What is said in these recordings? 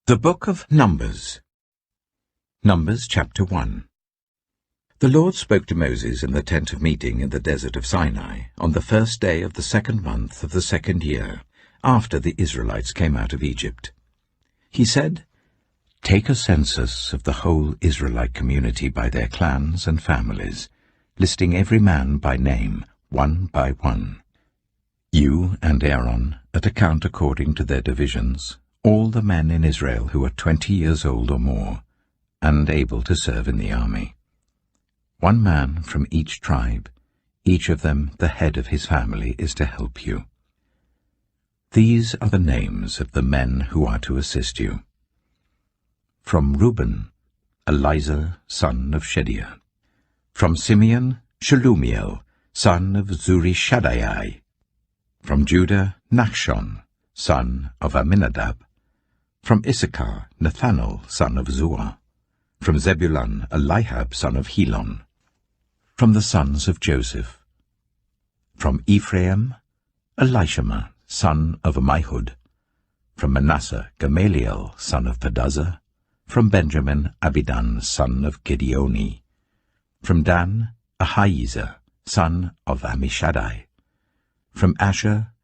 The Book of Numbers. Numbers chapter 1. The Lord spoke to Moses in the tent of meeting in the desert of Sinai on the first day of the 2nd month of the 2nd year, after the Israelites came out of Egypt. He said, "Take a census of the whole Israelite community by their clans and families, listing every man by name, one by one. You and Aaron are to count according to their divisions, all the men in Israel who are 20 years old or more, and able to serve in the army. One man from each tribe, each of them the head of his family, is to help you. These are the names of the men who are to assist you. From Reuben, Elizur, son of Shedeiah. From Simeon, Shelumiel, son of Zurishaddai. From Judah, Nachshon, son of Amminadab. From Issachar, Nathanael, son of Zuar. From Zebulun, Eliab, son of Helon. From the sons of Joseph. From Ephraim, Elishama, son of Ammihud. From Manasseh, Gamaliel, son of Pedazah. From Benjamin, Abidan, son of Gideoni. From Dan, Ahiezer, son of Ammishaddai. From Asher,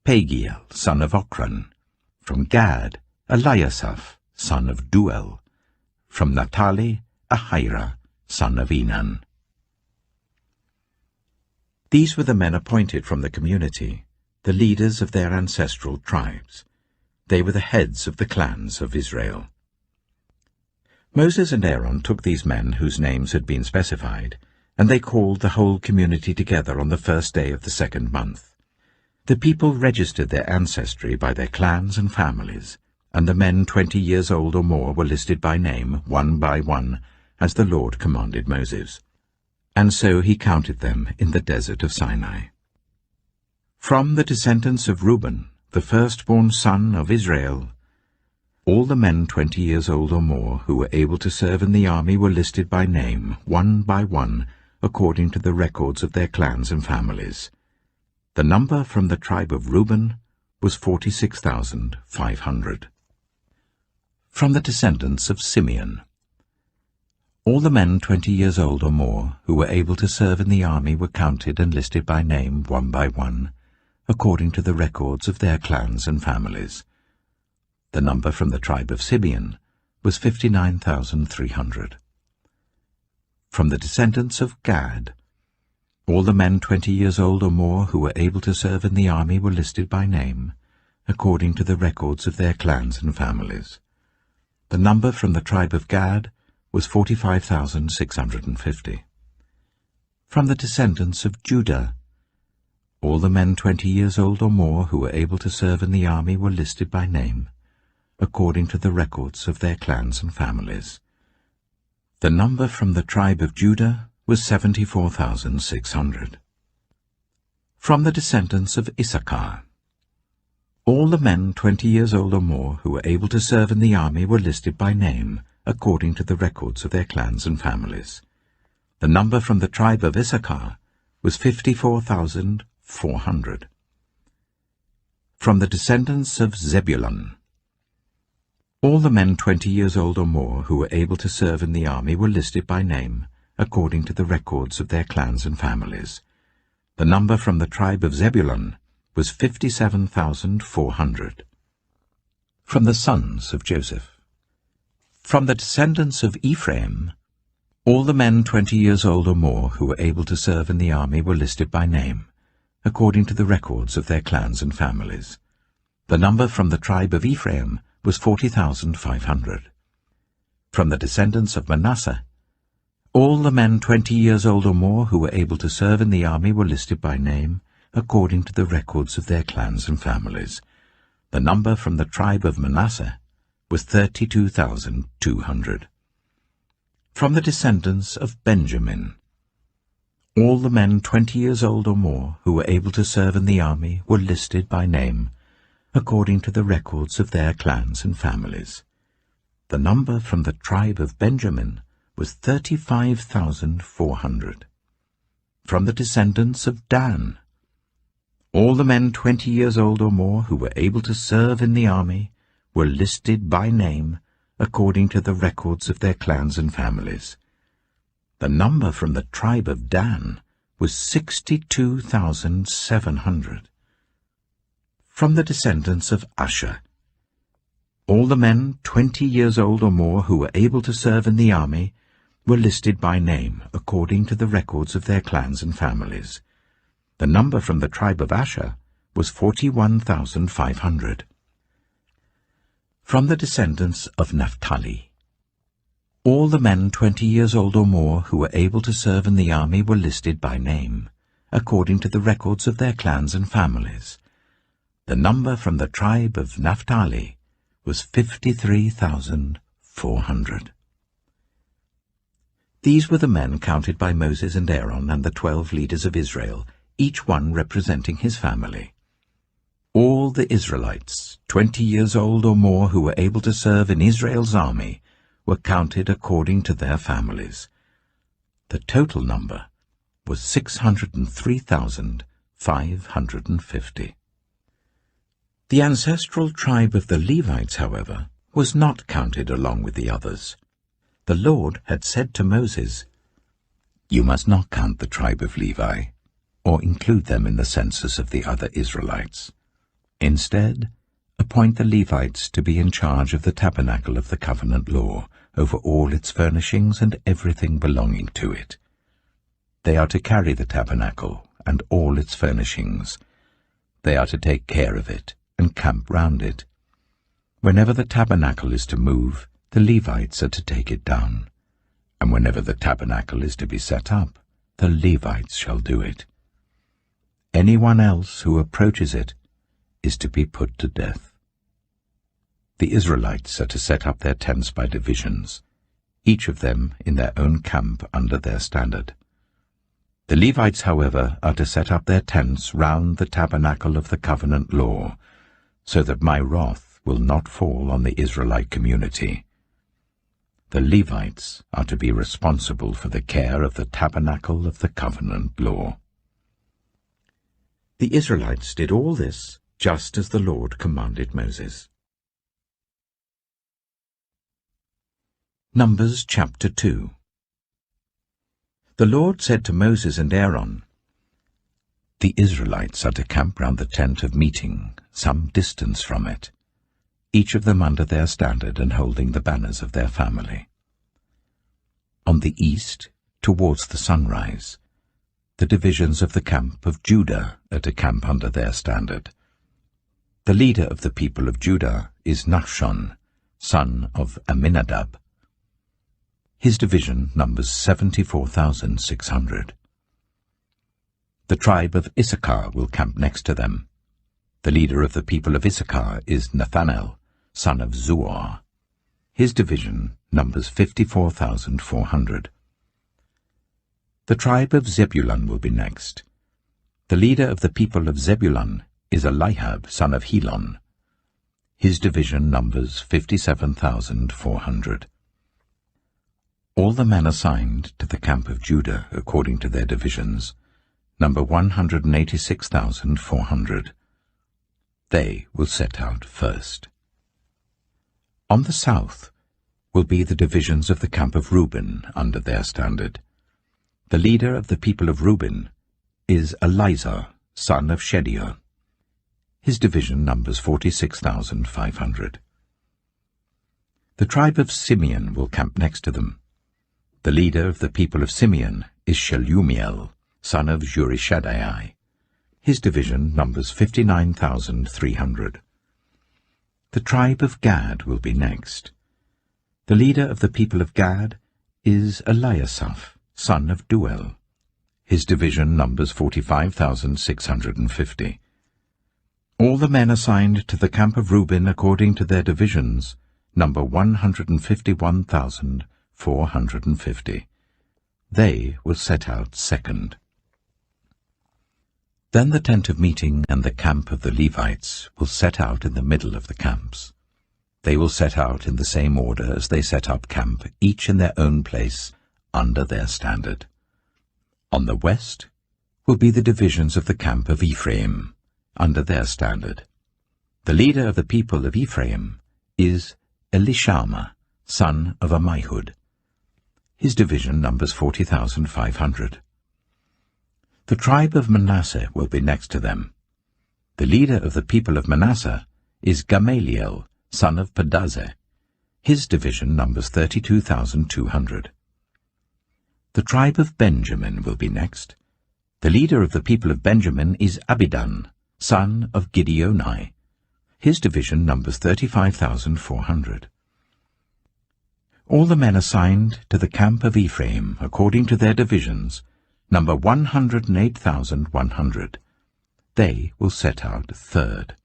Pagiel, son of Ochran. From Gad, Eliasaph, son of Duel. From Naphtali, Ahira, son of Enan. These were the men appointed from the community, the leaders of their ancestral tribes. They were the heads of the clans of Israel. Moses and Aaron took these men whose names had been specified, and they called the whole community together on the first day of the 2nd month. The people registered their ancestry by their clans and families, and the men 20 years old or more were listed by name, one by one, as the Lord commanded Moses. And so he counted them in the desert of Sinai. From the descendants of Reuben, the firstborn son of Israel, all the men 20 years old or more who were able to serve in the army were listed by name, one by one, according to the records of their clans and families. The number from the tribe of Reuben was 46,500. From the descendants of Simeon, all the men 20 years old or more who were able to serve in the army were counted and listed by name, one by one, according to the records of their clans and families. The number from the tribe of Simeon was 59,300. From the descendants of Gad, all the men 20 years old or more who were able to serve in the army were listed by name, according to the records of their clans and families. The number from the tribe of Gad was 45,650. From the descendants of Judah, all the men 20 years old or more who were able to serve in the army were listed by name, according to the records of their clans and families. The number from the tribe of Judah was 74,600. From the descendants of Issachar, all the men 20 years old or more who were able to serve in the army were listed by name, according to the records of their clans and families. The number from the tribe of Issachar was 54,400. From the descendants of Zebulun, all the men 20 years old or more who were able to serve in the army were listed by name, according to the records of their clans and families. The number from the tribe of Zebulun was 57,400. From the sons of Joseph, from the descendants of Ephraim, all the men 20 years old or more who were able to serve in the army were listed by name, according to the records of their clans and families. The number from the tribe of Ephraim was 40,500. From the descendants of Manasseh, all the men 20 years old or more who were able to serve in the army were listed by name, according to the records of their clans and families. The number from the tribe of Manasseh was 32,200. From the descendants of Benjamin, all the men 20 years old or more who were able to serve in the army were listed by name, according to the records of their clans and families. The number from the tribe of Benjamin was 35,400. From the descendants of Dan, all the men 20 years old or more who were able to serve in the army were listed by name according to the records of their clans and families. The number from the tribe of Dan was 62,700. From the descendants of Asher, all the men 20 years old or more who were able to serve in the army were listed by name according to the records of their clans and families. The number from the tribe of Asher was 41,500. From the descendants of Naphtali, all the men 20 years old or more who were able to serve in the army were listed by name according to the records of their clans and families. The number from the tribe of Naphtali was 53,400. These were the men counted by Moses and Aaron and the 12 leaders of Israel, each one representing his family. All the Israelites, 20 years old or more who were able to serve in Israel's army, were counted according to their families. The total number was 603,550. The ancestral tribe of the Levites, however, was not counted along with the others. The Lord had said to Moses, "You must not count the tribe of Levi, or include them in the census of the other Israelites. Instead, appoint the Levites to be in charge of the tabernacle of the covenant law, over all its furnishings and everything belonging to it. They are to carry the tabernacle and all its furnishings. They are to take care of it and camp round it. Whenever the tabernacle is to move, the Levites are to take it down, and whenever the tabernacle is to be set up, the Levites shall do it. Anyone else who approaches it is to be put to death." The Israelites are to set up their tents by divisions, each of them in their own camp under their standard. The Levites, however, are to set up their tents round the tabernacle of the covenant law, so that my wrath will not fall on the Israelite community. The Levites are to be responsible for the care of the tabernacle of the covenant law. The Israelites did all this just as the Lord commanded Moses. Numbers chapter 2. The Lord said to Moses and Aaron, "The Israelites are to camp round the tent of meeting, some distance from it, each of them under their standard and holding the banners of their family. On the east, towards the sunrise, the divisions of the camp of Judah are to camp under their standard. The leader of the people of Judah is Nahshon, son of Amminadab. His division numbers 74,600. The tribe of Issachar will camp next to them. The leader of the people of Issachar is Nathanael, son of Zuar. His division numbers 54,400. The tribe of Zebulun will be next. The leader of the people of Zebulun is Eliab, son of Helon. His division numbers 57,400. All the men assigned to the camp of Judah according to their divisions number 186,400. They will set out first. On the south will be the divisions of the camp of Reuben under their standard. The leader of the people of Reuben is Elizur, son of Shedeur. His division numbers 46,500. The tribe of Simeon will camp next to them. The leader of the people of Simeon is Shelumiel, son of Zurishaddai. His division numbers 59,300. The tribe of Gad will be next. The leader of the people of Gad is Eliasaph, son of Duel. His division numbers 45,650. All the men assigned to the camp of Reuben according to their divisions number 151,450. They will set out second. Then the tent of meeting and the camp of the Levites will set out in the middle of the camps. They will set out in the same order as they set up camp, each in their own place, under their standard. On the west will be the divisions of the camp of Ephraim, under their standard. The leader of the people of Ephraim is Elishama, son of Ammihud. His division numbers 40,500. The tribe of Manasseh will be next to them. The leader of the people of Manasseh is Gamaliel, son of Pedazeh. His division numbers 32,200. The tribe of Benjamin will be next. The leader of the people of Benjamin is Abidan, son of Gideoni. His division numbers 35,400. All the men assigned to the camp of Ephraim, according to their divisions, number 108,100. They will set out third.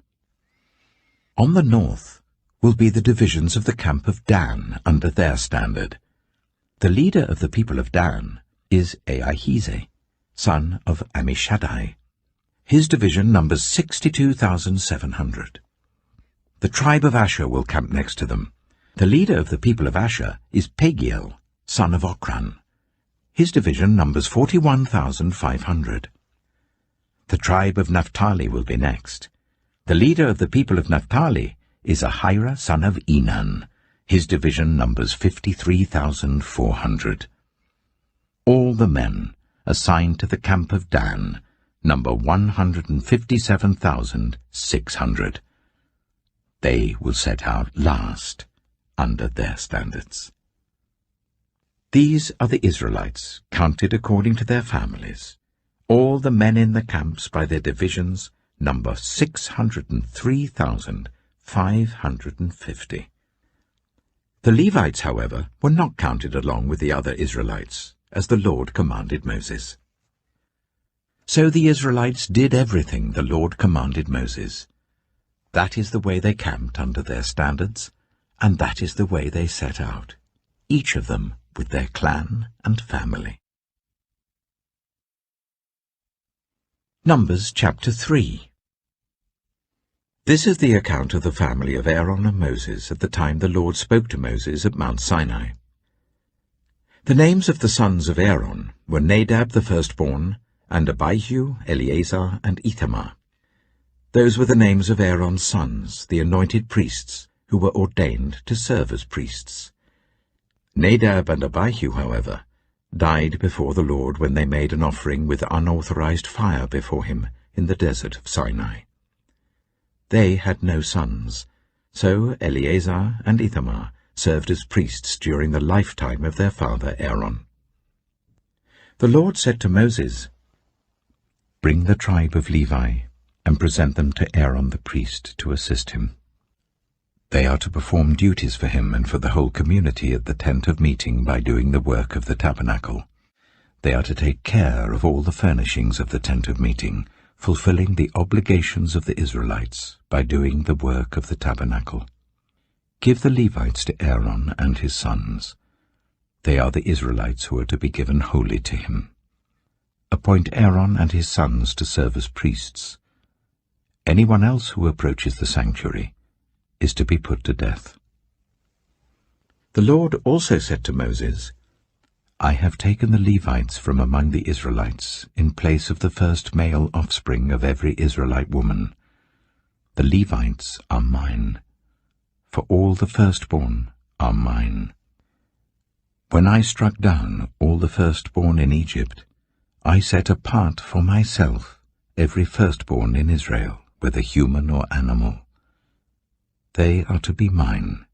On the north will be the divisions of the camp of Dan under their standard. The leader of the people of Dan is Ahijah, son of Ammishaddai. His division numbers 62,700. The tribe of Asher will camp next to them. The leader of the people of Asher is Pagiel, son of Ochran. His division numbers 41,500. The tribe of Naphtali will be next. The leader of the people of Naphtali is Ahira, son of Enan. His division numbers 53,400. All the men assigned to the camp of Dan number 157,600. They will set out last under their standards. These are the Israelites, counted according to their families. All the men in the camps by their divisions number 603,550. The Levites, however, were not counted along with the other Israelites, as the Lord commanded Moses. So the Israelites did everything the Lord commanded Moses. That is the way they camped under their standards, and that is the way they set out, each of them with their clan and family. Numbers chapter 3. This is the account of the family of Aaron and Moses at the time the Lord spoke to Moses at Mount Sinai. The names of the sons of Aaron were Nadab the firstborn, and Abihu, Eleazar, and Ithamar. Those were the names of Aaron's sons, the anointed priests, who were ordained to serve as priests. Nadab and Abihu, however, died before the Lord when they made an offering with unauthorized fire before him in the desert of Sinai. They had no sons, so Eleazar and Ithamar served as priests during the lifetime of their father Aaron. The Lord said to Moses, "Bring the tribe of Levi and present them to Aaron the priest to assist him. They are to perform duties for him and for the whole community at the tent of meeting by doing the work of the tabernacle. They are to take care of all the furnishings of the tent of meeting, fulfilling the obligations of the Israelites by doing the work of the tabernacle. Give the Levites to Aaron and his sons. They are the Israelites who are to be given wholly to him. Appoint Aaron and his sons to serve as priests. Anyone else who approaches the sanctuary is to be put to death." The Lord also said to Moses, "I have taken the Levites from among the Israelites in place of the first male offspring of every Israelite woman. The Levites are mine, for all the firstborn are mine. When I struck down all the firstborn in Egypt, I set apart for myself every firstborn in Israel, whether human or animal. They are to be mine.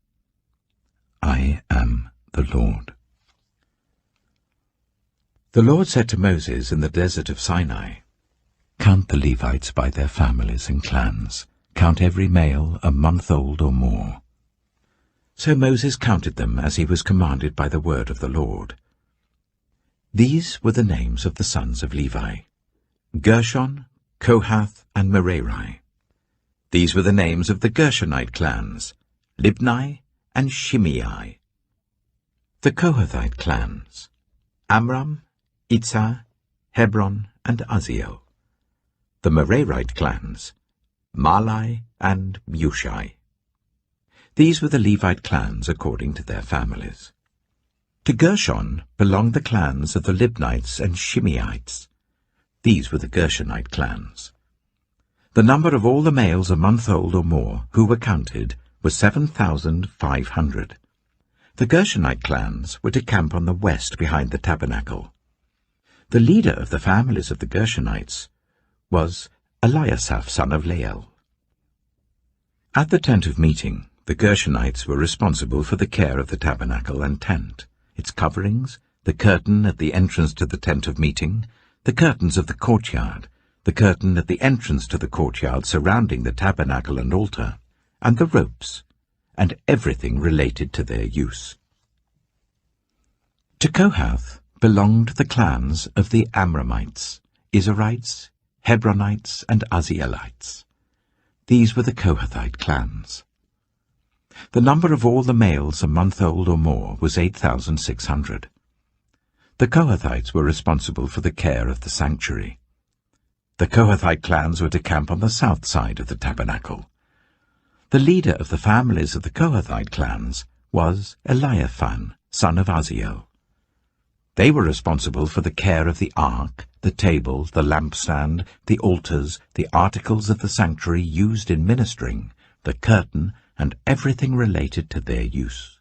I am the Lord." The Lord said to Moses in the desert of Sinai, "Count the Levites by their families and clans. Count every male a month old or more." So Moses counted them as he was commanded by the word of the Lord. These were the names of the sons of Levi: Gershon, Kohath, and Merari. These were the names of the Gershonite clans: Libni and Shimei. The Kohathite clans: Amram, Itzah, Hebron, and Uzziel. The Merarite clans: Malai and Mushai. These were the Levite clans according to their families. To Gershon belonged the clans of the Libnites and Shimeites. These were the Gershonite clans. The number of all the males a month old or more who were counted were 7,500. The Gershonite clans were to camp on the west behind the tabernacle. The leader of the families of the Gershonites was Eliasaph son of Lael. At the tent of meeting, the Gershonites were responsible for the care of the tabernacle and tent, its coverings, the curtain at the entrance to the tent of meeting, the curtains of the courtyard, the curtain at the entrance to the courtyard surrounding the tabernacle and altar, and the ropes, and everything related to their use. To Kohath belonged the clans of the Amramites, Izharites, Hebronites, and Uzzielites. These were the Kohathite clans. The number of all the males a month old or more was 8,600. The Kohathites were responsible for the care of the sanctuary. The Kohathite clans were to camp on the south side of the tabernacle. The leader of the families of the Kohathite clans was Eliaphan, son of Uzziel. They were responsible for the care of the ark, the table, the lampstand, the altars, the articles of the sanctuary used in ministering, the curtain, and everything related to their use.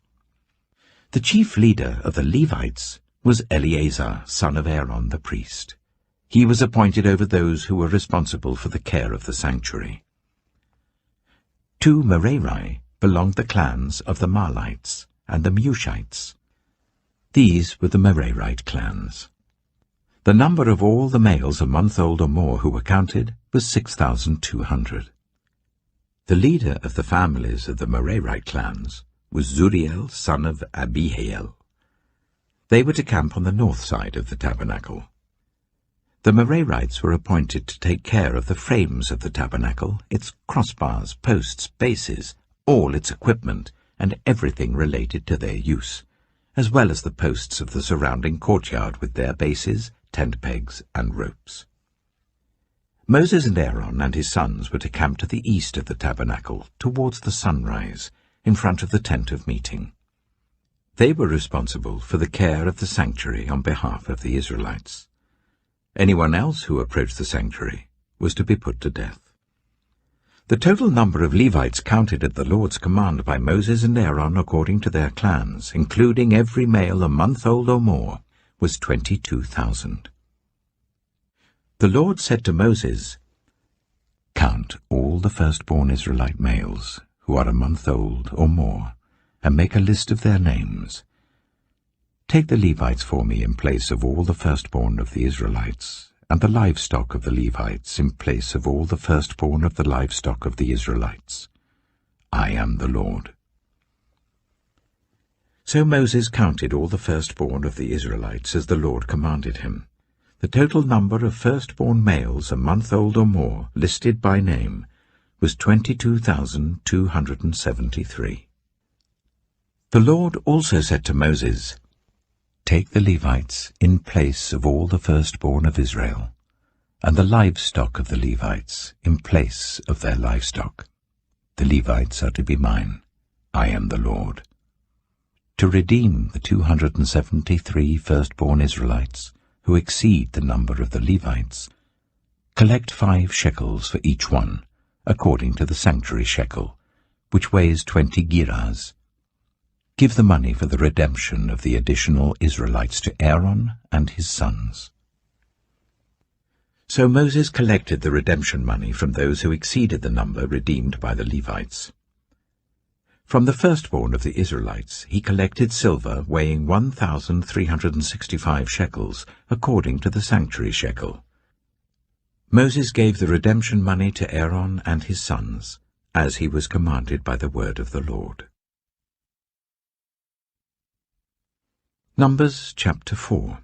The chief leader of the Levites was Eleazar, son of Aaron the priest. He was appointed over those who were responsible for the care of the sanctuary. To Merari belonged the clans of the Mahlites and the Mushites. These were the Merarite clans. The number of all the males a month old or more who were counted was 6,200. The leader of the families of the Merarite clans was Zuriel, son of Abihail. They were to camp on the north side of the tabernacle. The Merarites were appointed to take care of the frames of the tabernacle, its crossbars, posts, bases, all its equipment, and everything related to their use, as well as the posts of the surrounding courtyard with their bases, tent pegs, and ropes. Moses and Aaron and his sons were to camp to the east of the tabernacle, towards the sunrise, in front of the tent of meeting. They were responsible for the care of the sanctuary on behalf of the Israelites. Anyone else who approached the sanctuary was to be put to death. The total number of Levites counted at the Lord's command by Moses and Aaron according to their clans, including every male a month old or more, was 22,000. The Lord said to Moses, "Count all the firstborn Israelite males who are a month old or more, and make a list of their names. Take the Levites for me in place of all the firstborn of the Israelites, and the livestock of the Levites in place of all the firstborn of the livestock of the Israelites. I am the Lord." So Moses counted all the firstborn of the Israelites as the Lord commanded him. The total number of firstborn males a month old or more, listed by name, was 22,273. The Lord also said to Moses, "Take the Levites in place of all the firstborn of Israel, and the livestock of the Levites in place of their livestock. The Levites are to be mine. I am the Lord. To redeem the 273 firstborn Israelites, who exceed the number of the Levites, collect 5 shekels for each one, according to the sanctuary shekel, which weighs 20 gerahs. Give the money for the redemption of the additional Israelites to Aaron and his sons." So Moses collected the redemption money from those who exceeded the number redeemed by the Levites. From the firstborn of the Israelites he collected silver weighing 1,365 shekels, according to the sanctuary shekel. Moses gave the redemption money to Aaron and his sons, as he was commanded by the word of the Lord. Numbers chapter 4.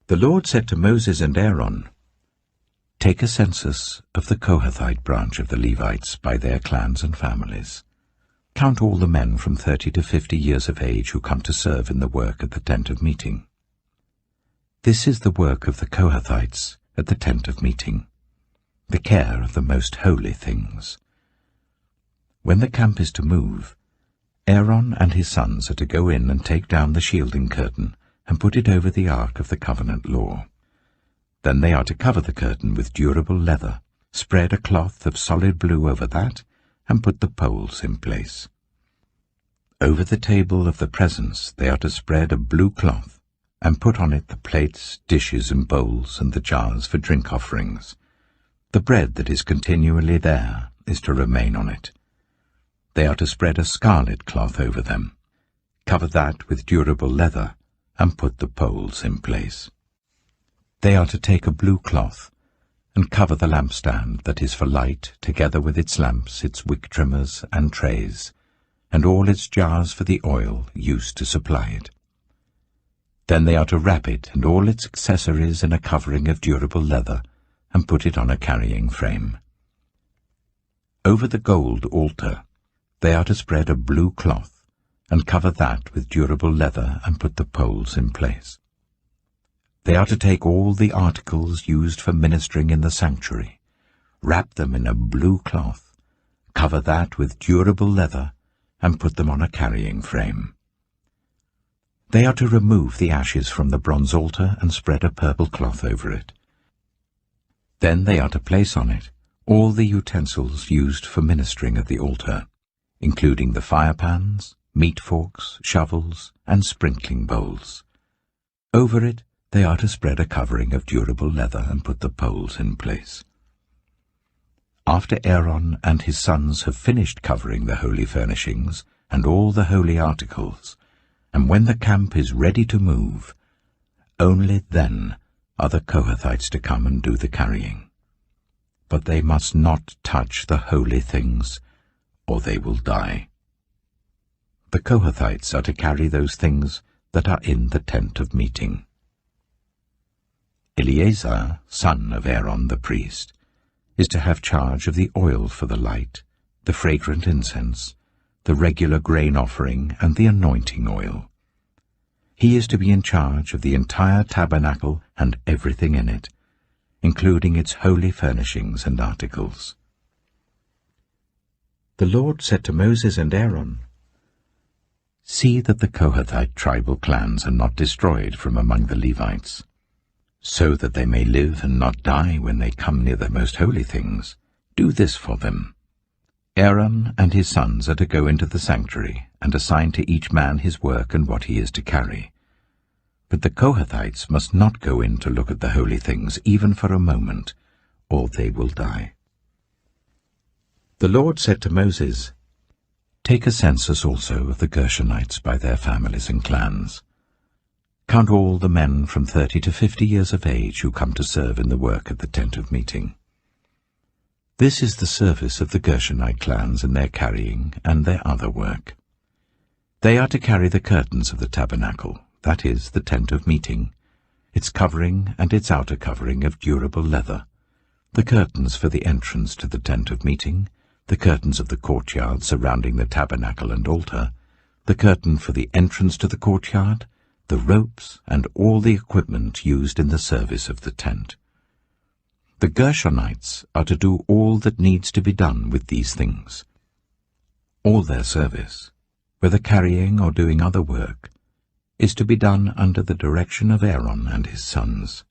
The Lord said to Moses and Aaron, "Take a census of the Kohathite branch of the Levites by their clans and families. Count all the men from 30 to 50 years of age who come to serve in the work at the tent of meeting. This is the work of the Kohathites at the tent of meeting, the care of the most holy things. When the camp is to move, Aaron and his sons are to go in and take down the shielding curtain and put it over the ark of the covenant law. Then they are to cover the curtain with durable leather, spread a cloth of solid blue over that, and put the poles in place. Over the table of the presence they are to spread a blue cloth, and put on it the plates, dishes and bowls, and the jars for drink offerings. The bread that is continually there is to remain on it. They are to spread a scarlet cloth over them, cover that with durable leather, and put the poles in place. They are to take a blue cloth, and cover the lampstand that is for light, together with its lamps, its wick trimmers and trays, and all its jars for the oil used to supply it. Then they are to wrap it and all its accessories in a covering of durable leather, and put it on a carrying frame. Over the gold altar they are to spread a blue cloth, and cover that with durable leather, and put the poles in place. They are to take all the articles used for ministering in the sanctuary, wrap them in a blue cloth, cover that with durable leather, and put them on a carrying frame. They are to remove the ashes from the bronze altar and spread a purple cloth over it. Then they are to place on it all the utensils used for ministering at the altar, including the fire pans, meat forks, shovels, and sprinkling bowls. Over it they are to spread a covering of durable leather and put the poles in place. After Aaron and his sons have finished covering the holy furnishings and all the holy articles, and when the camp is ready to move, only then are the Kohathites to come and do the carrying. But they must not touch the holy things, or they will die. The Kohathites are to carry those things that are in the tent of meeting. Eleazar, son of Aaron the priest, is to have charge of the oil for the light, the fragrant incense, the regular grain offering, and the anointing oil. He is to be in charge of the entire tabernacle and everything in it, including its holy furnishings and articles. The Lord said to Moses and Aaron, "See that the Kohathite tribal clans are not destroyed from among the Levites, so that they may live and not die when they come near the most holy things. Do this for them. Aaron and his sons are to go into the sanctuary and assign to each man his work and what he is to carry. But the Kohathites must not go in to look at the holy things even for a moment, or they will die." The Lord said to Moses, "Take a census also of the Gershonites by their families and clans. Count all the men from 30 to 50 years of age who come to serve in the work at the tent of meeting. This is the service of the Gershonite clans in their carrying and their other work. They are to carry the curtains of the tabernacle, that is, the tent of meeting, its covering and its outer covering of durable leather, the curtains for the entrance to the tent of meeting, the curtains of the courtyard surrounding the tabernacle and altar, the curtain for the entrance to the courtyard, the ropes, and all the equipment used in the service of the tent. The Gershonites are to do all that needs to be done with these things. All their service, whether carrying or doing other work, is to be done under the direction of Aaron and his sons.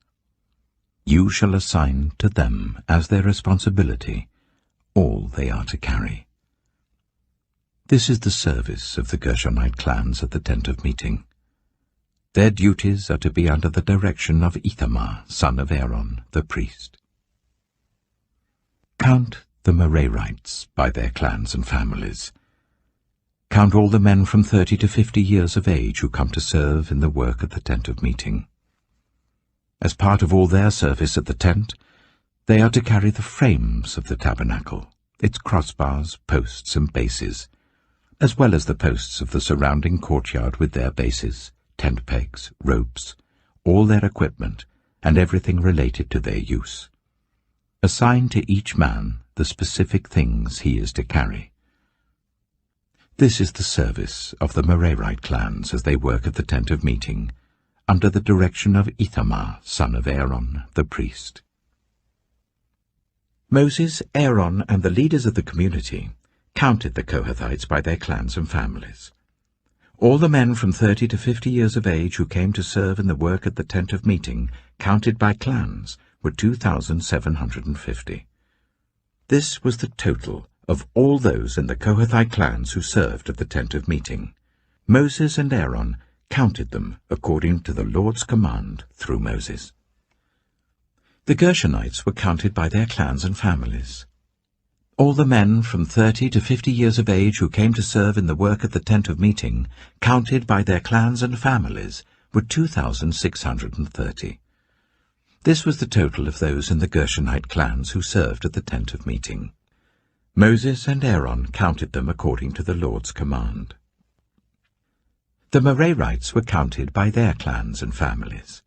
You shall assign to them as their responsibility all they are to carry. This is the service of the Gershonite clans at the tent of meeting. Their duties are to be under the direction of Ithamar, son of Aaron, the priest. Count the Merarites by their clans and families. Count all the men from 30 to 50 years of age who come to serve in the work at the tent of meeting. As part of all their service at the tent, they are to carry the frames of the tabernacle, its crossbars, posts, and bases, as well as the posts of the surrounding courtyard with their bases, tent pegs, ropes, all their equipment, and everything related to their use. Assign to each man the specific things he is to carry. This is the service of the Merarite clans as they work at the tent of meeting, under the direction of Ithamar, son of Aaron, the priest. Moses, Aaron, and the leaders of the community counted the Kohathites by their clans and families. All the men from 30 to 50 years of age who came to serve in the work at the tent of meeting, counted by clans, were 2,750. This was the total of all those in the Kohathite clans who served at the tent of meeting. Moses and Aaron counted them according to the Lord's command through Moses. The Gershonites were counted by their clans and families. All the men from 30 to 50 years of age who came to serve in the work at the tent of meeting, counted by their clans and families, were 2,630. This was the total of those in the Gershonite clans who served at the tent of meeting. Moses and Aaron counted them according to the Lord's command. The Merarites were counted by their clans and families.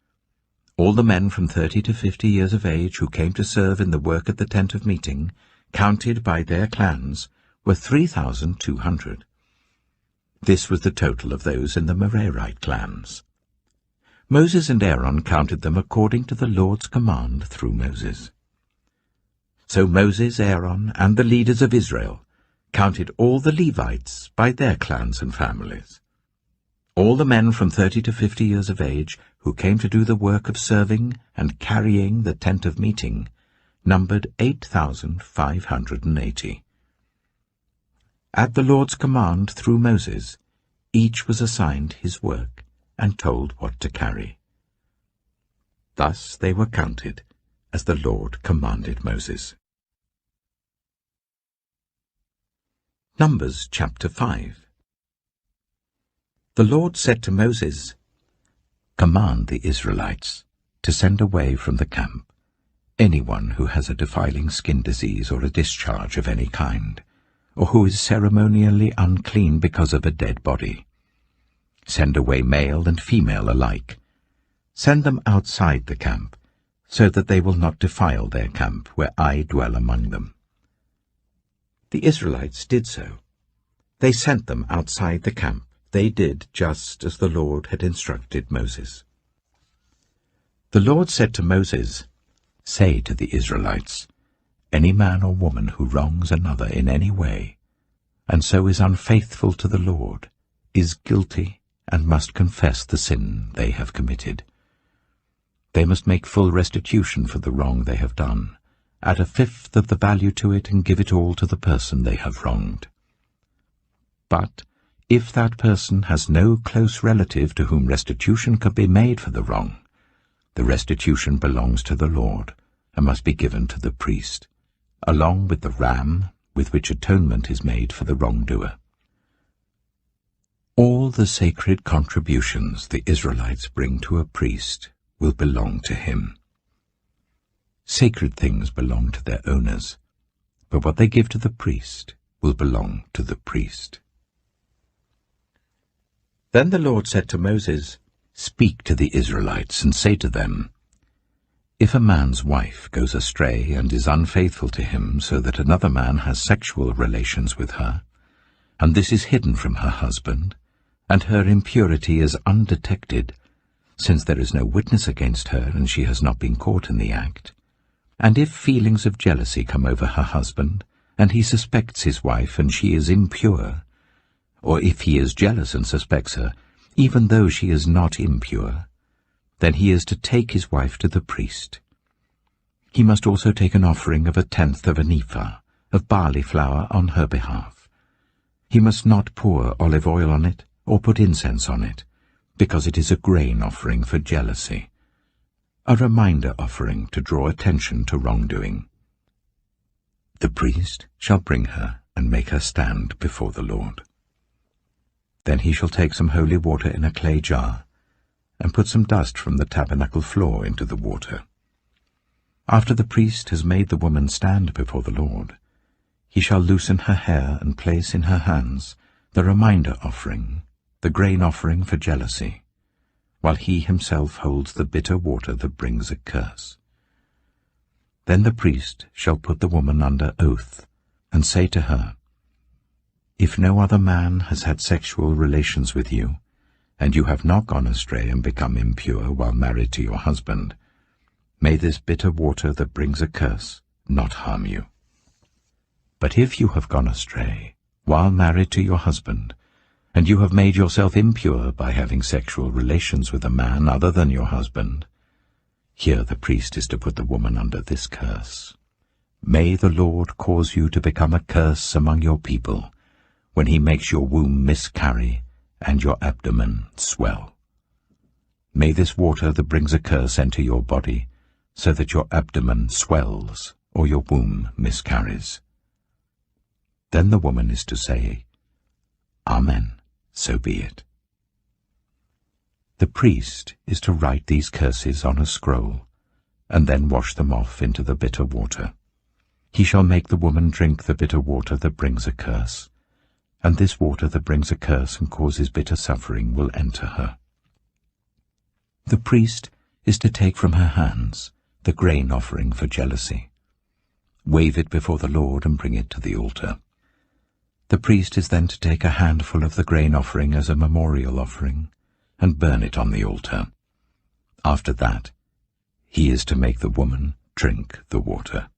All the men from 30 to 50 years of age who came to serve in the work at the tent of meeting, counted by their clans, were 3,200. This was the total of those in the Merarite clans. Moses and Aaron counted them according to the Lord's command through Moses. So Moses, Aaron, and the leaders of Israel counted all the Levites by their clans and families. All the men from 30 to 50 years of age who came to do the work of serving and carrying the tent of meeting numbered 8,580. At the Lord's command through Moses, each was assigned his work and told what to carry. Thus they were counted as the Lord commanded Moses. Numbers chapter 5. The Lord said to Moses, "Command the Israelites to send away from the camp anyone who has a defiling skin disease or a discharge of any kind, or who is ceremonially unclean because of a dead body. Send away male and female alike. Send them outside the camp, so that they will not defile their camp where I dwell among them." The Israelites did so. They sent them outside the camp. They did just as the Lord had instructed Moses. The Lord said to Moses, "Say to the Israelites, any man or woman who wrongs another in any way, and so is unfaithful to the Lord, is guilty and must confess the sin they have committed. They must make full restitution for the wrong they have done, add a fifth of the value to it, and give it all to the person they have wronged. But if that person has no close relative to whom restitution can be made for the wrong, the restitution belongs to the Lord and must be given to the priest, along with the ram with which atonement is made for the wrongdoer. All the sacred contributions the Israelites bring to a priest will belong to him. Sacred things belong to their owners, but what they give to the priest will belong to the priest." Then the Lord said to Moses, "Speak to the Israelites and say to them, if a man's wife goes astray and is unfaithful to him so that another man has sexual relations with her, and this is hidden from her husband, and her impurity is undetected, since there is no witness against her and she has not been caught in the act, and if feelings of jealousy come over her husband, and he suspects his wife and she is impure, or if he is jealous and suspects her, even though she is not impure, then he is to take his wife to the priest. He must also take an offering of 1/10 of an ephah of barley flour on her behalf. He must not pour olive oil on it or put incense on it, because it is a grain offering for jealousy, a reminder offering to draw attention to wrongdoing. The priest shall bring her and make her stand before the Lord. Then he shall take some holy water in a clay jar, and put some dust from the tabernacle floor into the water. After the priest has made the woman stand before the Lord, he shall loosen her hair and place in her hands the reminder offering, the grain offering for jealousy, while he himself holds the bitter water that brings a curse. Then the priest shall put the woman under oath, and say to her, if no other man has had sexual relations with you, and you have not gone astray and become impure while married to your husband, may this bitter water that brings a curse not harm you. But if you have gone astray while married to your husband, and you have made yourself impure by having sexual relations with a man other than your husband, here the priest is to put the woman under this curse. May the Lord cause you to become a curse among your people, when he makes your womb miscarry and your abdomen swell. May this water that brings a curse enter your body, so that your abdomen swells or your womb miscarries. Then the woman is to say, Amen, so be it. The priest is to write these curses on a scroll, and then wash them off into the bitter water. He shall make the woman drink the bitter water that brings a curse, and this water that brings a curse and causes bitter suffering will enter her. The priest is to take from her hands the grain offering for jealousy, wave it before the Lord and bring it to the altar. The priest is then to take a handful of the grain offering as a memorial offering and burn it on the altar. After that, he is to make the woman drink the water.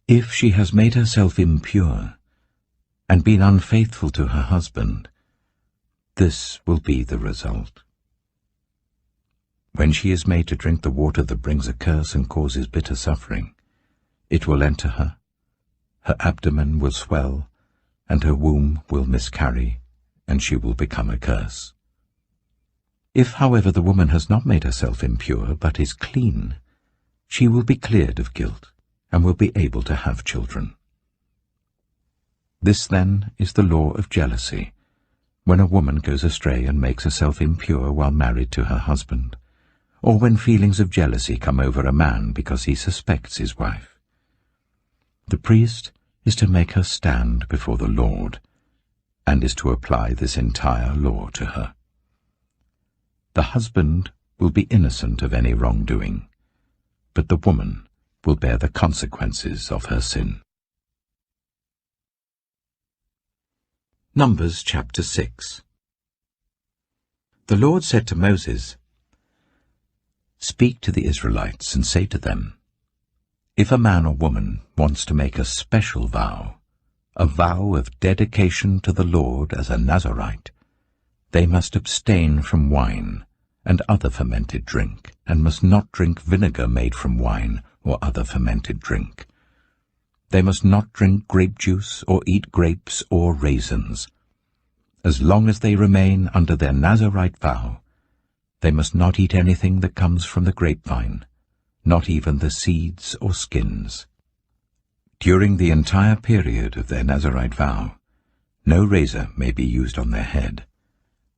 If she has made herself impure and been unfaithful to her husband, this will be the result. When she is made to drink the water that brings a curse and causes bitter suffering, it will enter her, her abdomen will swell, and her womb will miscarry, and she will become a curse. If, however, the woman has not made herself impure, but is clean, she will be cleared of guilt, and will be able to have children. This, then, is the law of jealousy, when a woman goes astray and makes herself impure while married to her husband, or when feelings of jealousy come over a man because he suspects his wife. The priest is to make her stand before the Lord, and is to apply this entire law to her. The husband will be innocent of any wrongdoing, but the woman will bear the consequences of her sin. Numbers chapter 6. The Lord said to Moses, Speak to the Israelites and say to them, If a man or woman wants to make a special vow, a vow of dedication to the Lord as a Nazirite, they must abstain from wine and other fermented drink, and must not drink vinegar made from wine or other fermented drink. They must not drink grape juice or eat grapes or raisins. As long as they remain under their Nazirite vow, they must not eat anything that comes from the grapevine, not even the seeds or skins. During the entire period of their Nazirite vow, no razor may be used on their head.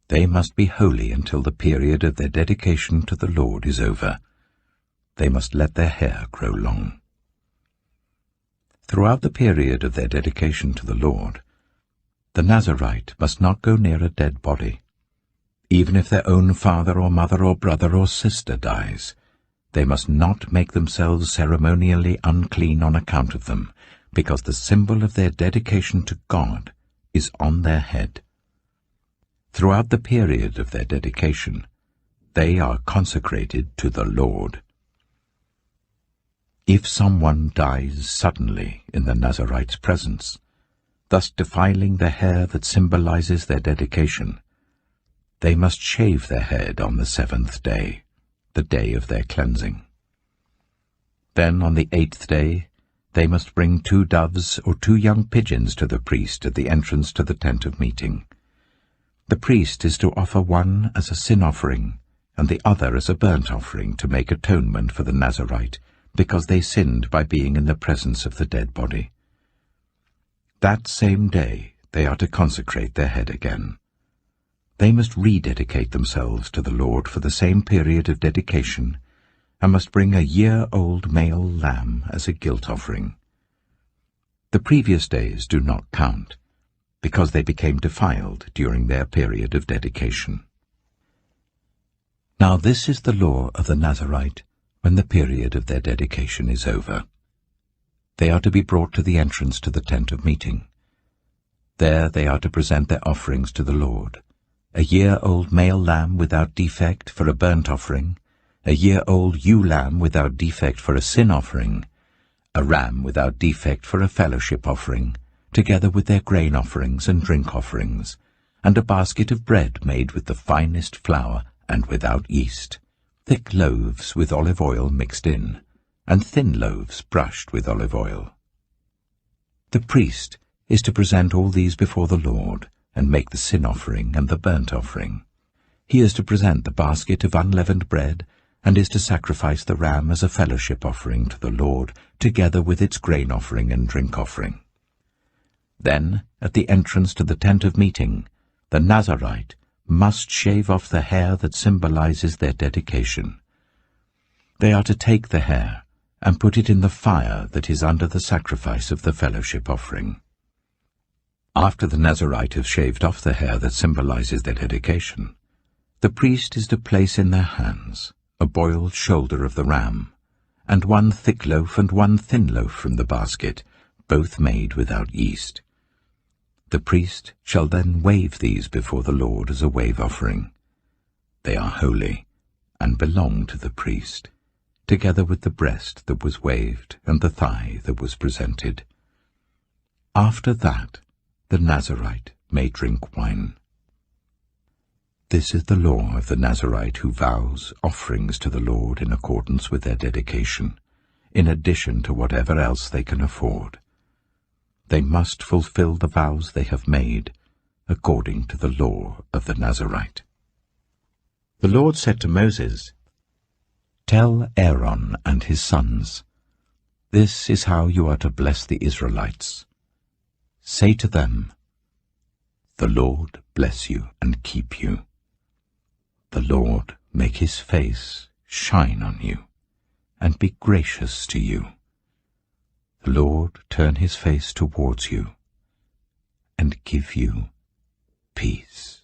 They must be holy until the period of their dedication to the Lord is over. They must let their hair grow long. Throughout the period of their dedication to the Lord, the Nazirite must not go near a dead body. Even if their own father or mother or brother or sister dies, they must not make themselves ceremonially unclean on account of them, because the symbol of their dedication to God is on their head. Throughout the period of their dedication, they are consecrated to the Lord. If someone dies suddenly in the Nazirite's presence, thus defiling the hair that symbolizes their dedication, they must shave their head on the 7th day, the day of their cleansing. Then on the 8th day they must bring 2 doves or 2 young pigeons to the priest at the entrance to the tent of meeting. The priest is to offer one as a sin offering and the other as a burnt offering to make atonement for the Nazirite, because they sinned by being in the presence of the dead body. That same day they are to consecrate their head again. They must rededicate themselves to the Lord for the same period of dedication, and must bring a year-old male lamb as a guilt offering. The previous days do not count, because they became defiled during their period of dedication. Now this is the law of the Nazirite when the period of their dedication is over. They are to be brought to the entrance to the tent of meeting. There they are to present their offerings to the Lord: a year-old male lamb without defect for a burnt offering, a year-old ewe lamb without defect for a sin offering, a ram without defect for a fellowship offering, together with their grain offerings and drink offerings, and a basket of bread made with the finest flour and without yeast, thick loaves with olive oil mixed in, and thin loaves brushed with olive oil. The priest is to present all these before the Lord, and make the sin offering and the burnt offering. He is to present the basket of unleavened bread, and is to sacrifice the ram as a fellowship offering to the Lord, together with its grain offering and drink offering. Then, at the entrance to the tent of meeting, the Nazarite must shave off the hair that symbolizes their dedication. They are to take the hair and put it in the fire that is under the sacrifice of the fellowship offering. After the Nazarite has shaved off the hair that symbolizes their dedication, the priest is to place in their hands a boiled shoulder of the ram, and one thick loaf and one thin loaf from the basket, both made without yeast. The priest shall then wave these before the Lord as a wave offering. They are holy, and belong to the priest, together with the breast that was waved and the thigh that was presented. After that, the Nazarite may drink wine. This is the law of the Nazarite who vows offerings to the Lord in accordance with their dedication, in addition to whatever else they can afford. They must fulfill the vows they have made, according to the law of the Nazarite. The Lord said to Moses, "Tell Aaron and his sons, this is how you are to bless the Israelites. Say to them, the Lord bless you and keep you. The Lord make his face shine on you, and be gracious to you. The Lord turn his face towards you, and give you peace."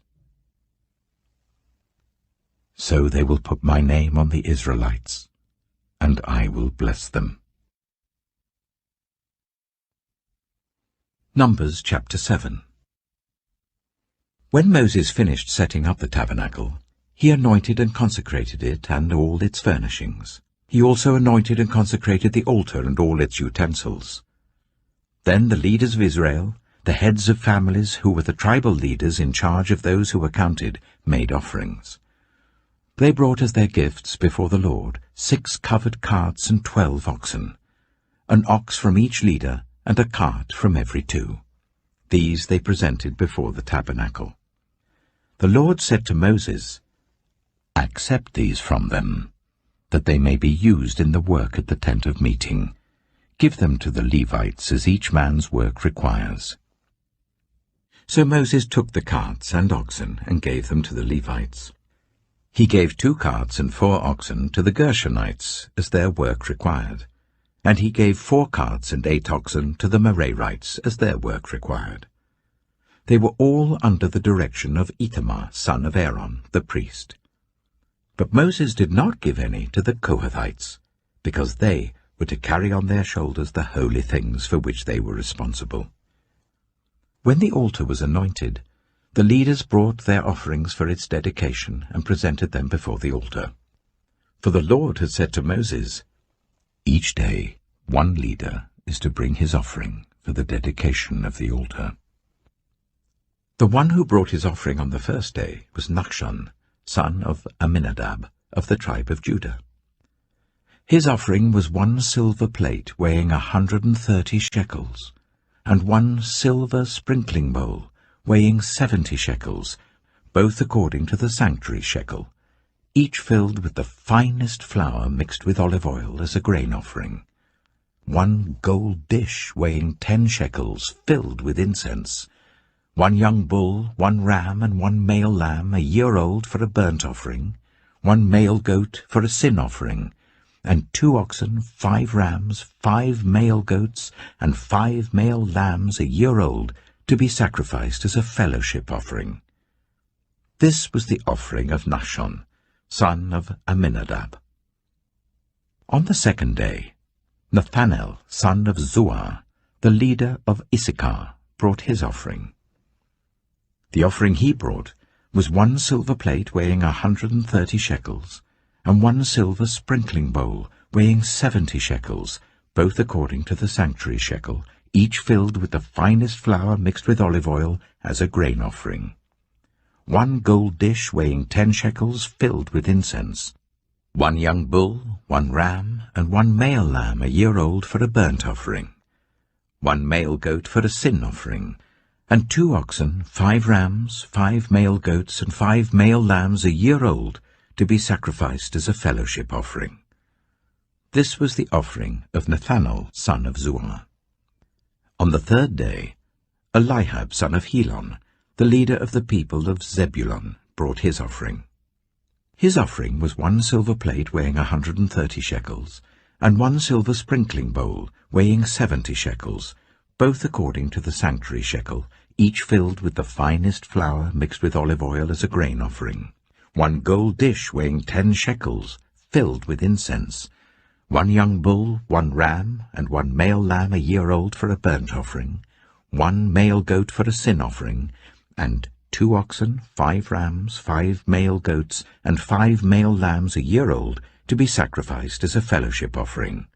So they will put my name on the Israelites, and I will bless them. Numbers chapter 7. When Moses finished setting up the tabernacle, he anointed and consecrated it and all its furnishings. He also anointed and consecrated the altar and all its utensils. Then the leaders of Israel, the heads of families who were the tribal leaders in charge of those who were counted, made offerings. They brought as their gifts before the Lord 6 covered carts and 12 oxen, an ox from each leader and a cart from every 2. These they presented before the tabernacle. The Lord said to Moses, "Accept these from them, that they may be used in the work at the tent of meeting. Give them to the Levites as each man's work requires." So Moses took the carts and oxen and gave them to the Levites. He gave 2 carts and 4 oxen to the Gershonites as their work required, and he gave 4 carts and 8 oxen to the Merarites as their work required. They were all under the direction of Ithamar, son of Aaron, the priest. But Moses did not give any to the Kohathites, because they were to carry on their shoulders the holy things for which they were responsible. When the altar was anointed, the leaders brought their offerings for its dedication and presented them before the altar. For the Lord had said to Moses, "Each day 1 leader is to bring his offering for the dedication of the altar." The one who brought his offering on the first day was Nachshon, son of Amminadab, of the tribe of Judah. His offering was 1 silver plate weighing 130 shekels, and 1 silver sprinkling bowl weighing 70 shekels, both according to the sanctuary shekel, each filled with the finest flour mixed with olive oil as a grain offering. 1 gold dish weighing 10 shekels filled with incense, 1 young bull, 1 ram, and 1 male lamb a year old for a burnt offering, 1 male goat for a sin offering, and 2 oxen, 5 rams, 5 male goats, and 5 male lambs a year old, to be sacrificed as a fellowship offering. This was the offering of Nachshon, son of Amminadab. On the second day, Nathanael, son of Zuar, the leader of Issachar, brought his offering. The offering he brought was 1 silver plate weighing 130 shekels, and 1 silver sprinkling bowl weighing 70 shekels, both according to the sanctuary shekel, each filled with the finest flour mixed with olive oil as a grain offering. 1 gold dish weighing 10 shekels filled with incense, 1 young bull, 1 ram, and 1 male lamb a year old for a burnt offering, 1 male goat for a sin offering, and 2 oxen, 5 rams, 5 male goats, and 5 male lambs a year old, to be sacrificed as a fellowship offering. This was the offering of Nathanael, son of Zuar. On the 3rd day, Eliab, son of Helon, the leader of the people of Zebulun, brought his offering. His offering was 1 silver plate weighing 130 shekels, and 1 silver sprinkling bowl weighing 70 shekels, both according to the sanctuary shekel, each filled with the finest flour mixed with olive oil as a grain offering, 1 gold dish weighing 10 shekels, filled with incense, 1 young bull, 1 ram, and 1 male lamb a year old for a burnt offering, 1 male goat for a sin offering, and 2 oxen, 5 rams, 5 male goats, and 5 male lambs a year old, to be sacrificed as a fellowship offering.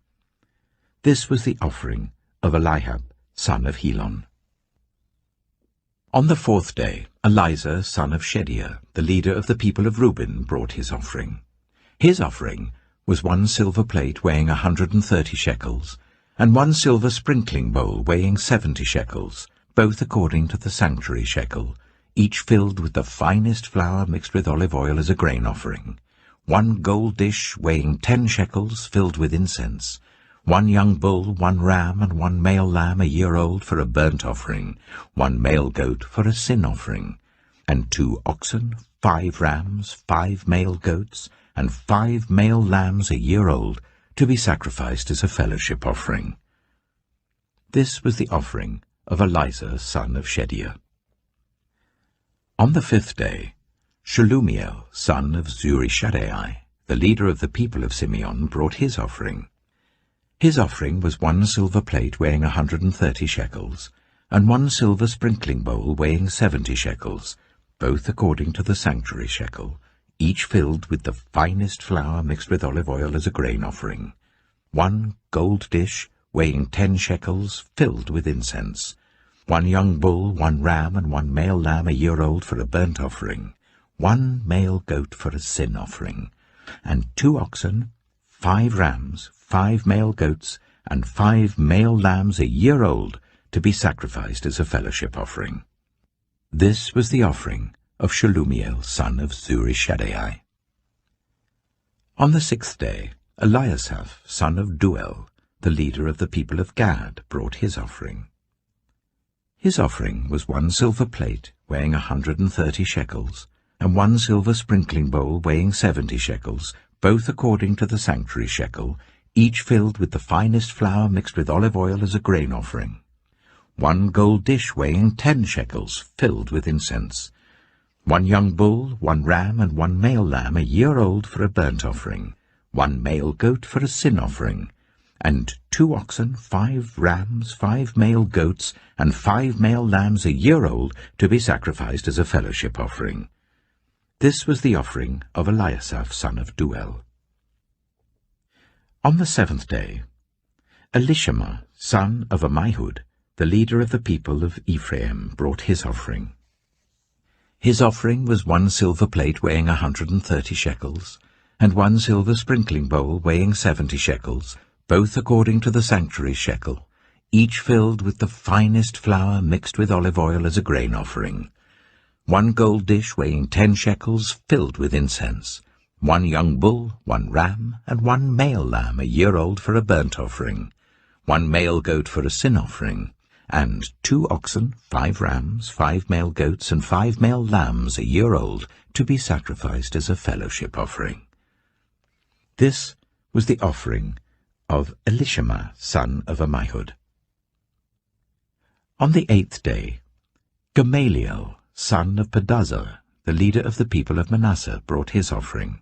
This was the offering of Eliab, son of Helon. On the 4th day, Elizur, son of Shedeiah, the leader of the people of Reuben, brought his offering. His offering was 1 silver plate weighing 130 shekels, and 1 silver sprinkling bowl weighing 70 shekels, both according to the sanctuary shekel, each filled with the finest flour mixed with olive oil as a grain offering, 1 gold dish weighing 10 shekels, filled with incense, 1 young bull, 1 ram, and 1 male lamb a year old for a burnt offering, 1 male goat for a sin offering, and 2 oxen, 5 rams, 5 male goats, and 5 male lambs a year old, to be sacrificed as a fellowship offering. This was the offering of Elizur, son of Shedeiah. On the 5th day, Shelumiel, son of Zurishaddai, the leader of the people of Simeon, brought his offering. His offering was 1 silver plate weighing 130 shekels, and 1 silver sprinkling bowl weighing 70 shekels, both according to the sanctuary shekel, each filled with the finest flour mixed with olive oil as a grain offering, 1 gold dish weighing 10 shekels, filled with incense, 1 young bull, 1 ram, and 1 male lamb a year old for a burnt offering, 1 male goat for a sin offering, and 2 oxen, 5 rams, 5 male goats, and 5 male lambs a year old, to be sacrificed as a fellowship offering. This was the offering of Shelumiel, son of Zurishaddai. On the 6th day, Eliasaph, son of Duel, the leader of the people of Gad, brought his offering. His offering was 1 silver plate weighing 130 shekels, and 1 silver sprinkling bowl weighing 70 shekels, both according to the sanctuary shekel, each filled with the finest flour mixed with olive oil as a grain offering, 1 gold dish weighing 10 shekels, filled with incense, 1 young bull, 1 ram, and 1 male lamb a year old for a burnt offering, 1 male goat for a sin offering, and 2 oxen, 5 rams, 5 male goats, and 5 male lambs a year old, to be sacrificed as a fellowship offering. This was the offering of Eliasaph, son of Duel. On the 7th day, Elishama, son of Ammihud, the leader of the people of Ephraim, brought his offering. His offering was 1 silver plate weighing 130 shekels, and 1 silver sprinkling bowl weighing 70 shekels, both according to the sanctuary shekel, each filled with the finest flour mixed with olive oil as a grain offering, 1 gold dish weighing 10 shekels, filled with incense, 1 young bull, 1 ram, and 1 male lamb a year old for a burnt offering, 1 male goat for a sin offering, and 2 oxen, 5 rams, 5 male goats, and 5 male lambs a year old, to be sacrificed as a fellowship offering. This was the offering of Elishama, son of Ammihud. On the 8th day, Gamaliel, son of Pedazur, the leader of the people of Manasseh, brought his offering.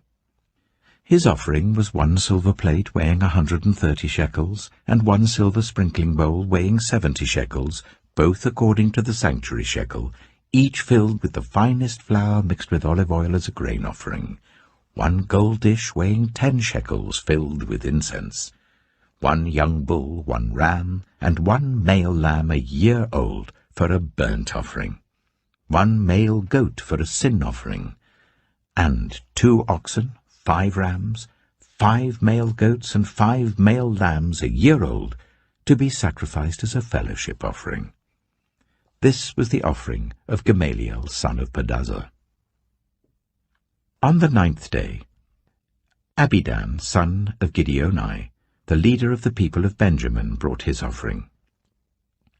His offering was 1 silver plate weighing 130 shekels, and 1 silver sprinkling bowl weighing 70 shekels, both according to the sanctuary shekel, each filled with the finest flour mixed with olive oil as a grain offering, 1 gold dish weighing 10 shekels, filled with incense, 1 young bull, 1 ram, and 1 male lamb a year old for a burnt offering, 1 male goat for a sin offering, and 2 oxen, 5 rams, 5 male goats and 5 male lambs a year old, to be sacrificed as a fellowship offering. This was the offering of Gamaliel son of Pedazur. On the 9th day, Abidan son of Gideoni, the leader of the people of Benjamin, brought his offering.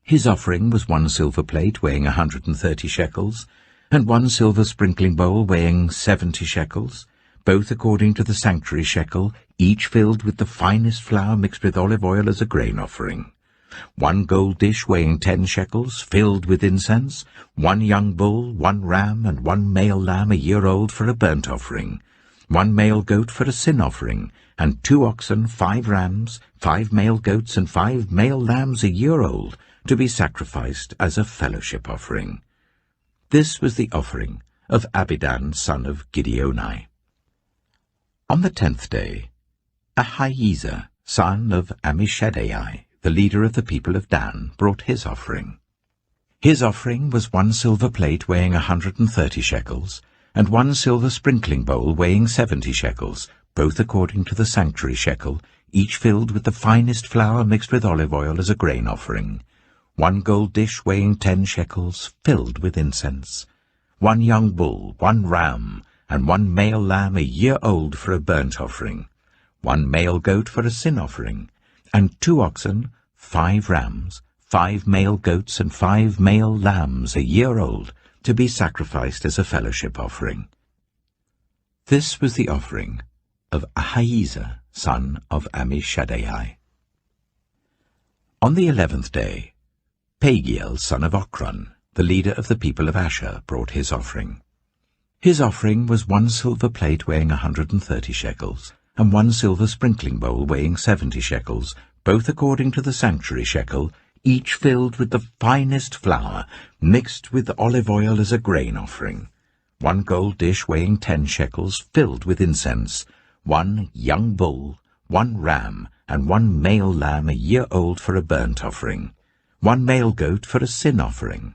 His offering was 1 silver plate weighing 130 shekels, and 1 silver sprinkling bowl weighing 70 shekels, both according to the sanctuary shekel, each filled with the finest flour mixed with olive oil as a grain offering. 1 gold dish weighing 10 shekels, filled with incense, 1 young bull, 1 ram, and 1 male lamb a year old for a burnt offering, 1 male goat for a sin offering, and 2 oxen, 5 rams, 5 male goats, and 5 male lambs a year old, to be sacrificed as a fellowship offering. This was the offering of Abidan son of Gideoni. On the 10th day, Ahiezer son of Ammishaddai, the leader of the people of Dan, brought his offering. His offering was 1 silver plate weighing 130 shekels, and 1 silver sprinkling bowl weighing 70 shekels, both according to the sanctuary shekel, each filled with the finest flour mixed with olive oil as a grain offering. 1 gold dish weighing 10 shekels, filled with incense, 1 young bull, 1 ram, and 1 male lamb a year old for a burnt offering, 1 male goat for a sin offering, and 2 oxen, 5 rams, 5 male goats, and 5 male lambs a year old, to be sacrificed as a fellowship offering. This was the offering of Ahiezer son of Ammishaddai. On the 11th day, Pagiel son of Ochran, the leader of the people of Asher, brought his offering. His offering was 1 silver plate weighing 130 shekels, and 1 silver sprinkling bowl weighing 70 shekels, both according to the sanctuary shekel, each filled with the finest flour, mixed with olive oil as a grain offering, 1 gold dish weighing 10 shekels, filled with incense, 1 young bull, 1 ram, and 1 male lamb a year old for a burnt offering, 1 male goat for a sin offering,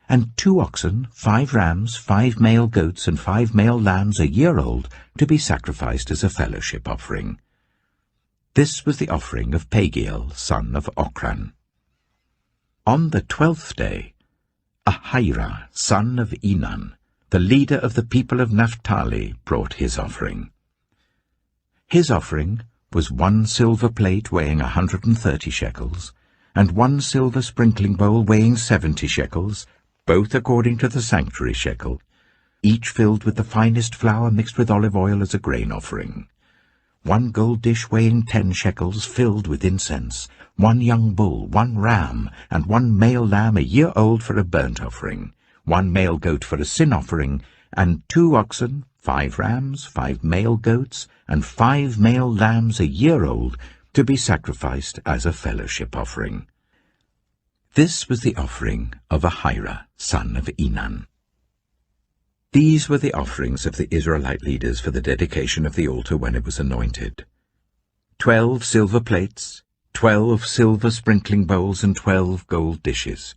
and 2 oxen, 5 rams, 5 male goats, and 5 male lambs a year old, to be sacrificed as a fellowship offering. This was the offering of Pagiel son of Ochran. On the 12th day, Ahira son of Enan, the leader of the people of Naphtali, brought his offering. His offering was 1 silver plate weighing 130 shekels, and 1 silver sprinkling bowl weighing 70 shekels, both according to the sanctuary shekel, each filled with the finest flour mixed with olive oil as a grain offering, 1 gold dish weighing 10 shekels, filled with incense, 1 young bull, 1 ram, and 1 male lamb a year old for a burnt offering, 1 male goat for a sin offering, and 2 oxen, 5 rams, 5 male goats, and 5 male lambs a year old, to be sacrificed as a fellowship offering. This was the offering of Ahira son of Enan. These were the offerings of the Israelite leaders for the dedication of the altar when it was anointed: 12 silver plates, 12 silver sprinkling bowls, and 12 gold dishes.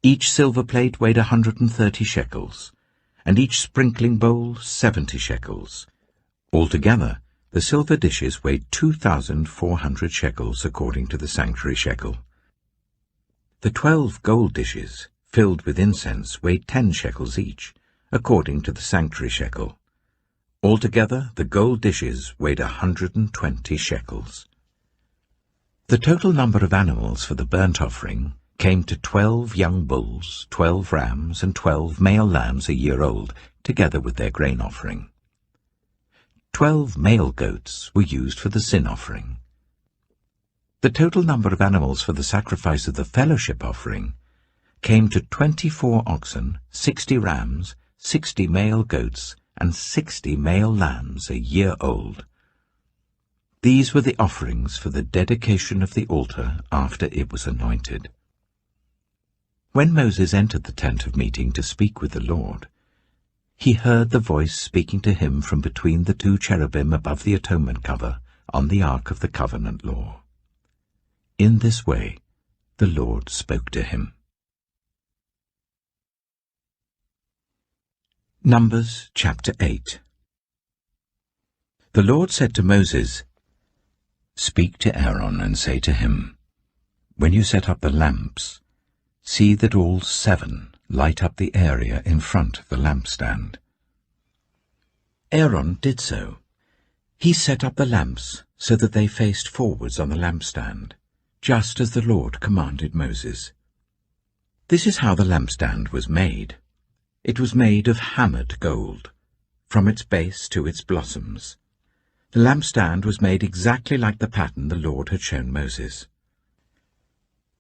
Each silver plate weighed 130 shekels, and each sprinkling bowl 70 shekels. Altogether, the silver dishes weighed 2,400 shekels according to the sanctuary shekel. The 12 gold dishes, filled with incense, weighed 10 shekels each, according to the sanctuary shekel. Altogether, the gold dishes weighed 120 shekels. The total number of animals for the burnt offering came to 12 young bulls, 12 rams, and 12 male lambs a year old, together with their grain offering. 12 male goats were used for the sin offering. The total number of animals for the sacrifice of the fellowship offering came to 24 oxen, 60 rams, 60 male goats, and 60 male lambs a year old. These were the offerings for the dedication of the altar after it was anointed. When Moses entered the tent of meeting to speak with the Lord, he heard the voice speaking to him from between the 2 cherubim above the atonement cover on the ark of the covenant law. In this way the Lord spoke to him. Numbers chapter 8. The Lord said to Moses, "Speak to Aaron and say to him, when you set up the lamps, see that all 7 light up the area in front of the lampstand." Aaron did so. He set up the lamps so that they faced forwards on the lampstand, just as the Lord commanded Moses. This is how the lampstand was made. It was made of hammered gold, from its base to its blossoms. The lampstand was made exactly like the pattern the Lord had shown Moses.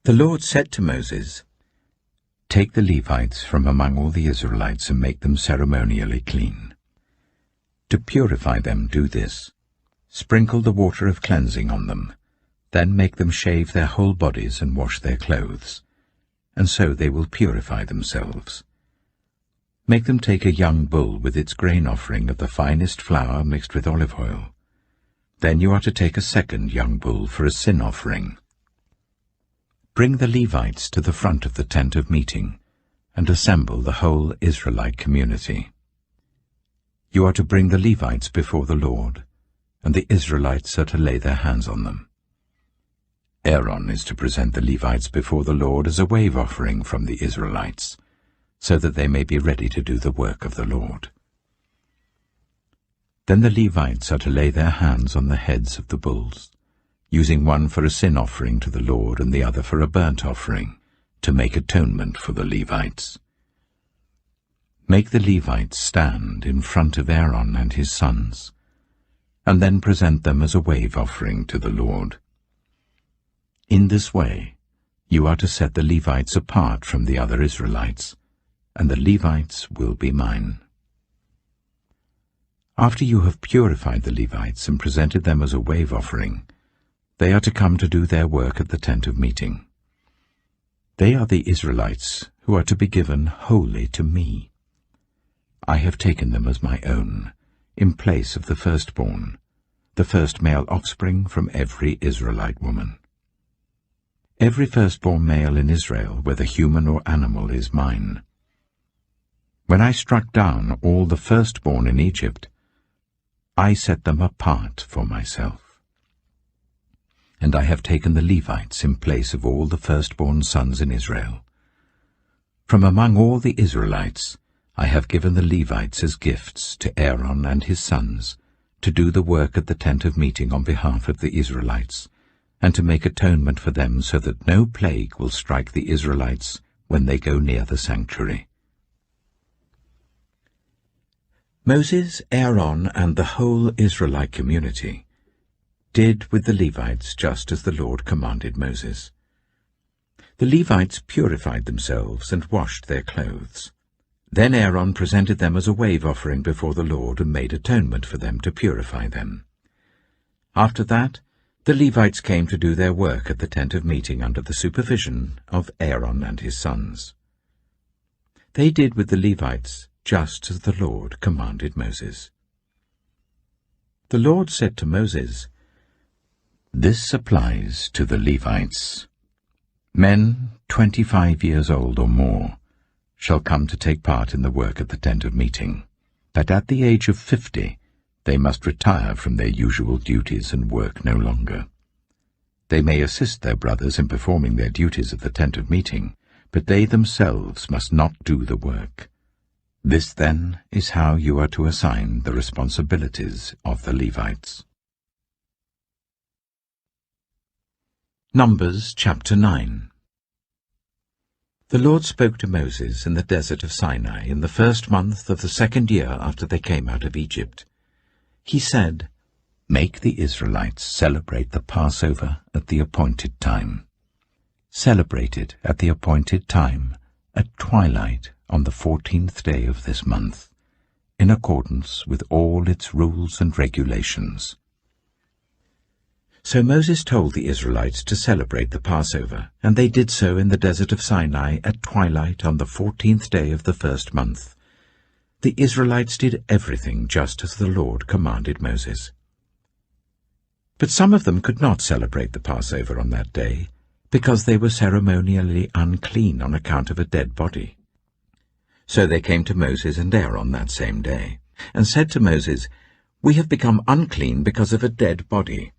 The Lord said to Moses, "Take the Levites from among all the Israelites and make them ceremonially clean. To purify them, do this. Sprinkle the water of cleansing on them, then make them shave their whole bodies and wash their clothes, and so they will purify themselves. Make them take a young bull with its grain offering of the finest flour mixed with olive oil. Then you are to take a second young bull for a sin offering. Bring the Levites to the front of the tent of meeting, and assemble the whole Israelite community. You are to bring the Levites before the Lord, and the Israelites are to lay their hands on them. Aaron is to present the Levites before the Lord as a wave offering from the Israelites, so that they may be ready to do the work of the Lord. Then the Levites are to lay their hands on the heads of the bulls, using one for a sin offering to the Lord and the other for a burnt offering, to make atonement for the Levites. Make the Levites stand in front of Aaron and his sons, and then present them as a wave offering to the Lord. In this way, you are to set the Levites apart from the other Israelites, and the Levites will be mine. After you have purified the Levites and presented them as a wave offering, they are to come to do their work at the tent of meeting. They are the Israelites who are to be given wholly to me. I have taken them as my own, in place of the firstborn, the first male offspring from every Israelite woman. Every firstborn male in Israel, whether human or animal, is mine. When I struck down all the firstborn in Egypt, I set them apart for myself. And I have taken the Levites in place of all the firstborn sons in Israel. From among all the Israelites, I have given the Levites as gifts to Aaron and his sons, to do the work at the tent of meeting on behalf of the Israelites, and to make atonement for them so that no plague will strike the Israelites when they go near the sanctuary. Moses, Aaron, and the whole Israelite community did with the Levites just as the Lord commanded Moses. The Levites purified themselves and washed their clothes. Then Aaron presented them as a wave offering before the Lord and made atonement for them to purify them. After that, the Levites came to do their work at the tent of meeting under the supervision of Aaron and his sons. They did with the Levites just as the Lord commanded Moses. The Lord said to Moses, "This applies to the Levites. Men 25 years old or more shall come to take part in the work at the tent of meeting, but at the age of 50 they must retire from their usual duties and work no longer. They may assist their brothers in performing their duties at the tent of meeting, but they themselves must not do the work. This, then, is how you are to assign the responsibilities of the Levites." Numbers chapter 9. The Lord spoke to Moses in the desert of Sinai in the 1st month of the 2nd year after they came out of Egypt. He said, "Make the Israelites celebrate the Passover at the appointed time. Celebrate it at the appointed time, at twilight on the 14th day of this month, in accordance with all its rules and regulations." So Moses told the Israelites to celebrate the Passover, and they did so in the desert of Sinai at twilight on the 14th day of the 1st month. The Israelites did everything just as the Lord commanded Moses. But some of them could not celebrate the Passover on that day, because they were ceremonially unclean on account of a dead body. So they came to Moses and Aaron that same day, and said to Moses, "We have become unclean because of a dead body.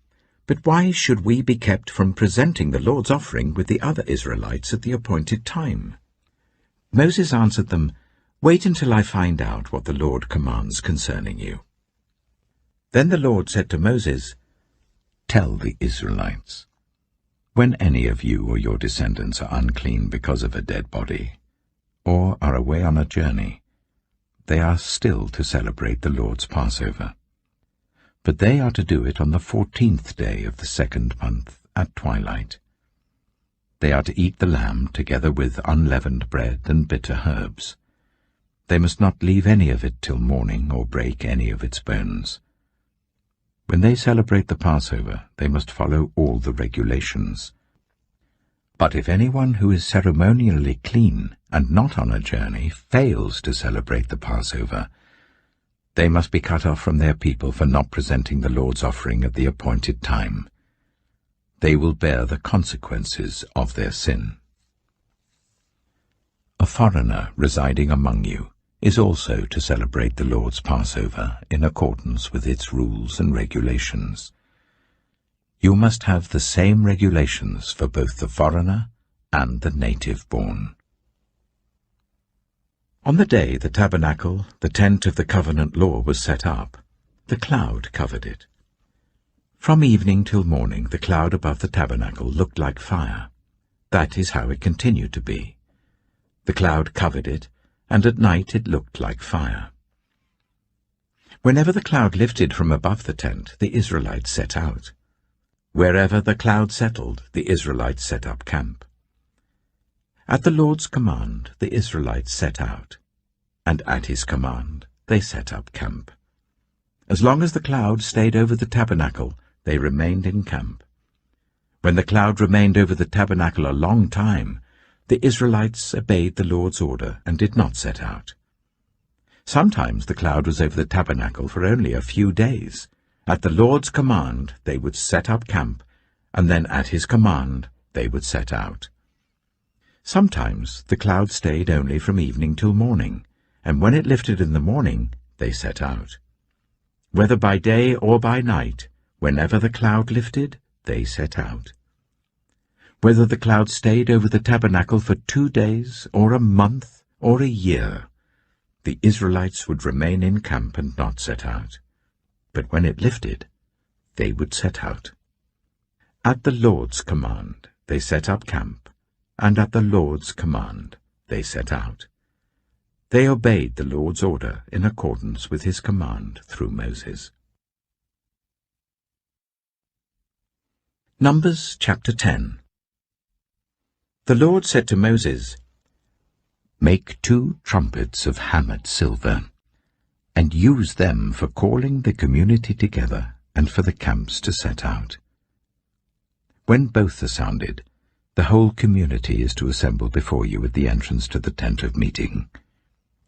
But why should we be kept from presenting the Lord's offering with the other Israelites at the appointed time?" Moses answered them, "Wait until I find out what the Lord commands concerning you." Then the Lord said to Moses, "Tell the Israelites, when any of you or your descendants are unclean because of a dead body, or are away on a journey, they are still to celebrate the Lord's Passover. But they are to do it on the 14th day of the 2nd month at twilight. They are to eat the lamb together with unleavened bread and bitter herbs. They must not leave any of it till morning or break any of its bones. When they celebrate the Passover, they must follow all the regulations. But if anyone who is ceremonially clean and not on a journey fails to celebrate the Passover, they must be cut off from their people for not presenting the Lord's offering at the appointed time. They will bear the consequences of their sin. A foreigner residing among you is also to celebrate the Lord's Passover in accordance with its rules and regulations. You must have the same regulations for both the foreigner and the native-born. On the day the tabernacle, the tent of the covenant law, was set up, the cloud covered it. From evening till morning the cloud above the tabernacle looked like fire. That is how it continued to be. The cloud covered it, and at night it looked like fire. Whenever the cloud lifted from above the tent, the Israelites set out. Wherever the cloud settled, the Israelites set up camp. At the Lord's command, the Israelites set out, and at his command, they set up camp. As long as the cloud stayed over the tabernacle, they remained in camp. When the cloud remained over the tabernacle a long time, the Israelites obeyed the Lord's order and did not set out. Sometimes the cloud was over the tabernacle for only a few days. At the Lord's command, they would set up camp, and then at his command, they would set out. Sometimes the cloud stayed only from evening till morning, and when it lifted in the morning, they set out. Whether by day or by night, whenever the cloud lifted, they set out. Whether the cloud stayed over the tabernacle for 2 days, or a month, or a year, the Israelites would remain in camp and not set out. But when it lifted, they would set out. At the Lord's command, they set up camp, and at the Lord's command, they set out. They obeyed the Lord's order in accordance with his command through Moses. Numbers chapter 10. The Lord said to Moses, "Make 2 trumpets of hammered silver, and use them for calling the community together and for the camps to set out. When both are sounded, the whole community is to assemble before you at the entrance to the tent of meeting.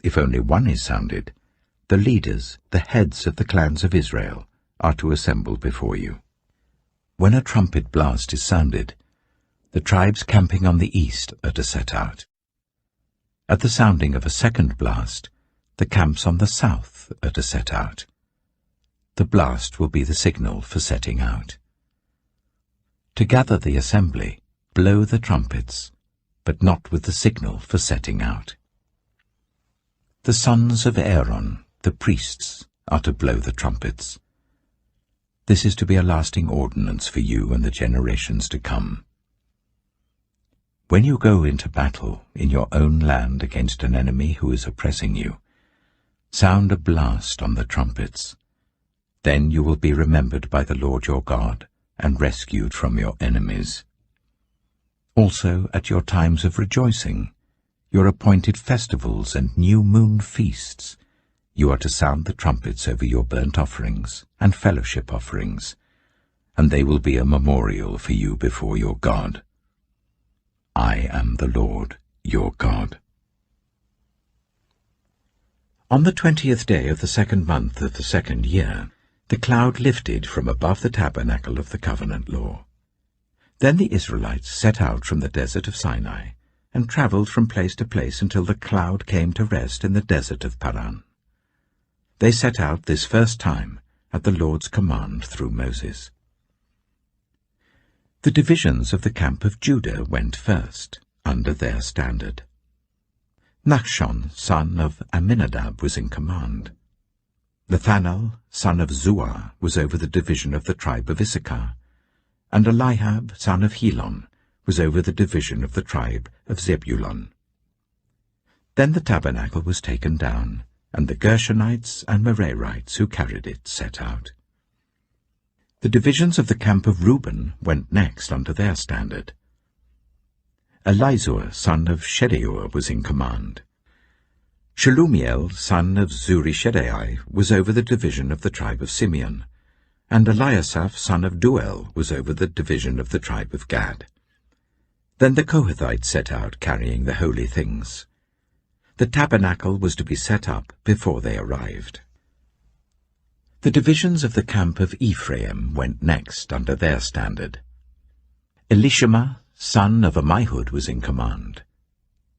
If only one is sounded, the leaders, the heads of the clans of Israel, are to assemble before you. When a trumpet blast is sounded, the tribes camping on the east are to set out. At the sounding of a second blast, the camps on the south are to set out. The blast will be the signal for setting out. To gather the assembly, blow the trumpets, but not with the signal for setting out. The sons of Aaron, the priests, are to blow the trumpets. This is to be a lasting ordinance for you and the generations to come. When you go into battle in your own land against an enemy who is oppressing you, sound a blast on the trumpets. Then you will be remembered by the Lord your God and rescued from your enemies. Also at your times of rejoicing, your appointed festivals and new moon feasts, you are to sound the trumpets over your burnt offerings and fellowship offerings, and they will be a memorial for you before your God. I am the Lord your God." On the 20th day of the 2nd month of the 2nd year, the cloud lifted from above the tabernacle of the covenant law. Then the Israelites set out from the desert of Sinai and travelled from place to place until the cloud came to rest in the desert of Paran. They set out this first time at the Lord's command through Moses. The divisions of the camp of Judah went first, under their standard. Nachshon, son of Amminadab, was in command. Nathanael, son of Zuar, was over the division of the tribe of Issachar, and Eliab, son of Helon, was over the division of the tribe of Zebulun. Then the tabernacle was taken down, and the Gershonites and Merarites who carried it set out. The divisions of the camp of Reuben went next under their standard. Elizur, son of Shedeur, was in command. Shelumiel, son of Zurishaddai, was over the division of the tribe of Simeon, and Eliasaph, son of Duel, was over the division of the tribe of Gad. Then the Kohathites set out, carrying the holy things. The tabernacle was to be set up before they arrived. The divisions of the camp of Ephraim went next under their standard. Elishama, son of Ammihud, was in command.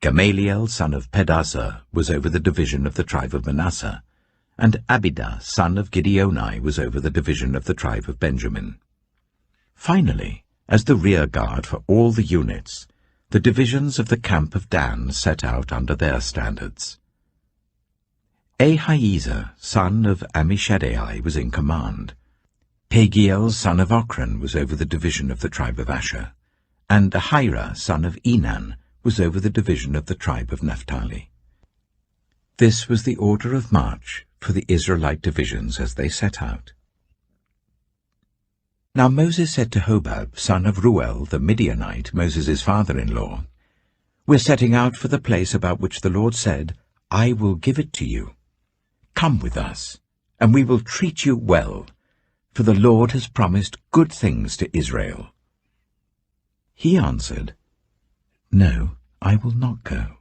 Gamaliel, son of Pedazur, was over the division of the tribe of Manasseh, and Abidah, son of Gideoni, was over the division of the tribe of Benjamin. Finally, as the rear guard for all the units, the divisions of the camp of Dan set out under their standards. Ahiezer, son of Ammishaddai, was in command. Pagiel, son of Ochran, was over the division of the tribe of Asher, and Ahira, son of Enan, was over the division of the tribe of Naphtali. This was the order of march for the Israelite divisions as they set out. Now Moses said to Hobab, son of Ruel, the Midianite, Moses' father-in-law, "We're setting out for the place about which the Lord said, 'I will give it to you.' Come with us, and we will treat you well, for the Lord has promised good things to Israel." He answered, "No, I will not go.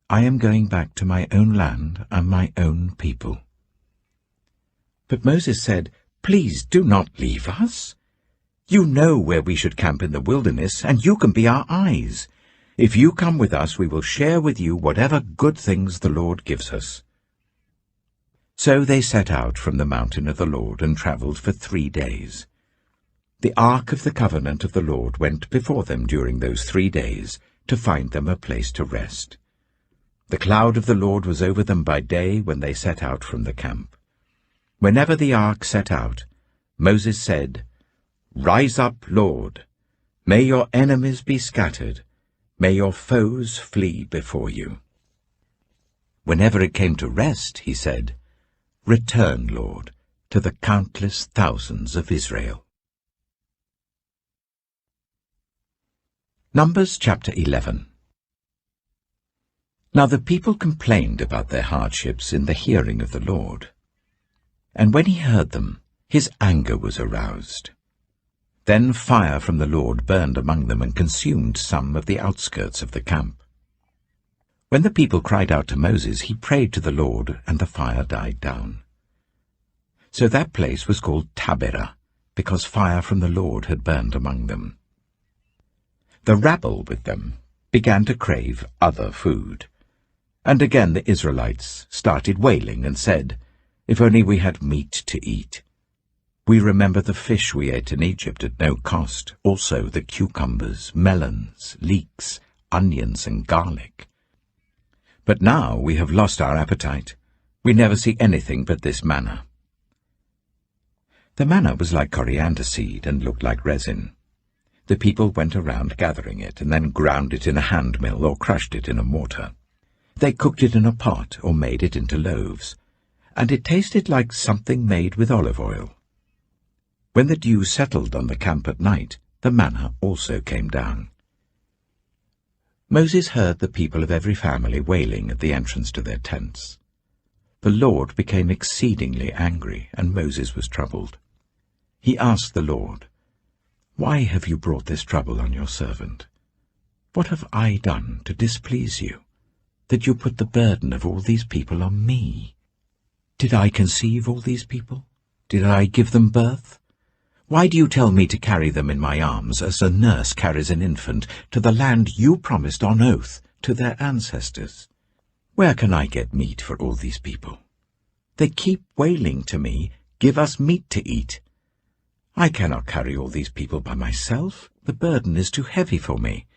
I am going back to my own land and my own people." But Moses said, "Please do not leave us. You know where we should camp in the wilderness, and you can be our eyes. If you come with us, we will share with you whatever good things the Lord gives us." So they set out from the mountain of the Lord and travelled for 3 days. The ark of the covenant of the Lord went before them during those 3 days to find them a place to rest. The cloud of the Lord was over them by day when they set out from the camp. Whenever the ark set out, Moses said, "Rise up, Lord. May your enemies be scattered. May your foes flee before you." Whenever it came to rest, he said, "Return, Lord, to the countless thousands of Israel." Numbers chapter 11. Now the people complained about their hardships in the hearing of the Lord. And when he heard them, his anger was aroused. Then fire from the Lord burned among them and consumed some of the outskirts of the camp. When the people cried out to Moses, he prayed to the Lord, and the fire died down. So that place was called Taberah, because fire from the Lord had burned among them. The rabble with them began to crave other food. And again the Israelites started wailing and said, "If only we had meat to eat. We remember the fish we ate in Egypt at no cost, also the cucumbers, melons, leeks, onions, and garlic. But now we have lost our appetite. We never see anything but this manna." The manna was like coriander seed and looked like resin. The people went around gathering it and then ground it in a hand mill or crushed it in a mortar. They cooked it in a pot or made it into loaves, and it tasted like something made with olive oil. When the dew settled on the camp at night, the manna also came down. Moses heard the people of every family wailing at the entrance to their tents. The Lord became exceedingly angry, and Moses was troubled. He asked the Lord, "Why have you brought this trouble on your servant? What have I done to displease you, that you put the burden of all these people on me? Did I conceive all these people? Did I give them birth? Why do you tell me to carry them in my arms as a nurse carries an infant to the land you promised on oath to their ancestors? Where can I get meat for all these people? They keep wailing to me, "Give us meat to eat. I cannot carry all these people by myself. The burden is too heavy for me.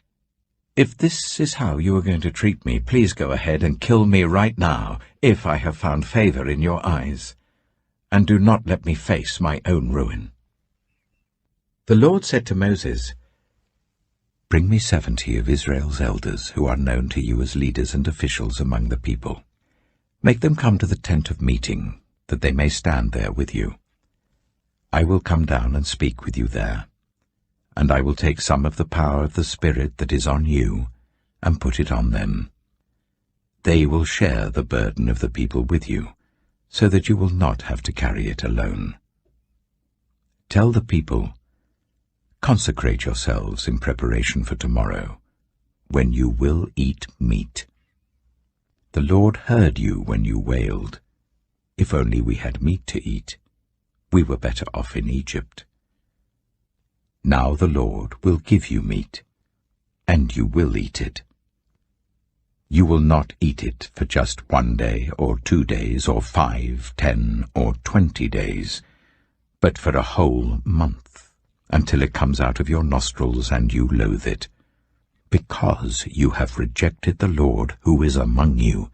If this is how you are going to treat me, please go ahead and kill me right now, if I have found favor in your eyes, and do not let me face my own ruin." The Lord said to Moses, "Bring me 70 of Israel's elders who are known to you as leaders and officials among the people. Make them come to the tent of meeting, that they may stand there with you. I will come down and speak with you there, and I will take some of the power of the Spirit that is on you and put it on them. They will share the burden of the people with you, so that you will not have to carry it alone. Tell the people, 'Consecrate yourselves in preparation for tomorrow, when you will eat meat.' The Lord heard you when you wailed, 'If only we had meat to eat. We were better off in Egypt.' Now the Lord will give you meat, and you will eat it. You will not eat it for just 1 day or 2 days or 5, 10, or 20 days, but for a whole month, until it comes out of your nostrils and you loathe it, because you have rejected the Lord who is among you,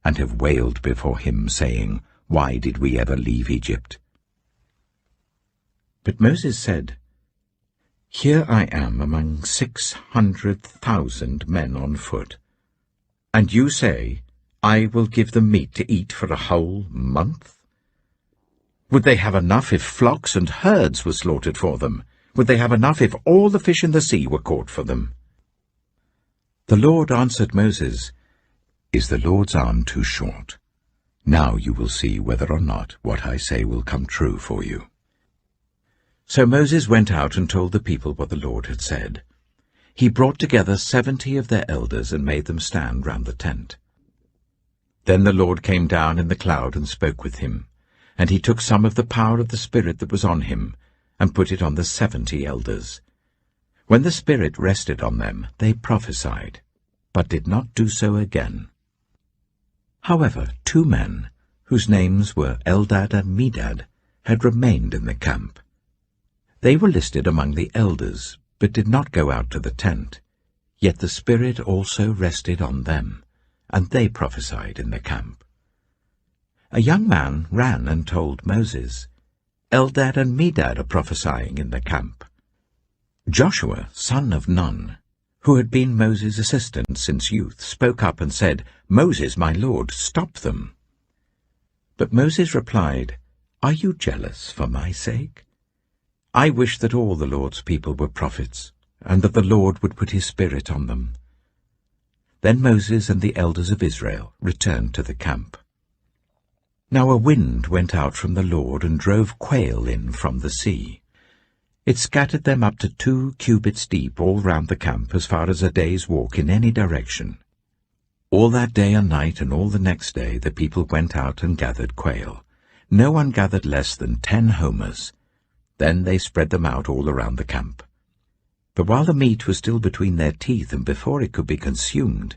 and have wailed before him, saying, 'Why did we ever leave Egypt?'" But Moses said, "Here I am among 600,000 men on foot, and you say, 'I will give them meat to eat for a whole month?' Would they have enough if flocks and herds were slaughtered for them? Would they have enough if all the fish in the sea were caught for them?" The Lord answered Moses, "Is the Lord's arm too short? Now you will see whether or not what I say will come true for you." So Moses went out and told the people what the Lord had said. He brought together 70 of their elders and made them stand round the tent. Then the Lord came down in the cloud and spoke with him, and he took some of the power of the Spirit that was on him and put it on the 70 elders. When the Spirit rested on them, they prophesied, but did not do so again. However, 2 men, whose names were Eldad and Medad, had remained in the camp. They were listed among the elders, but did not go out to the tent. Yet the Spirit also rested on them, and they prophesied in the camp. A young man ran and told Moses, "Eldad and Medad are prophesying in the camp." Joshua, son of Nun, who had been Moses' assistant since youth, spoke up and said, "Moses, my lord, stop them." But Moses replied, "Are you jealous for my sake? I wish that all the Lord's people were prophets, and that the Lord would put his Spirit on them." Then Moses and the elders of Israel returned to the camp. Now a wind went out from the Lord and drove quail in from the sea. It scattered them up to 2 cubits deep all round the camp, as far as a day's walk in any direction. All that day and night and all the next day the people went out and gathered quail. No one gathered less than 10 homers. Then they spread them out all around the camp. But while the meat was still between their teeth and before it could be consumed,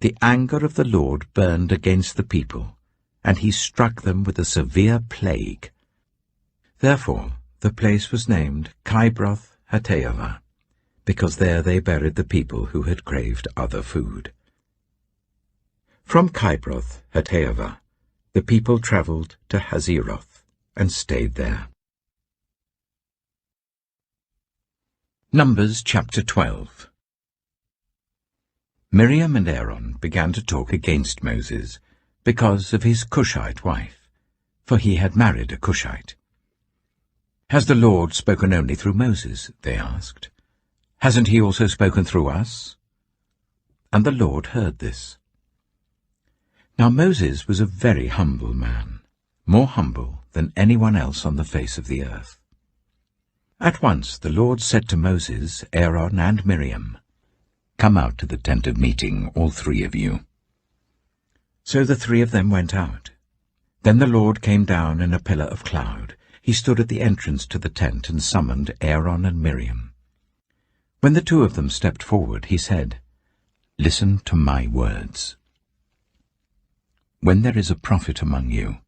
the anger of the Lord burned against the people, and he struck them with a severe plague. Therefore the place was named Kibroth Hattaavah, because there they buried the people who had craved other food. From Kibroth Hattaavah the people travelled to Hazeroth and stayed there. Numbers chapter 12. Miriam and Aaron began to talk against Moses because of his Cushite wife, for he had married a Cushite. "Has the Lord spoken only through Moses?" they asked. "Hasn't he also spoken through us?" And the Lord heard this. Now Moses was a very humble man, more humble than anyone else on the face of the earth. At once the Lord said to Moses, Aaron, and Miriam, "Come out to the tent of meeting, all 3 of you." So the 3 of them went out. Then the Lord came down in a pillar of cloud. He stood at the entrance to the tent and summoned Aaron and Miriam. When the 2 of them stepped forward, he said, "Listen to my words. When there is a prophet among you,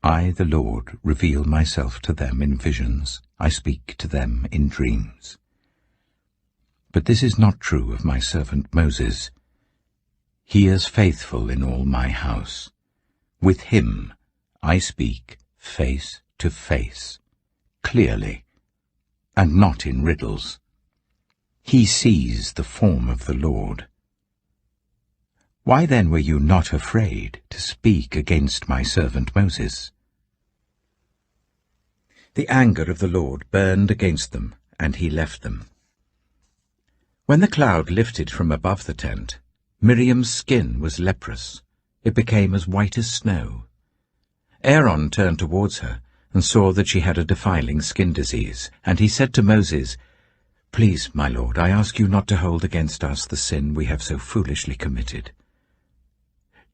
I, the Lord, reveal myself to them in visions. I speak to them in dreams. But this is not true of my servant Moses. He is faithful in all my house. With him I speak face to face, clearly, and not in riddles. He sees the form of the Lord. Why then were you not afraid to speak against my servant Moses? The anger of the Lord burned against them, and he left them. When the cloud lifted from above the tent, Miriam's skin was leprous. It became as white as snow. Aaron turned towards her and saw that she had a defiling skin disease, and he said to Moses, "Please, my lord, I ask you not to hold against us the sin we have so foolishly committed.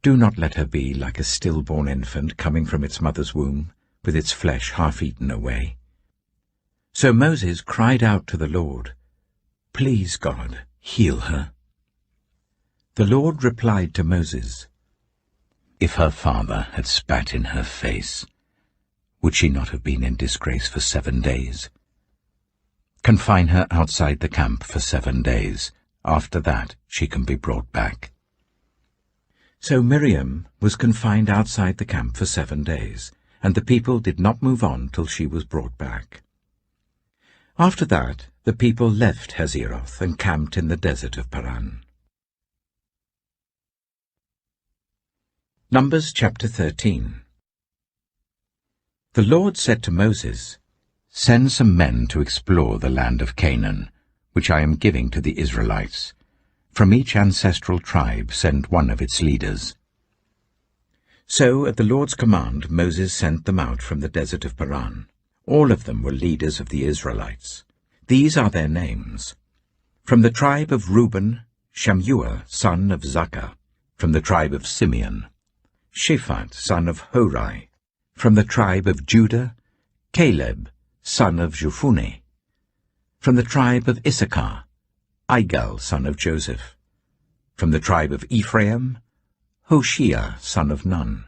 Do not let her be like a stillborn infant coming from its mother's womb, with its flesh half eaten away." So Moses cried out to the Lord, "Please, God, heal her." The Lord replied to Moses, "If her father had spat in her face, would she not have been in disgrace for 7 days? Confine her outside the camp for 7 days. After that she can be brought back." So Miriam was confined outside the camp for 7 days, and the people did not move on till she was brought back. After that the people left Hazeroth and camped in the desert of Paran. Numbers chapter 13. The Lord said to Moses, "Send some men to explore the land of Canaan, which I am giving to the Israelites. From each ancestral tribe send one of its leaders." So at the Lord's command Moses sent them out from the desert of Paran. All of them were leaders of the Israelites. These are their names. From the tribe of Reuben, Shammua, son of Zakkar. From the tribe of Simeon, Shaphat, son of Hori. From the tribe of Judah, Caleb, son of Jephunneh. From the tribe of Issachar, Igal, son of Joseph. From the tribe of Ephraim, Hoshea, son of Nun.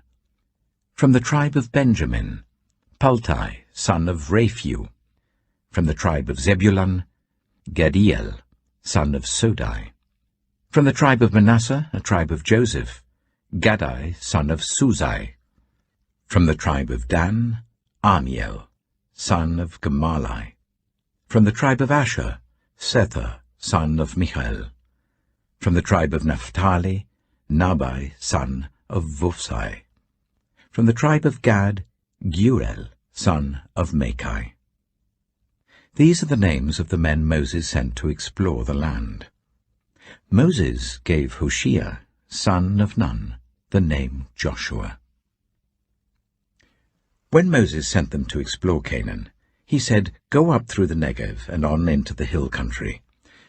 From the tribe of Benjamin, Paltai, son of Raphu. From the tribe of Zebulun, Gadiel, son of Sodai. From the tribe of Manasseh, a tribe of Joseph, Gadai, son of Suzai. From the tribe of Dan, Amiel, son of Gemalai. From the tribe of Asher, Sethur, son of Michael. From the tribe of Naphtali, Nabai, son of Vusai. From the tribe of Gad, Geuel, son of Machai. These are the names of the men Moses sent to explore the land. Moses gave Hoshea, son of Nun, the name Joshua. When Moses sent them to explore Canaan, he said, "Go up through the Negev and on into the hill country.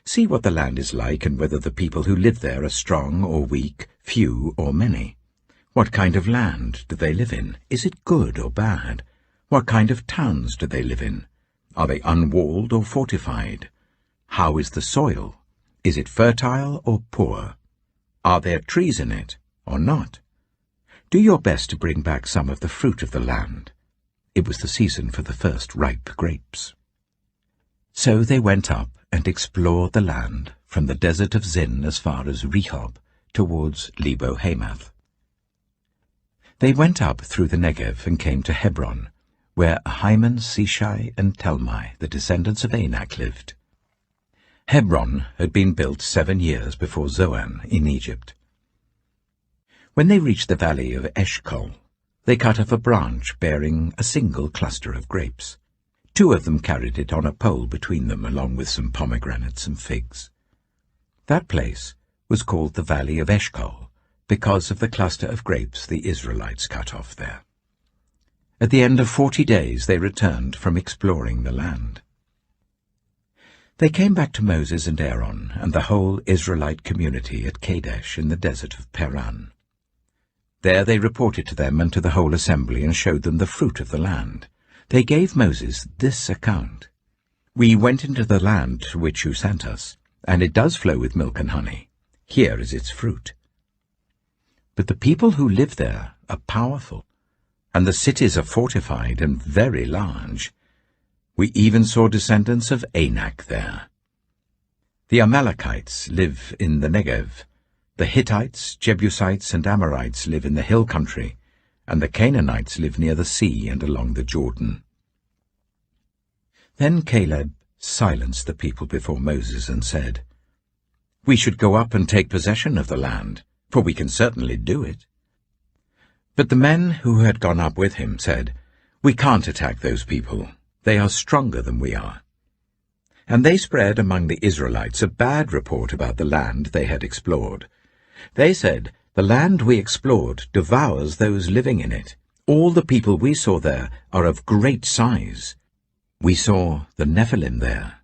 See what the land is like and whether the people who live there are strong or weak, few or many. What kind of land do they live in? Is it good or bad? What kind of towns do they live in? Are they unwalled or fortified? How is the soil? Is it fertile or poor? Are there trees in it or not? Do your best to bring back some of the fruit of the land." It was the season for the first ripe grapes. So they went up and explored the land from the desert of Zin as far as Rehob, towards Lebo-Hamath. They went up through the Negev and came to Hebron, where Ahiman, Sheshai, and Talmai, the descendants of Anak, lived. Hebron had been built 7 years before Zoan in Egypt. When they reached the valley of Eshcol, they cut off a branch bearing a single cluster of grapes. 2 of them carried it on a pole between them, along with some pomegranates and figs. That place was called the Valley of Eshcol, because of the cluster of grapes the Israelites cut off there. At the end of 40 days they returned from exploring the land. They came back to Moses and Aaron and the whole Israelite community at Kadesh in the desert of Paran. There they reported to them and to the whole assembly and showed them the fruit of the land. They gave Moses this account: "We went into the land to which you sent us, and it does flow with milk and honey. Here is its fruit. But the people who live there are powerful, and the cities are fortified and very large. We even saw descendants of Anak there. The Amalekites live in the Negev. The Hittites, Jebusites, and Amorites live in the hill country, and the Canaanites live near the sea and along the Jordan. Then Caleb silenced the people before Moses and said, "We should go up and take possession of the land, for we can certainly do it." But the men who had gone up with him said, "We can't attack those people. They are stronger than we are." And they spread among the Israelites a bad report about the land they had explored. They said, "The land we explored devours those living in it. All the people we saw there are of great size. We saw the Nephilim there."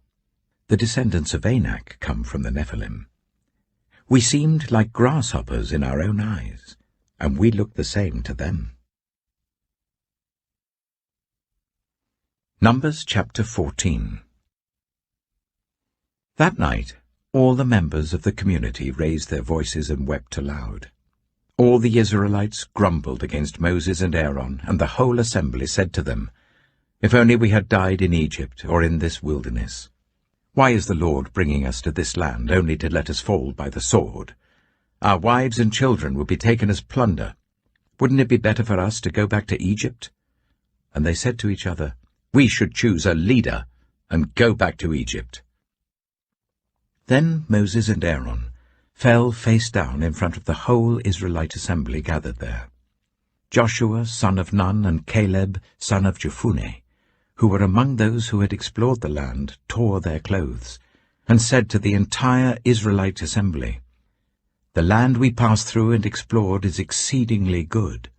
The descendants of Anak come from the Nephilim. "We seemed like grasshoppers in our own eyes, and we looked the same to them." Numbers chapter 14. That night all the members of the community raised their voices and wept aloud. All the Israelites grumbled against Moses and Aaron, and the whole assembly said to them, "If only we had died in Egypt or in this wilderness. Why is the Lord bringing us to this land only to let us fall by the sword? Our wives and children would be taken as plunder. Wouldn't it be better for us to go back to Egypt?" And they said to each other, "We should choose a leader and go back to Egypt." Then Moses and Aaron fell face down in front of the whole Israelite assembly gathered there. Joshua, son of Nun, and Caleb, son of Jephunneh, who were among those who had explored the land, tore their clothes, and said to the entire Israelite assembly, "The land we passed through and explored is exceedingly good.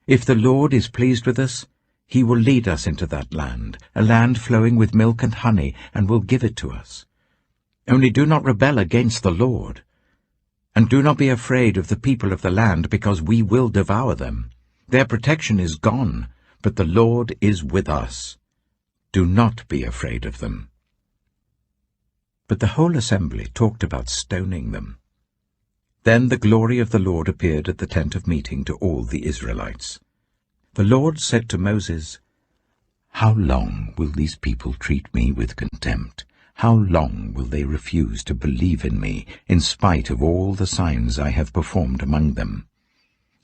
If the Lord is pleased with us, he will lead us into that land, a land flowing with milk and honey, and will give it to us. Only do not rebel against the Lord, and do not be afraid of the people of the land, because we will devour them. Their protection is gone, but the Lord is with us. Do not be afraid of them." But the whole assembly talked about stoning them. Then the glory of the Lord appeared at the tent of meeting to all the Israelites. The Lord said to Moses, "How long will these people treat me with contempt? How long will they refuse to believe in me, in spite of all the signs I have performed among them?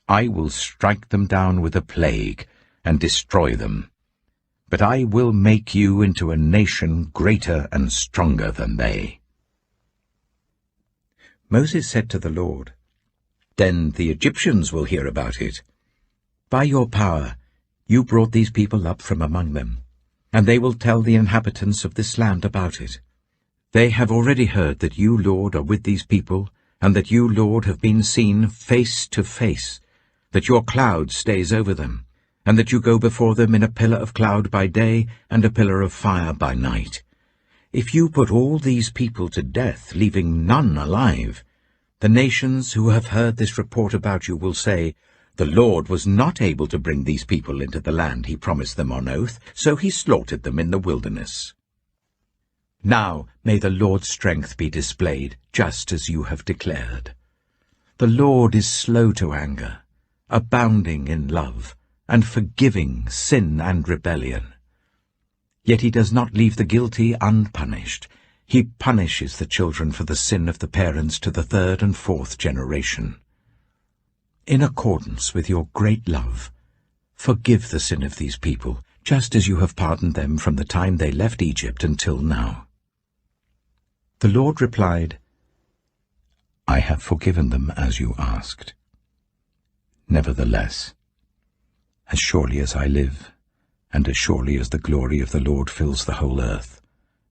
I will strike them down with a plague and destroy them. But I will make you into a nation greater and stronger than they." Moses said to the Lord, "Then the Egyptians will hear about it. By your power you brought these people up from among them, and they will tell the inhabitants of this land about it. They have already heard that you, Lord, are with these people, and that you, Lord, have been seen face to face, that your cloud stays over them, and that you go before them in a pillar of cloud by day and a pillar of fire by night. If you put all these people to death, leaving none alive, the nations who have heard this report about you will say, 'The Lord was not able to bring these people into the land he promised them on oath, so he slaughtered them in the wilderness.' Now may the Lord's strength be displayed, just as you have declared. The Lord is slow to anger, abounding in love, and forgiving sin and rebellion. Yet he does not leave the guilty unpunished. He punishes the children for the sin of the parents to the third and fourth generation. In accordance with your great love, forgive the sin of these people, just as you have pardoned them from the time they left Egypt until now." The Lord replied, "I have forgiven them as you asked. Nevertheless, as surely as I live, and as surely as the glory of the Lord fills the whole earth,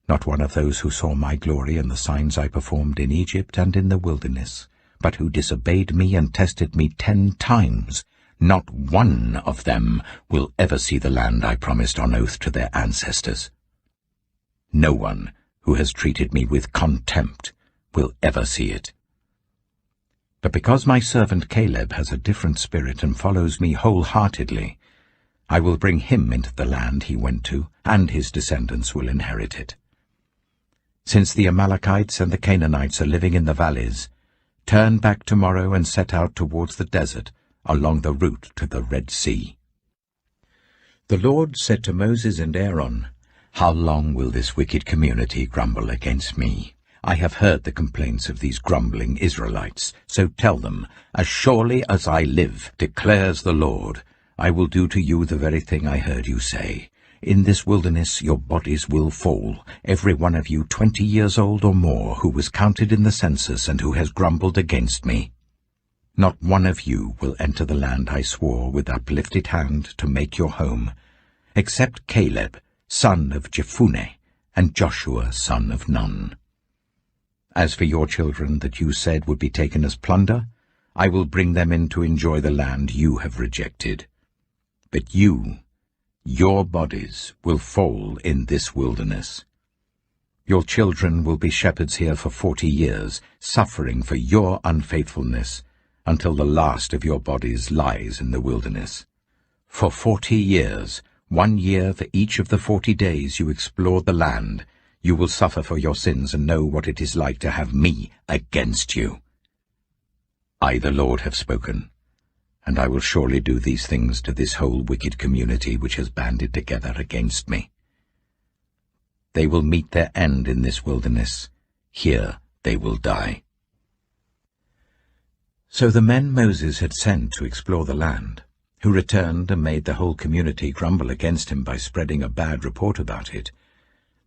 not one of those who saw my glory and the signs I performed in Egypt and in the wilderness, but who disobeyed me and tested me 10 times, not one of them will ever see the land I promised on oath to their ancestors. No one who has treated me with contempt will ever see it. But because my servant Caleb has a different spirit and follows me wholeheartedly, I will bring him into the land he went to, and his descendants will inherit it. Since the Amalekites and the Canaanites are living in the valleys, turn back tomorrow and set out towards the desert along the route to the Red Sea." The Lord said to Moses and Aaron, "How long will this wicked community grumble against me? I have heard the complaints of these grumbling Israelites, so tell them, As surely as I live, declares the Lord, I will do to you the very thing I heard you say. In this wilderness your bodies will fall, every one of you 20 years old or more, who was counted in the census and who has grumbled against me. Not one of you will enter the land I swore with uplifted hand to make your home, except Caleb, son of Jephunneh, and Joshua, son of Nun. As for your children that you said would be taken as plunder, I will bring them in to enjoy the land you have rejected. But you, your bodies, will fall in this wilderness. Your children will be shepherds here for 40 years, suffering for your unfaithfulness, until the last of your bodies lies in the wilderness. For 40 years, 1 year for each of the 40 days you explore the land, you will suffer for your sins and know what it is like to have me against you. I, the Lord, have spoken, and I will surely do these things to this whole wicked community which has banded together against me. They will meet their end in this wilderness. Here they will die." So the men Moses had sent to explore the land, who returned and made the whole community grumble against him by spreading a bad report about it,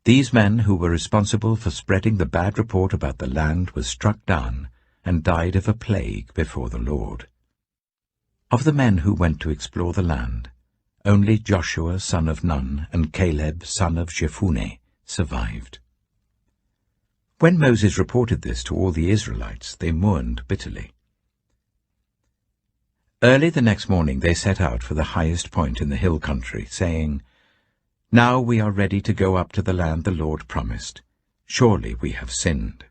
these men who were responsible for spreading the bad report about the land were struck down and died of a plague before the Lord. Of the men who went to explore the land, only Joshua son of Nun and Caleb son of Jephunneh survived. When Moses reported this to all the Israelites, they mourned bitterly. Early the next morning they set out for the highest point in the hill country, saying, "Now we are ready to go up to the land the Lord promised. Surely we have sinned."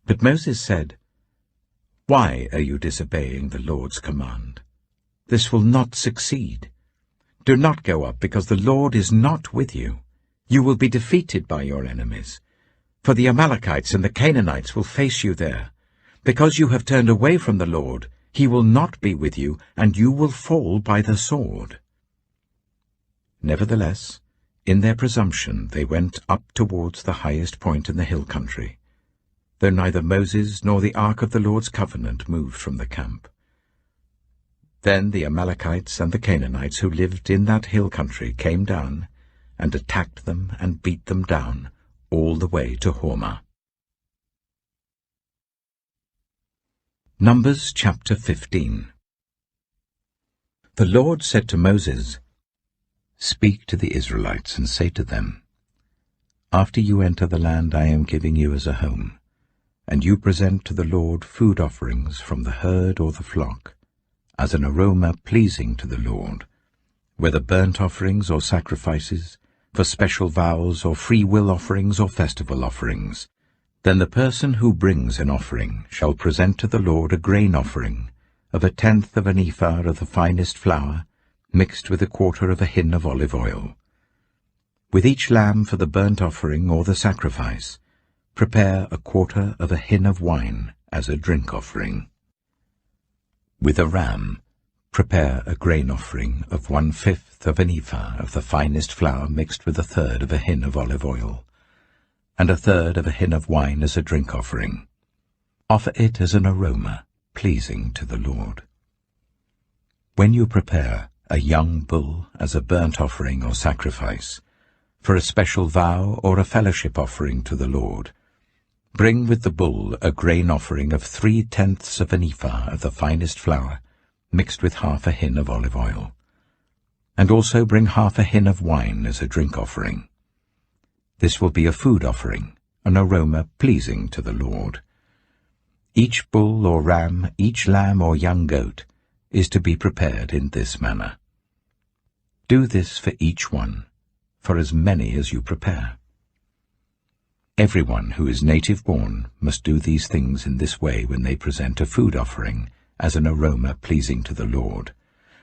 But Moses said, "Why are you disobeying the Lord's command? This will not succeed. Do not go up, because the Lord is not with you. You will be defeated by your enemies. For the Amalekites and the Canaanites will face you there. Because you have turned away from the Lord, He will not be with you, and you will fall by the sword." Nevertheless, in their presumption they went up towards the highest point in the hill country, though neither Moses nor the ark of the Lord's covenant moved from the camp. Then the Amalekites and the Canaanites who lived in that hill country came down and attacked them and beat them down all the way to Hormah. Numbers chapter 15. The Lord said to Moses, "Speak to the Israelites and say to them, After you enter the land I am giving you as a home, and you present to the Lord food offerings from the herd or the flock, as an aroma pleasing to the Lord, whether burnt offerings or sacrifices, for special vows or free will offerings or festival offerings, then the person who brings an offering shall present to the Lord a grain offering of 1/10 of an ephah of the finest flour, mixed with 1/4 of a hin of olive oil. With each lamb for the burnt offering or the sacrifice, prepare 1/4 of a hin of wine as a drink offering. With a ram, prepare a grain offering of 1/5 of an ephah of the finest flour mixed with 1/3 of a hin of olive oil, and 1/3 of a hin of wine as a drink offering. Offer it as an aroma pleasing to the Lord. When you prepare a young bull as a burnt offering or sacrifice, for a special vow or a fellowship offering to the Lord, bring with the bull a grain offering of 3/10 of an ephah of the finest flour, mixed with 1/2 a hin of olive oil, and also bring 1/2 a hin of wine as a drink offering. This will be a food offering, an aroma pleasing to the Lord. Each bull or ram, each lamb or young goat, is to be prepared in this manner. Do this for each one, for as many as you prepare. Everyone who is native-born must do these things in this way when they present a food offering as an aroma pleasing to the Lord.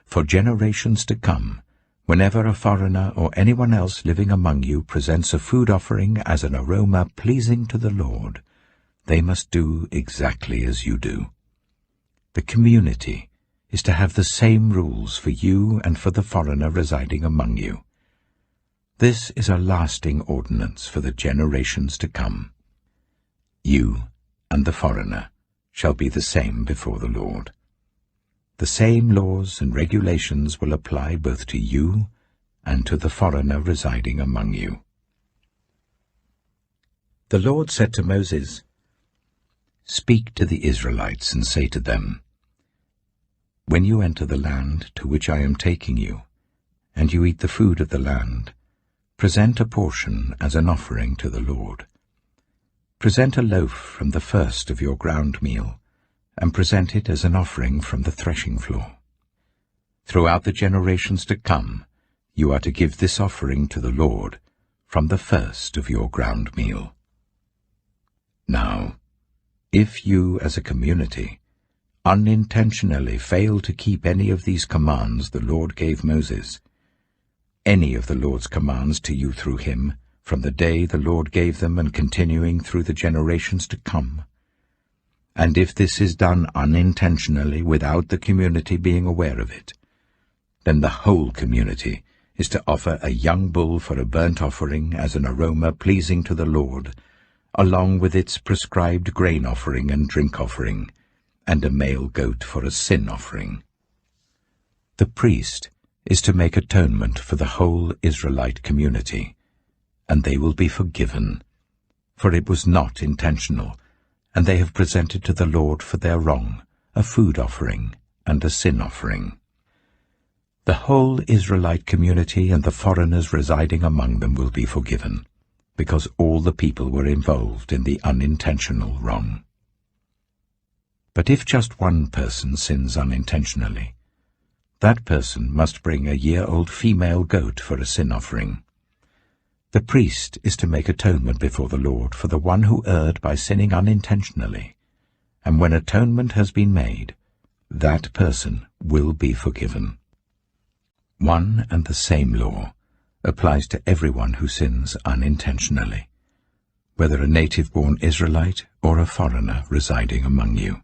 For generations to come, whenever a foreigner or anyone else living among you presents a food offering as an aroma pleasing to the Lord, they must do exactly as you do. The community is to have the same rules for you and for the foreigner residing among you. This is a lasting ordinance for the generations to come. You and the foreigner shall be the same before the Lord. The same laws and regulations will apply both to you and to the foreigner residing among you. The Lord said to Moses, "Speak to the Israelites and say to them, when you enter the land to which I am taking you, and you eat the food of the land, present a portion as an offering to the Lord. Present a loaf from the first of your ground meal, and present it as an offering from the threshing floor. Throughout the generations to come, you are to give this offering to the Lord from the first of your ground meal. Now, if you as a community unintentionally fail to keep any of these commands the Lord gave Moses, any of the Lord's commands to you through him, from the day the Lord gave them and continuing through the generations to come, and if this is done unintentionally without the community being aware of it, then the whole community is to offer a young bull for a burnt offering as an aroma pleasing to the Lord, along with its prescribed grain offering and drink offering, and a male goat for a sin offering. The priest is to make atonement for the whole Israelite community, and they will be forgiven, for it was not intentional, and they have presented to the Lord for their wrong a food offering and a sin offering. The whole Israelite community and the foreigners residing among them will be forgiven, because all the people were involved in the unintentional wrong. But if just one person sins unintentionally, that person must bring a year-old female goat for a sin offering. The priest is to make atonement before the Lord for the one who erred by sinning unintentionally, and when atonement has been made, that person will be forgiven. One and the same law applies to everyone who sins unintentionally, whether a native-born Israelite or a foreigner residing among you.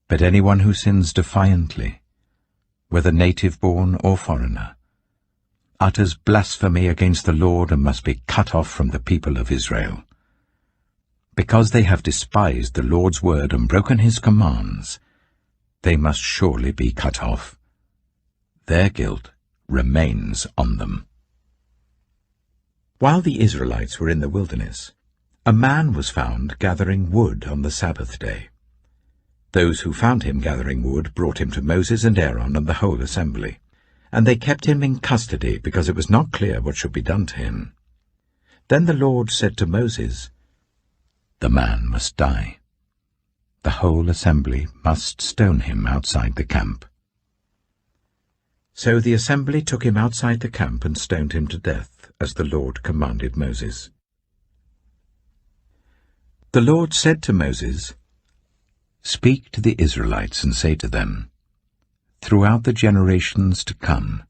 But anyone who sins defiantly, whether native-born or foreigner, utters blasphemy against the Lord and must be cut off from the people of Israel. Because they have despised the Lord's word and broken his commands, they must surely be cut off. Their guilt remains on them." While the Israelites were in the wilderness, a man was found gathering wood on the Sabbath day. Those who found him gathering wood brought him to Moses and Aaron and the whole assembly, and they kept him in custody because it was not clear what should be done to him. Then the Lord said to Moses, "The man must die. The whole assembly must stone him outside the camp." So the assembly took him outside the camp and stoned him to death, as the Lord commanded Moses. The Lord said to Moses, "Speak to the Israelites and say to them, throughout the generations to come,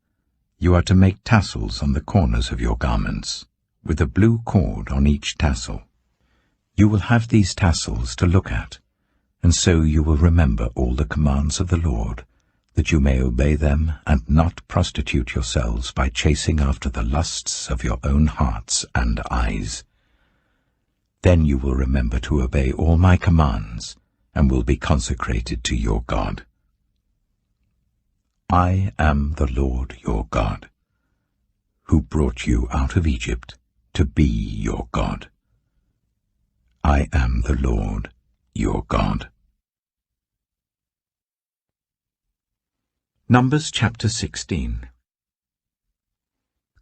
you are to make tassels on the corners of your garments, with a blue cord on each tassel. You will have these tassels to look at, and so you will remember all the commands of the Lord, that you may obey them and not prostitute yourselves by chasing after the lusts of your own hearts and eyes. Then you will remember to obey all my commands, and will be consecrated to your God. I am the Lord your God, who brought you out of Egypt to be your God. I am the Lord your God." Numbers chapter 16.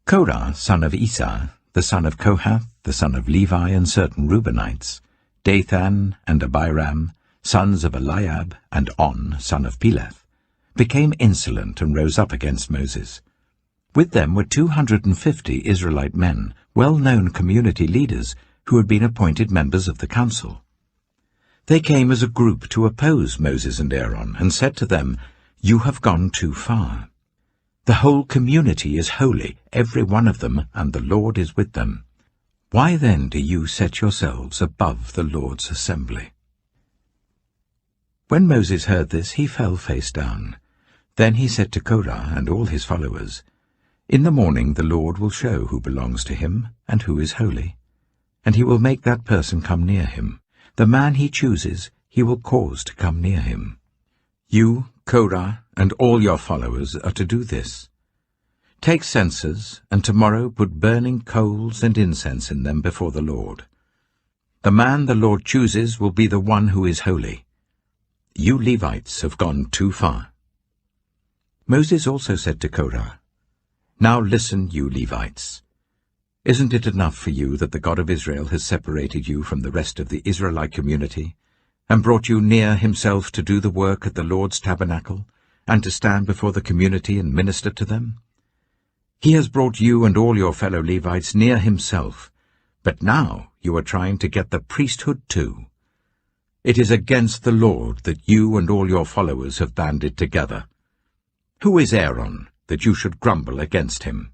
Korah, son of Esau, the son of Kohath, the son of Levi, and certain Reubenites, Dathan and Abiram, sons of Eliab, and On, son of Peleth, became insolent and rose up against Moses. With them were 250 Israelite men, well-known community leaders, who had been appointed members of the council. They came as a group to oppose Moses and Aaron, and said to them, "You have gone too far. The whole community is holy, every one of them, and the Lord is with them. Why then do you set yourselves above the Lord's assembly?" When Moses heard this, he fell face down. Then he said to Korah and all his followers, "In the morning the Lord will show who belongs to him and who is holy, and he will make that person come near him. The man he chooses he will cause to come near him. You, Korah, and all your followers are to do this. Take censers, and tomorrow put burning coals and incense in them before the Lord. The man the Lord chooses will be the one who is holy. You Levites have gone too far." Moses also said to Korah, "Now listen, you Levites. Isn't it enough for you that the God of Israel has separated you from the rest of the Israelite community, and brought you near himself to do the work at the Lord's tabernacle, and to stand before the community and minister to them? He has brought you and all your fellow Levites near himself, but now you are trying to get the priesthood too. It is against the Lord that you and all your followers have banded together. Who is Aaron, that you should grumble against him?"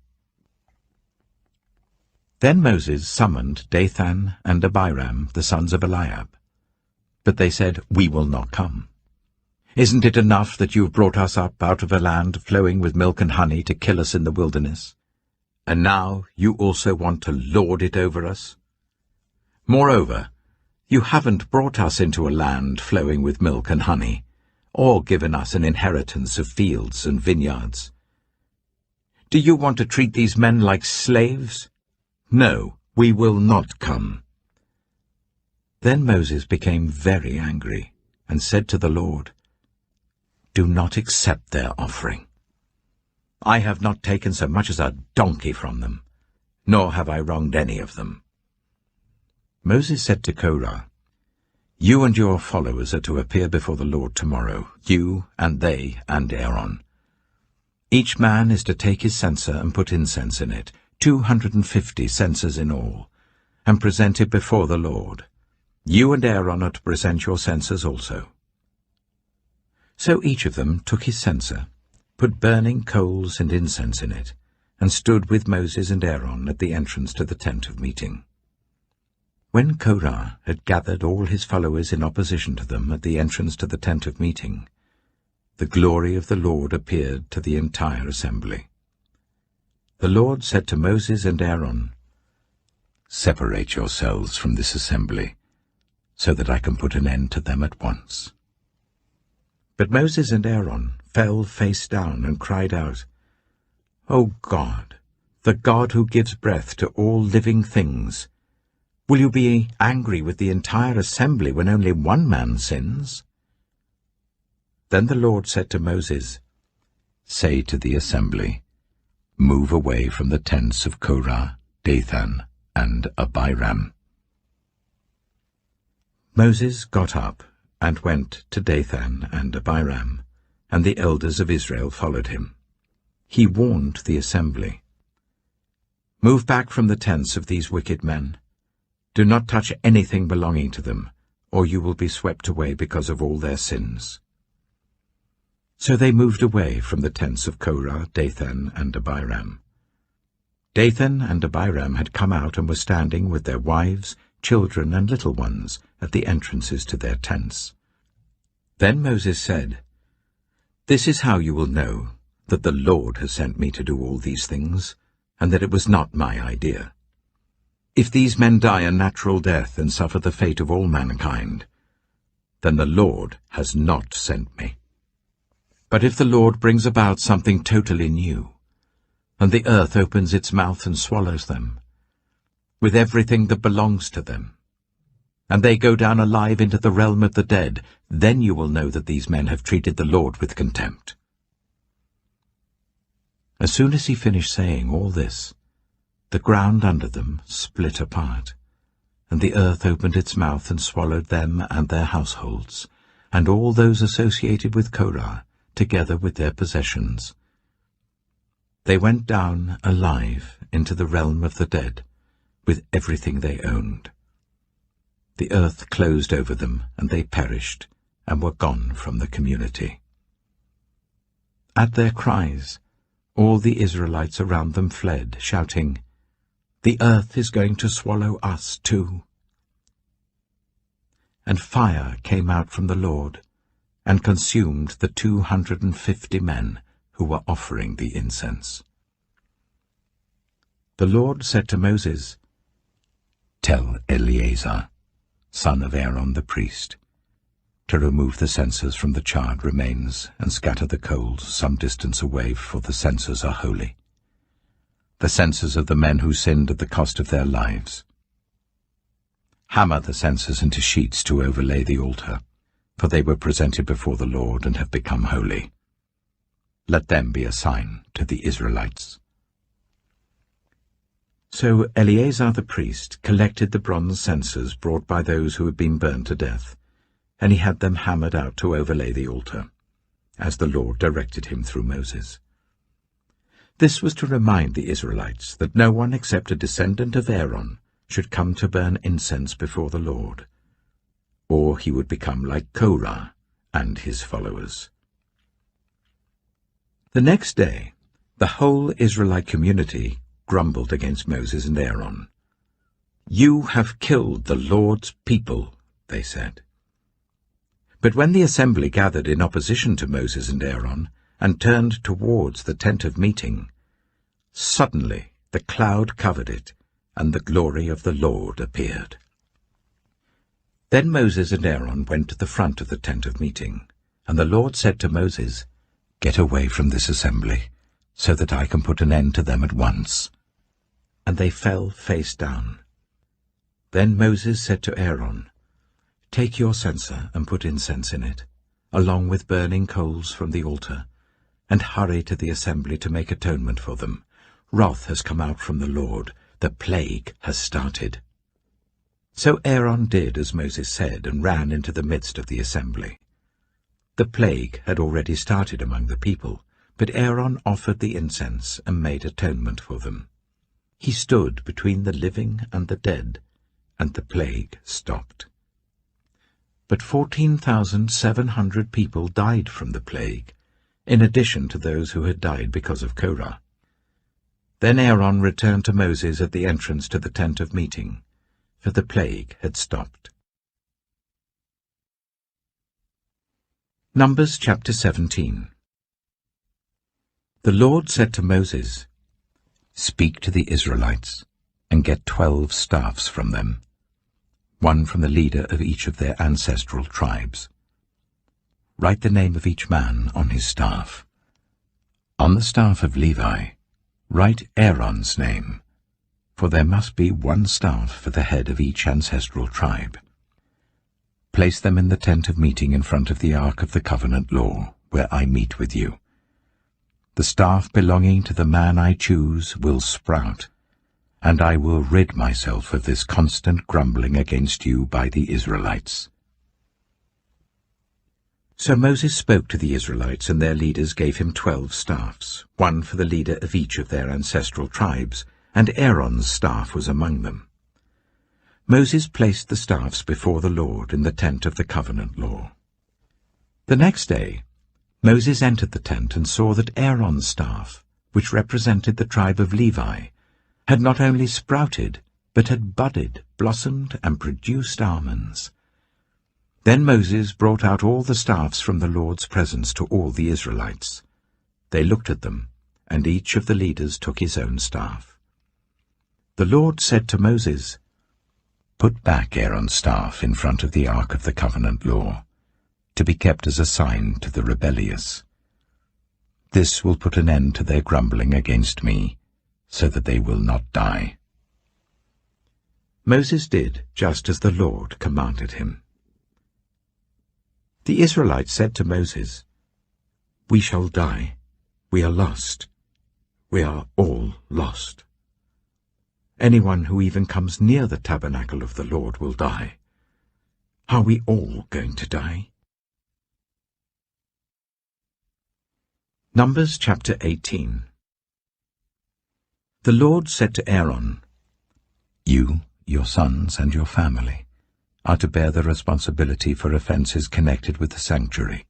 Then Moses summoned Dathan and Abiram, the sons of Eliab. But they said, "We will not come. Isn't it enough that you have brought us up out of a land flowing with milk and honey to kill us in the wilderness? And now you also want to lord it over us? Moreover, you haven't brought us into a land flowing with milk and honey, or given us an inheritance of fields and vineyards. Do you want to treat these men like slaves? No, we will not come." Then Moses became very angry and said to the Lord, "Do not accept their offering. I have not taken so much as a donkey from them, nor have I wronged any of them." Moses said to Korah, "You and your followers are to appear before the Lord tomorrow, you and they and Aaron. Each man is to take his censer and put incense in it, 250 censers in all, and present it before the Lord. You and Aaron are to present your censers also." So each of them took his censer, put burning coals and incense in it, and stood with Moses and Aaron at the entrance to the tent of meeting. When Korah had gathered all his followers in opposition to them at the entrance to the tent of meeting, the glory of the Lord appeared to the entire assembly. The Lord said to Moses and Aaron, "Separate yourselves from this assembly, so that I can put an end to them at once." But Moses and Aaron fell face down and cried out, "O God, the God who gives breath to all living things, will you be angry with the entire assembly when only one man sins?" Then the Lord said to Moses, "Say to the assembly, move away from the tents of Korah, Dathan, and Abiram." Moses got up and went to Dathan and Abiram, and the elders of Israel followed him. He warned the assembly, "Move back from the tents of these wicked men. Do not touch anything belonging to them, or you will be swept away because of all their sins." So they moved away from the tents of Korah, Dathan, and Abiram. Dathan and Abiram had come out and were standing with their wives, children, and little ones at the entrances to their tents. Then Moses said, "This is how you will know that the Lord has sent me to do all these things, and that it was not my idea. If these men die a natural death and suffer the fate of all mankind, then the Lord has not sent me. But if the Lord brings about something totally new, and the earth opens its mouth and swallows them, with everything that belongs to them, and they go down alive into the realm of the dead, then you will know that these men have treated the Lord with contempt." As soon as he finished saying all this, the ground under them split apart, and the earth opened its mouth and swallowed them and their households, and all those associated with Korah, together with their possessions. They went down alive into the realm of the dead, with everything they owned. The earth closed over them, and they perished, and were gone from the community. At their cries, all the Israelites around them fled, shouting, "The earth is going to swallow us too." And fire came out from the Lord, and consumed the 250 men who were offering the incense. The Lord said to Moses, "Tell Eleazar, son of Aaron the priest, to remove the censers from the charred remains and scatter the coals some distance away, for the censers are holy, the censers of the men who sinned at the cost of their lives. Hammer the censers into sheets to overlay the altar, for they were presented before the Lord and have become holy. Let them be a sign to the Israelites." So Eleazar the priest collected the bronze censers brought by those who had been burned to death, and he had them hammered out to overlay the altar, as the Lord directed him through Moses. This was to remind the Israelites that no one except a descendant of Aaron should come to burn incense before the Lord, or he would become like Korah and his followers. The next day, the whole Israelite community grumbled against Moses and Aaron. "You have killed the Lord's people," they said. But when the assembly gathered in opposition to Moses and Aaron and turned towards the tent of meeting, suddenly the cloud covered it, and the glory of the Lord appeared. Then Moses and Aaron went to the front of the tent of meeting, and the Lord said to Moses, "Get away from this assembly, so that I can put an end to them at once." And they fell face down. Then Moses said to Aaron, "Take your censer and put incense in it, along with burning coals from the altar, and hurry to the assembly to make atonement for them. Wrath has come out from the Lord, the plague has started." So Aaron did as Moses said and ran into the midst of the assembly. The plague had already started among the people, but Aaron offered the incense and made atonement for them. He stood between the living and the dead, and the plague stopped. But 14,700 people died from the plague, in addition to those who had died because of Korah. Then Aaron returned to Moses at the entrance to the tent of meeting, for the plague had stopped. Numbers chapter 17. The Lord said to Moses, "Speak to the Israelites, and get 12 staffs from them, one from the leader of each of their ancestral tribes. Write the name of each man on his staff. On the staff of Levi, write Aaron's name, for there must be one staff for the head of each ancestral tribe. Place them in the tent of meeting in front of the ark of the covenant law, where I meet with you. The staff belonging to the man I choose will sprout, and I will rid myself of this constant grumbling against you by the Israelites." So Moses spoke to the Israelites, and their leaders gave him 12 staffs, one for the leader of each of their ancestral tribes, and Aaron's staff was among them. Moses placed the staffs before the Lord in the tent of the covenant law. The next day, Moses entered the tent and saw that Aaron's staff, which represented the tribe of Levi, had not only sprouted, but had budded, blossomed, and produced almonds. Then Moses brought out all the staffs from the Lord's presence to all the Israelites. They looked at them, and each of the leaders took his own staff. The Lord said to Moses, "Put back Aaron's staff in front of the ark of the covenant law, to be kept as a sign to the rebellious. This will put an end to their grumbling against me, so that they will not die." Moses did just as the Lord commanded him. The Israelites said to Moses, "We shall die. We are lost. We are all lost. Anyone who even comes near the tabernacle of the Lord will die. Are we all going to die?" Numbers chapter 18. The Lord said to Aaron, "You, your sons, and your family are to bear the responsibility for offences connected with the sanctuary,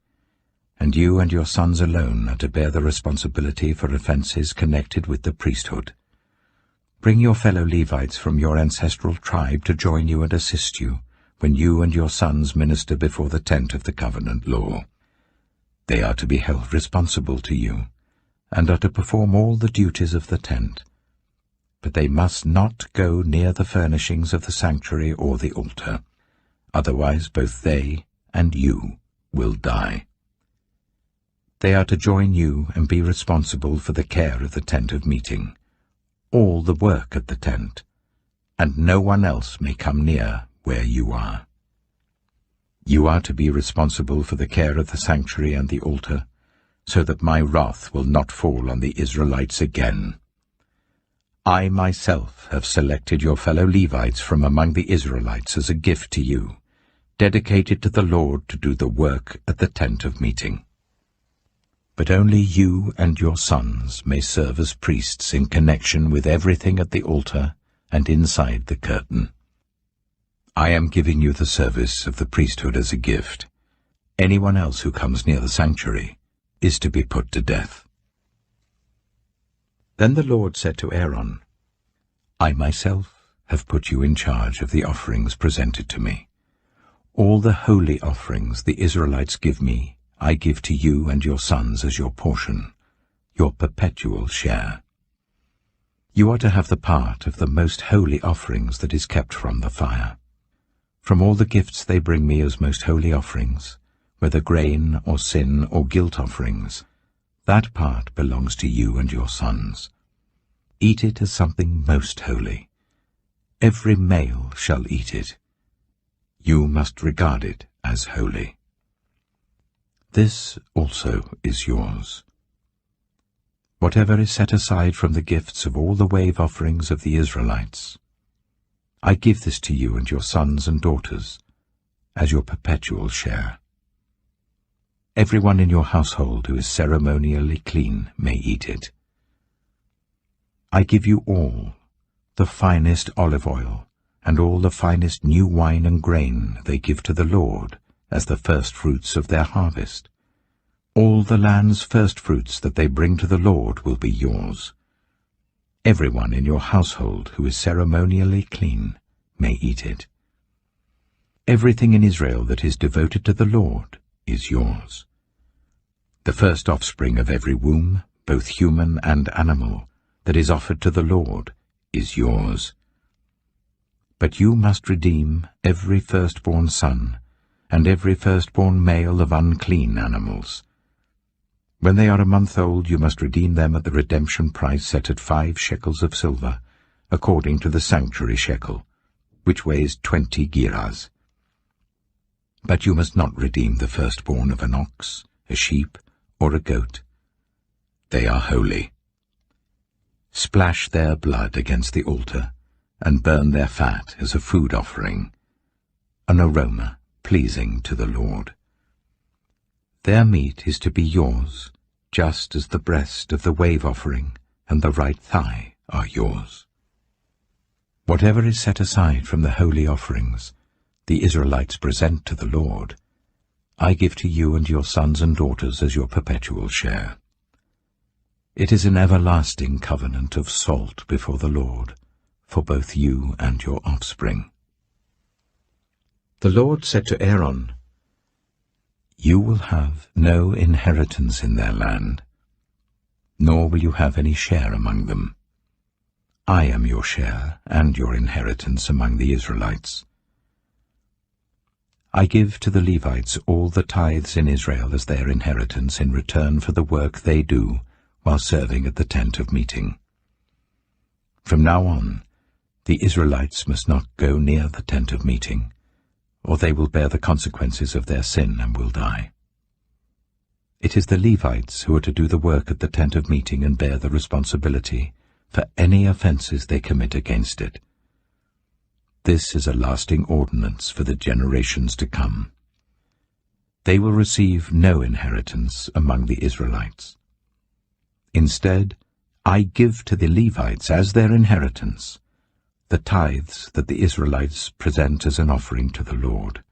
and you and your sons alone are to bear the responsibility for offences connected with the priesthood. Bring your fellow Levites from your ancestral tribe to join you and assist you when you and your sons minister before the tent of the covenant law, They are to be held responsible to you, and are to perform all the duties of the tent. But they must not go near the furnishings of the sanctuary or the altar, otherwise both they and you will die. They are to join you and be responsible for the care of the tent of meeting, all the work at the tent, and no one else may come near where you are. You are to be responsible for the care of the sanctuary and the altar, so that my wrath will not fall on the Israelites again. I myself have selected your fellow Levites from among the Israelites as a gift to you, dedicated to the Lord to do the work at the tent of meeting. But only you and your sons may serve as priests in connection with everything at the altar and inside the curtain. I am giving you the service of the priesthood as a gift. Anyone else who comes near the sanctuary is to be put to death." Then the Lord said to Aaron, "I myself have put you in charge of the offerings presented to me. All the holy offerings the Israelites give me, I give to you and your sons as your portion, your perpetual share. You are to have the part of the most holy offerings that is kept from the fire. From all the gifts they bring me as most holy offerings, whether grain or sin or guilt offerings, that part belongs to you and your sons. Eat it as something most holy. Every male shall eat it. You must regard it as holy. This also is yours. Whatever is set aside from the gifts of all the wave offerings of the Israelites, I give this to you and your sons and daughters as your perpetual share. Everyone in your household who is ceremonially clean may eat it. I give you all the finest olive oil and all the finest new wine and grain they give to the Lord as the first fruits of their harvest. All the land's first fruits that they bring to the Lord will be yours. Everyone in your household who is ceremonially clean may eat it. Everything in Israel that is devoted to the Lord is yours. The first offspring of every womb, both human and animal, that is offered to the Lord is yours. But you must redeem every firstborn son and every firstborn male of unclean animals. When they are a month old, you must redeem them at the redemption price set at 5 shekels of silver, according to the sanctuary shekel, which weighs 20 gerahs. But you must not redeem the firstborn of an ox, a sheep, or a goat. They are holy. Splash their blood against the altar, and burn their fat as a food offering, an aroma pleasing to the Lord. Their meat is to be yours, just as the breast of the wave offering and the right thigh are yours. Whatever is set aside from the holy offerings the Israelites present to the Lord, I give to you and your sons and daughters as your perpetual share. It is an everlasting covenant of salt before the Lord, for both you and your offspring." The Lord said to Aaron, "You will have no inheritance in their land, nor will you have any share among them. I am your share and your inheritance among the Israelites. I give to the Levites all the tithes in Israel as their inheritance in return for the work they do while serving at the tent of meeting. From now on, the Israelites must not go near the tent of meeting, or they will bear the consequences of their sin and will die. It is the Levites who are to do the work at the tent of meeting and bear the responsibility for any offenses they commit against it. This is a lasting ordinance for the generations to come. They will receive no inheritance among the Israelites. Instead, I give to the Levites as their inheritance the tithes that the Israelites present as an offering to the Lord.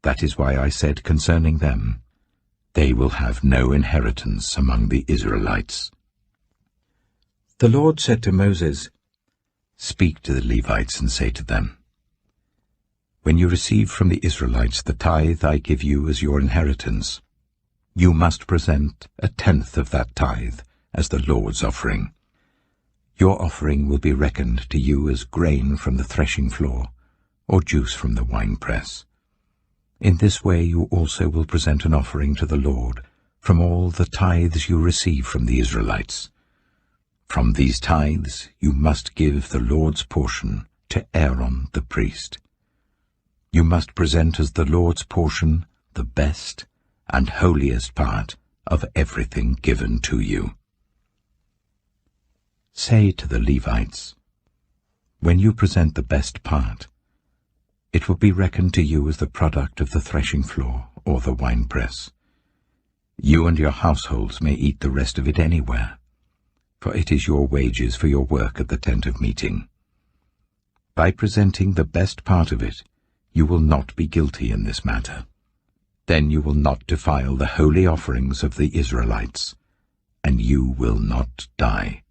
That is why I said concerning them, they will have no inheritance among the Israelites." The Lord said to Moses, "Speak to the Levites and say to them, when you receive from the Israelites the tithe I give you as your inheritance, you must present 1/10 of that tithe as the Lord's offering. Your offering will be reckoned to you as grain from the threshing floor, or juice from the winepress. In this way you also will present an offering to the Lord from all the tithes you receive from the Israelites. From these tithes you must give the Lord's portion to Aaron the priest. You must present as the Lord's portion the best and holiest part of everything given to you. Say to the Levites, when you present the best part, it will be reckoned to you as the product of the threshing floor or the winepress. You and your households may eat the rest of it anywhere, for it is your wages for your work at the tent of meeting. By presenting the best part of it, you will not be guilty in this matter. Then you will not defile the holy offerings of the Israelites, and you will not die.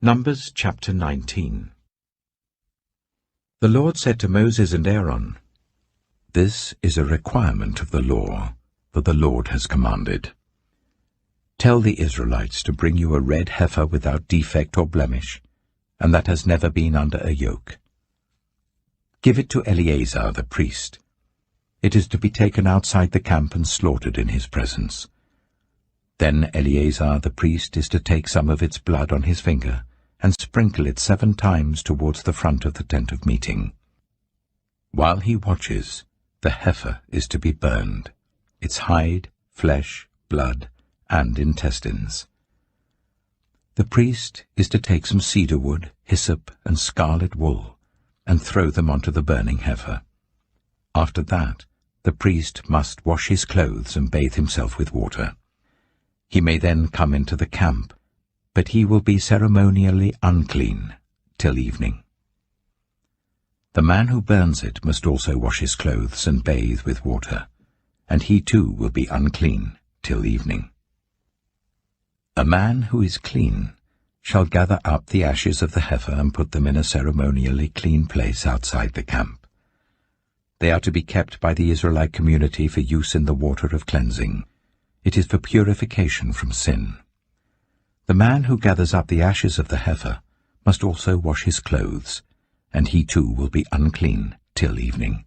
Numbers chapter 19. The Lord said to Moses and Aaron, "This is a requirement of the law that the Lord has commanded. Tell the Israelites to bring you a red heifer without defect or blemish, and that has never been under a yoke. Give it to Eleazar the priest. It is to be taken outside the camp and slaughtered in his presence. Then Eleazar the priest is to take some of its blood on his finger and sprinkle it 7 times towards the front of the tent of meeting. While he watches, the heifer is to be burned, its hide, flesh, blood, and intestines. The priest is to take some cedar wood, hyssop, and scarlet wool, and throw them onto the burning heifer. After that, the priest must wash his clothes and bathe himself with water. He may then come into the camp, but he will be ceremonially unclean till evening. The man who burns it must also wash his clothes and bathe with water, and he too will be unclean till evening. A man who is clean shall gather up the ashes of the heifer and put them in a ceremonially clean place outside the camp. They are to be kept by the Israelite community for use in the water of cleansing. It is for purification from sin. The man who gathers up the ashes of the heifer must also wash his clothes, and he too will be unclean till evening.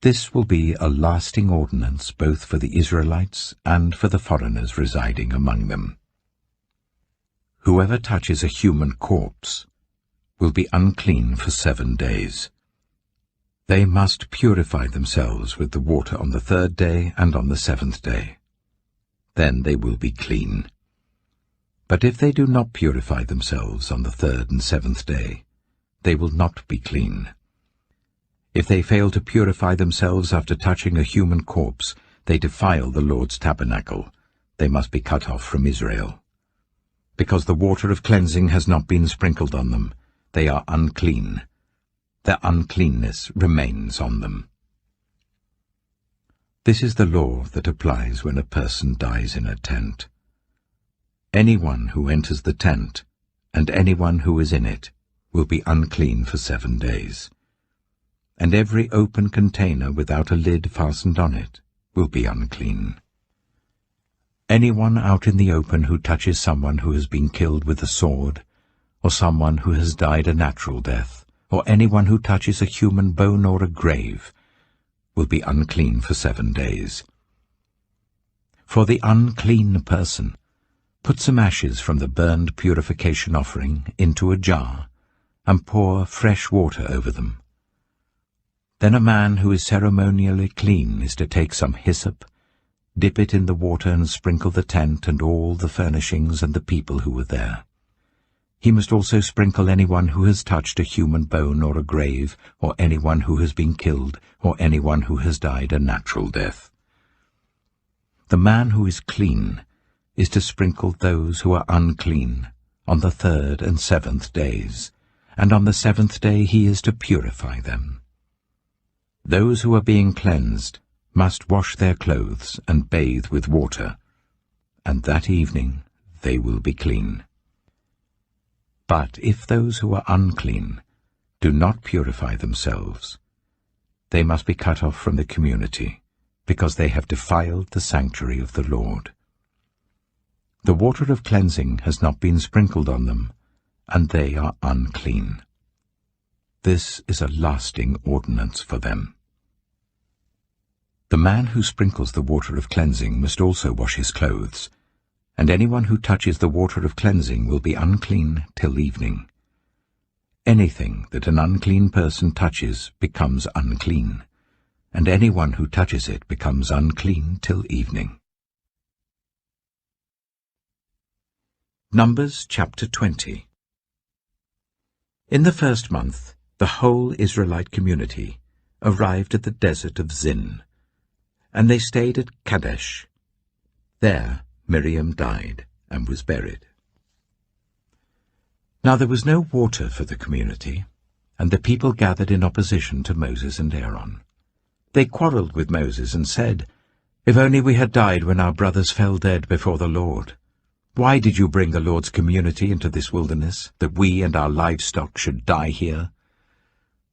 This will be a lasting ordinance both for the Israelites and for the foreigners residing among them. Whoever touches a human corpse will be unclean for 7 days. They must purify themselves with the water on the 3rd day and on the 7th day. Then they will be clean. But if they do not purify themselves on the 3rd and 7th day, they will not be clean. If they fail to purify themselves after touching a human corpse, they defile the Lord's tabernacle. They must be cut off from Israel. Because the water of cleansing has not been sprinkled on them, they are unclean. Their uncleanness remains on them. This is the law that applies when a person dies in a tent. Anyone who enters the tent, and anyone who is in it, will be unclean for 7 days. And every open container without a lid fastened on it will be unclean. Anyone out in the open who touches someone who has been killed with a sword, or someone who has died a natural death, or anyone who touches a human bone or a grave, will be unclean for 7 days. For the unclean person, put some ashes from the burned purification offering into a jar, and pour fresh water over them. Then a man who is ceremonially clean is to take some hyssop, dip it in the water and sprinkle the tent and all the furnishings and the people who were there. He must also sprinkle anyone who has touched a human bone or a grave, or anyone who has been killed, or anyone who has died a natural death. The man who is clean is to sprinkle those who are unclean on the 3rd and 7th days, and on the 7th day he is to purify them. Those who are being cleansed must wash their clothes and bathe with water, and that evening they will be clean. But if those who are unclean do not purify themselves, they must be cut off from the community, because they have defiled the sanctuary of the Lord. The water of cleansing has not been sprinkled on them, and they are unclean. This is a lasting ordinance for them. The man who sprinkles the water of cleansing must also wash his clothes, and anyone who touches the water of cleansing will be unclean till evening. Anything that an unclean person touches becomes unclean, and anyone who touches it becomes unclean till evening. Numbers chapter 20. In the first month, the whole Israelite community arrived at the desert of Zin, and they stayed at Kadesh. There Miriam died and was buried. Now there was no water for the community, and the people gathered in opposition to Moses and Aaron. They quarreled with Moses and said, "If only we had died when our brothers fell dead before the Lord. Why did you bring the Lord's community into this wilderness, that we and our livestock should die here?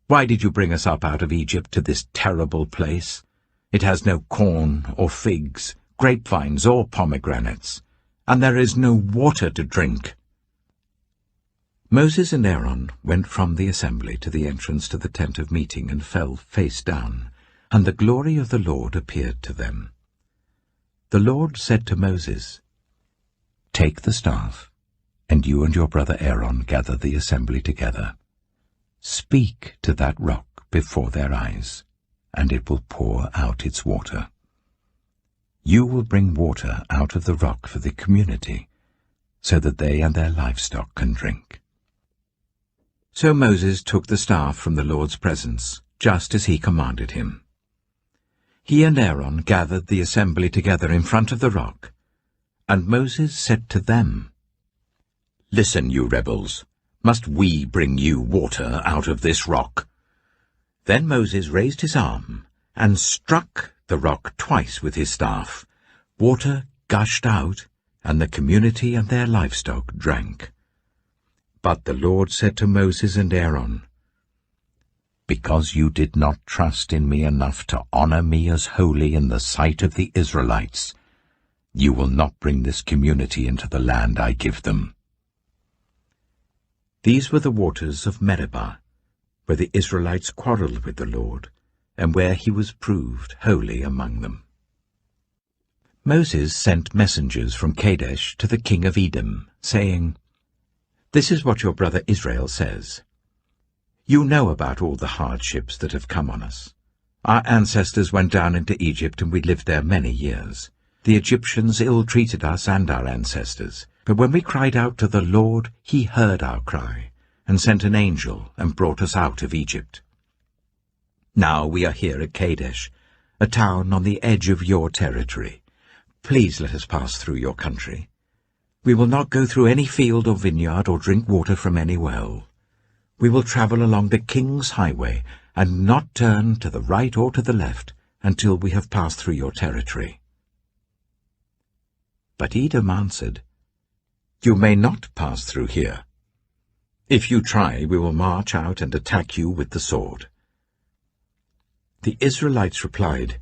Why did you bring us up out of Egypt to this terrible place? It has no corn or figs, grapevines or pomegranates, and there is no water to drink." Moses and Aaron went from the assembly to the entrance to the tent of meeting and fell face down, and the glory of the Lord appeared to them. The Lord said to Moses, "Take the staff, and you and your brother Aaron gather the assembly together. Speak to that rock before their eyes, and it will pour out its water. You will bring water out of the rock for the community, so that they and their livestock can drink." So Moses took the staff from the Lord's presence, just as he commanded him. He and Aaron gathered the assembly together in front of the rock, and Moses said to them, "Listen, you rebels, must we bring you water out of this rock?" Then Moses raised his arm and struck the rock twice with his staff. Water gushed out, and the community and their livestock drank. But the Lord said to Moses and Aaron, "Because you did not trust in me enough to honor me as holy in the sight of the Israelites, you will not bring this community into the land I give them." These were the waters of Meribah, where the Israelites quarreled with the Lord, and where he was proved holy among them. Moses sent messengers from Kadesh to the king of Edom, saying, "This is what your brother Israel says. You know about all the hardships that have come on us. Our ancestors went down into Egypt, and we lived there many years. The Egyptians ill-treated us and our ancestors, but when we cried out to the Lord, he heard our cry, and sent an angel and brought us out of Egypt. Now we are here at Kadesh, a town on the edge of your territory. Please let us pass through your country. We will not go through any field or vineyard or drink water from any well. We will travel along the king's highway and not turn to the right or to the left until we have passed through your territory." But Edom answered, "You may not pass through here. If you try, we will march out and attack you with the sword." The Israelites replied,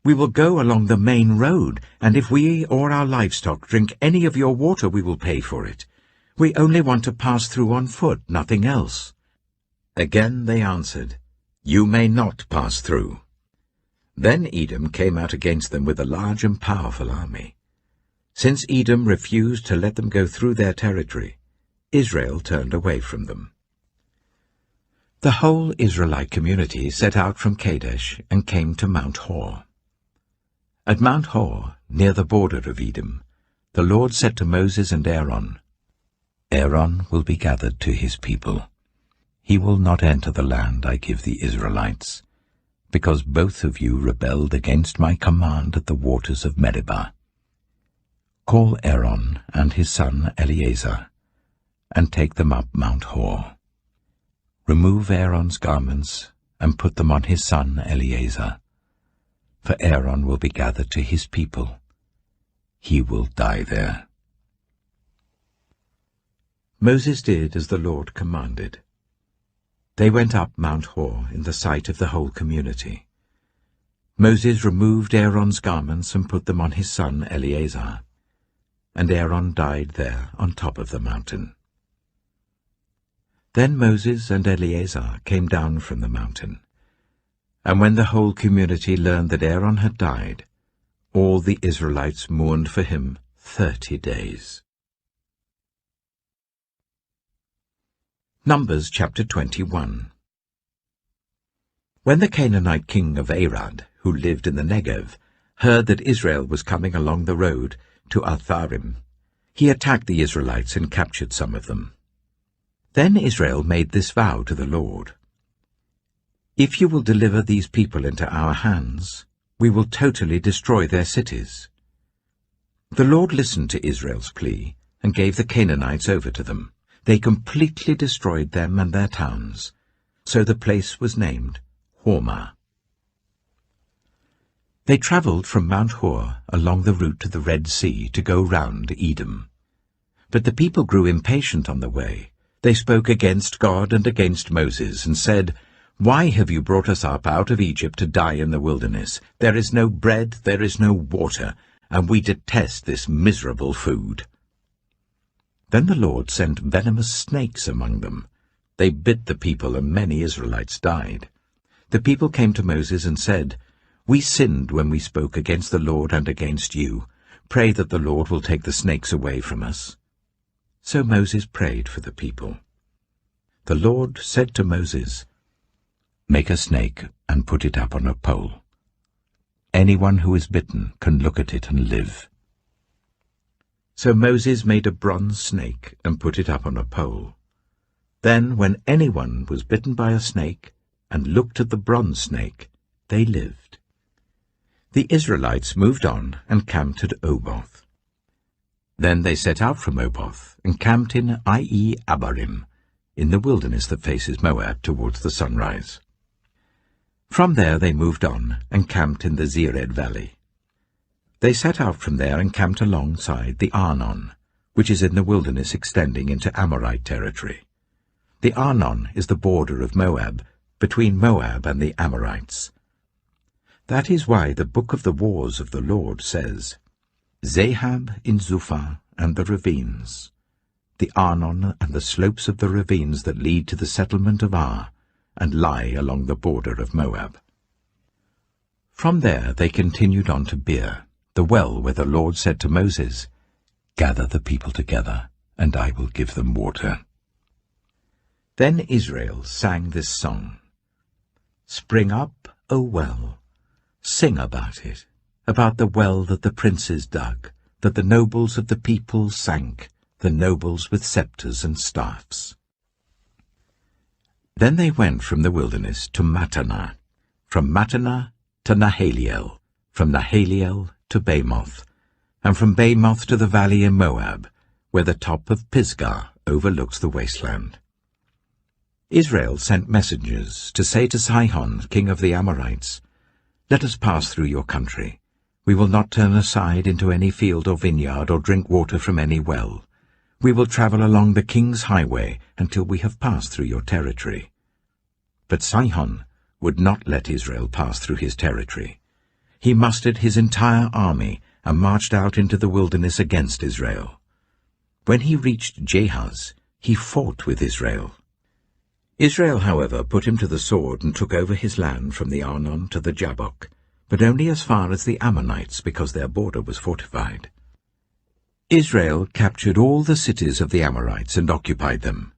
"We will go along the main road, and if we or our livestock drink any of your water, we will pay for it. We only want to pass through on foot, nothing else." Again they answered, "You may not pass through." Then Edom came out against them with a large and powerful army. Since Edom refused to let them go through their territory, Israel turned away from them. The whole Israelite community set out from Kadesh and came to Mount Hor. At Mount Hor, near the border of Edom, the Lord said to Moses and Aaron, "Aaron will be gathered to his people. He will not enter the land I give the Israelites, because both of you rebelled against my command at the waters of Meribah. Call Aaron and his son Eleazar, and take them up Mount Hor. Remove Aaron's garments, and put them on his son Eleazar, for Aaron will be gathered to his people. He will die there." Moses did as the Lord commanded. They went up Mount Hor in the sight of the whole community. Moses removed Aaron's garments and put them on his son Eleazar, and Aaron died there on top of the mountain. Then Moses and Eleazar came down from the mountain, and when the whole community learned that Aaron had died, all the Israelites mourned for him 30 days. Numbers chapter 21. When the Canaanite king of Arad, who lived in the Negev, heard that Israel was coming along the road to Altharim, he attacked the Israelites and captured some of them. Then Israel made this vow to the Lord: "If you will deliver these people into our hands, we will totally destroy their cities." The Lord listened to Israel's plea and gave the Canaanites over to them. They completely destroyed them and their towns, so the place was named Hormah. They travelled from Mount Hor along the route to the Red Sea to go round Edom. But the people grew impatient on the way. They spoke against God and against Moses and said, "Why have you brought us up out of Egypt to die in the wilderness? There is no bread, there is no water, and we detest this miserable food." Then the Lord sent venomous snakes among them. They bit the people, and many Israelites died. The people came to Moses and said, "We sinned when we spoke against the Lord and against you. Pray that the Lord will take the snakes away from us." So Moses prayed for the people. The Lord said to Moses, "Make a snake and put it up on a pole. Anyone who is bitten can look at it and live." So Moses made a bronze snake and put it up on a pole. Then, when anyone was bitten by a snake and looked at the bronze snake, they lived. The Israelites moved on and camped at Oboth. Then they set out from Oboth and camped in Abarim, in the wilderness that faces Moab towards the sunrise. From there they moved on and camped in the Zered valley. They set out from there and camped alongside the Arnon, which is in the wilderness extending into Amorite territory. The Arnon is the border of Moab, between Moab and the Amorites. That is why the book of the wars of the Lord says, "Zahab in Zuphah and the ravines, the Arnon and the slopes of the ravines that lead to the settlement of Ar, and lie along the border of Moab." From there they continued on to Beer, the well where the Lord said to Moses, "Gather the people together, and I will give them water." Then Israel sang this song: "Spring up, O well, sing about it, about the well that the princes dug, that the nobles of the people sank, the nobles with scepters and staffs." Then they went from the wilderness to Mattanah, from Mattanah to Nahaliel, from Nahaliel to Bamoth, and from Bamoth to the valley in Moab, where the top of Pisgah overlooks the wasteland. Israel sent messengers to say to Sihon, king of the Amorites, "Let us pass through your country. We will not turn aside into any field or vineyard or drink water from any well. We will travel along the king's highway until we have passed through your territory." But Sihon would not let Israel pass through his territory. He mustered his entire army and marched out into the wilderness against Israel. When he reached Jahaz, he fought with Israel. Israel, however, put him to the sword and took over his land from the Arnon to the Jabbok, but only as far as the Ammonites, because their border was fortified. Israel captured all the cities of the Amorites and occupied them,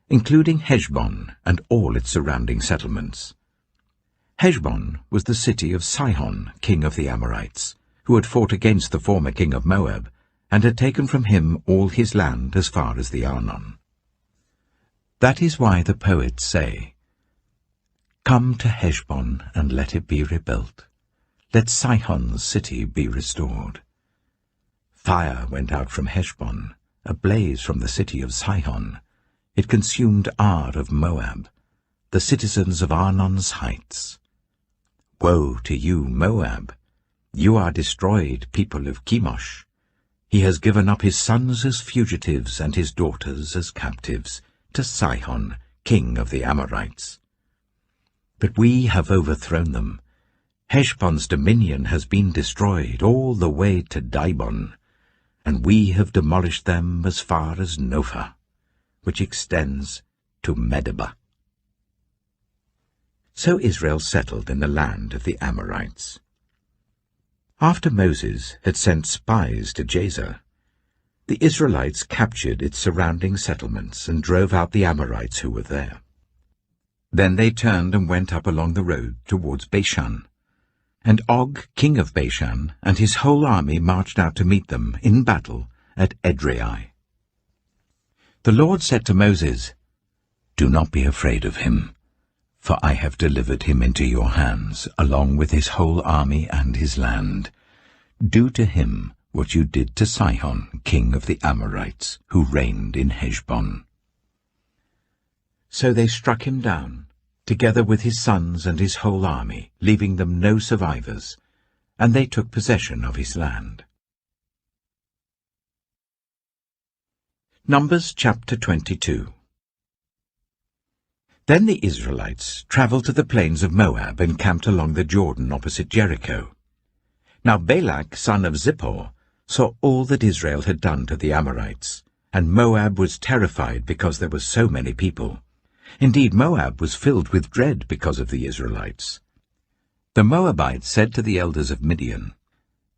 including Heshbon and all its surrounding settlements. Heshbon was the city of Sihon, king of the Amorites, who had fought against the former king of Moab, and had taken from him all his land as far as the Arnon. That is why the poets say, "Come to Heshbon and let it be rebuilt. Let Sihon's city be restored." Fire went out from Heshbon, a blaze from the city of Sihon. It consumed Ar of Moab, the citizens of Arnon's heights. Woe to you, Moab! You are destroyed, people of Chemosh. He has given up his sons as fugitives and his daughters as captives to Sihon, king of the Amorites. But we have overthrown them. Heshbon's dominion has been destroyed all the way to Dibon, and we have demolished them as far as Nophah, which extends to Medeba. So Israel settled in the land of the Amorites. After Moses had sent spies to Jazer, the Israelites captured its surrounding settlements and drove out the Amorites who were there. Then they turned and went up along the road towards Bashan, and Og, king of Bashan, and his whole army marched out to meet them in battle at Edrei. The Lord said to Moses, "Do not be afraid of him, for I have delivered him into your hands, along with his whole army and his land. Do to him what you did to Sihon, king of the Amorites, who reigned in Heshbon." So they struck him down, together with his sons and his whole army, leaving them no survivors, and they took possession of his land. Numbers chapter 22. Then the Israelites travelled to the plains of Moab and camped along the Jordan opposite Jericho. Now Balak, son of Zippor, saw all that Israel had done to the Amorites, and Moab was terrified because there were so many people. Indeed, Moab was filled with dread because of the Israelites. The Moabites said to the elders of Midian,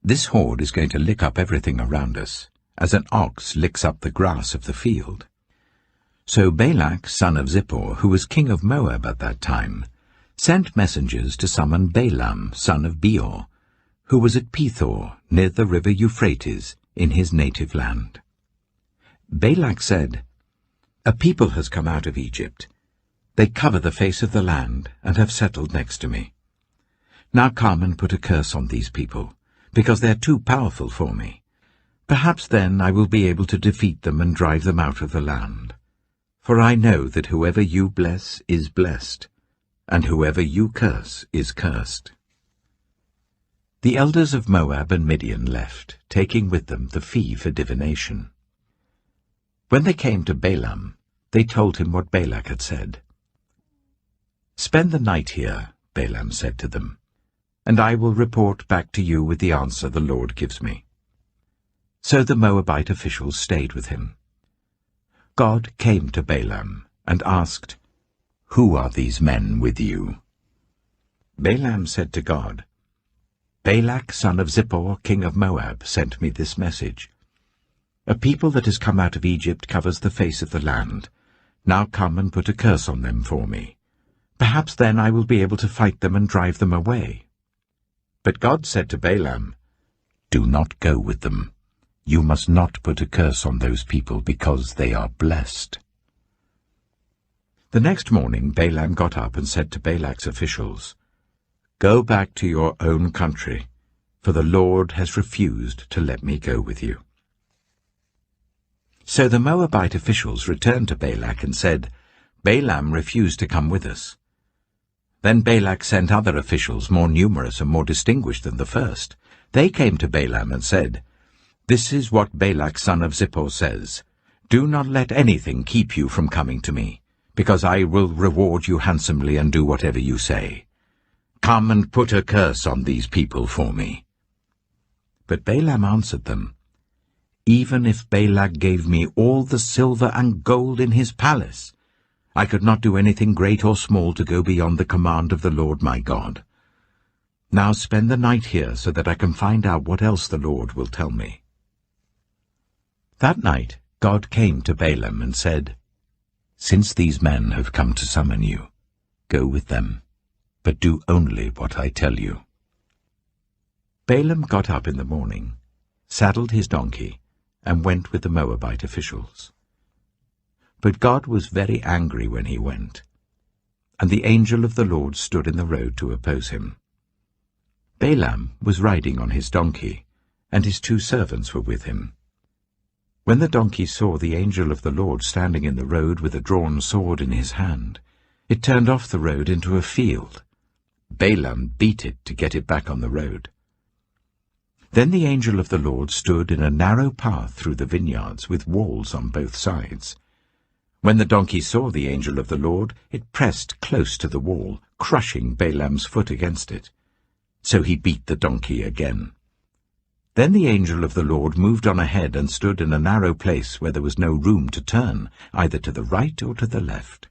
"This horde is going to lick up everything around us, as an ox licks up the grass of the field." So Balak, son of Zippor, who was king of Moab at that time, sent messengers to summon Balaam, son of Beor, who was at Pethor, near the river Euphrates, in his native land. Balak said, "A people has come out of Egypt. They cover the face of the land and have settled next to me. Now come and put a curse on these people, because they are too powerful for me. Perhaps then I will be able to defeat them and drive them out of the land. For I know that whoever you bless is blessed, and whoever you curse is cursed." The elders of Moab and Midian left, taking with them the fee for divination. When they came to Balaam, they told him what Balak had said. "Spend the night here," Balaam said to them, "and I will report back to you with the answer the Lord gives me." So the Moabite officials stayed with him. God came to Balaam and asked, "Who are these men with you?" Balaam said to God, "Balak, son of Zippor, king of Moab, sent me this message. A people that has come out of Egypt covers the face of the land. Now come and put a curse on them for me. Perhaps then I will be able to fight them and drive them away." But God said to Balaam, "Do not go with them. You must not put a curse on those people, because they are blessed." The next morning Balaam got up and said to Balak's officials, "Go back to your own country, for the Lord has refused to let me go with you." So the Moabite officials returned to Balak and said, "Balaam refused to come with us." Then Balak sent other officials, more numerous and more distinguished than the first. They came to Balaam and said, "This is what Balak son of Zippor says. Do not let anything keep you from coming to me, because I will reward you handsomely and do whatever you say. Come and put a curse on these people for me." But Balaam answered them, "Even if Balak gave me all the silver and gold in his palace, I could not do anything great or small to go beyond the command of the Lord my God. Now spend the night here so that I can find out what else the Lord will tell me." That night God came to Balaam and said, "Since these men have come to summon you, go with them, but do only what I tell you." Balaam got up in the morning, saddled his donkey, and went with the Moabite officials. But God was very angry when he went, and the angel of the Lord stood in the road to oppose him. Balaam was riding on his donkey, and his 2 servants were with him. When the donkey saw the angel of the Lord standing in the road with a drawn sword in his hand, it turned off the road into a field. Balaam beat it to get it back on the road. Then the angel of the Lord stood in a narrow path through the vineyards with walls on both sides. When the donkey saw the angel of the Lord, it pressed close to the wall, crushing Balaam's foot against it. So he beat the donkey again. Then the angel of the Lord moved on ahead and stood in a narrow place where there was no room to turn, either to the right or to the left.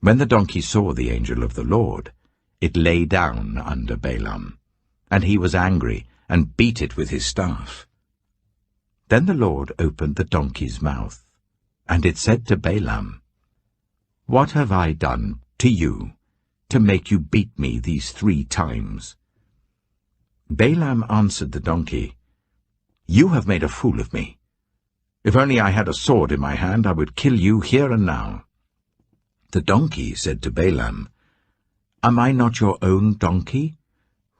When the donkey saw the angel of the Lord, it lay down under Balaam, and he was angry and beat it with his staff. Then the Lord opened the donkey's mouth, and it said to Balaam, "What have I done to you to make you beat me these 3 times?" Balaam answered the donkey, "You have made a fool of me. If only I had a sword in my hand, I would kill you here and now." The donkey said to Balaam, "Am I not your own donkey,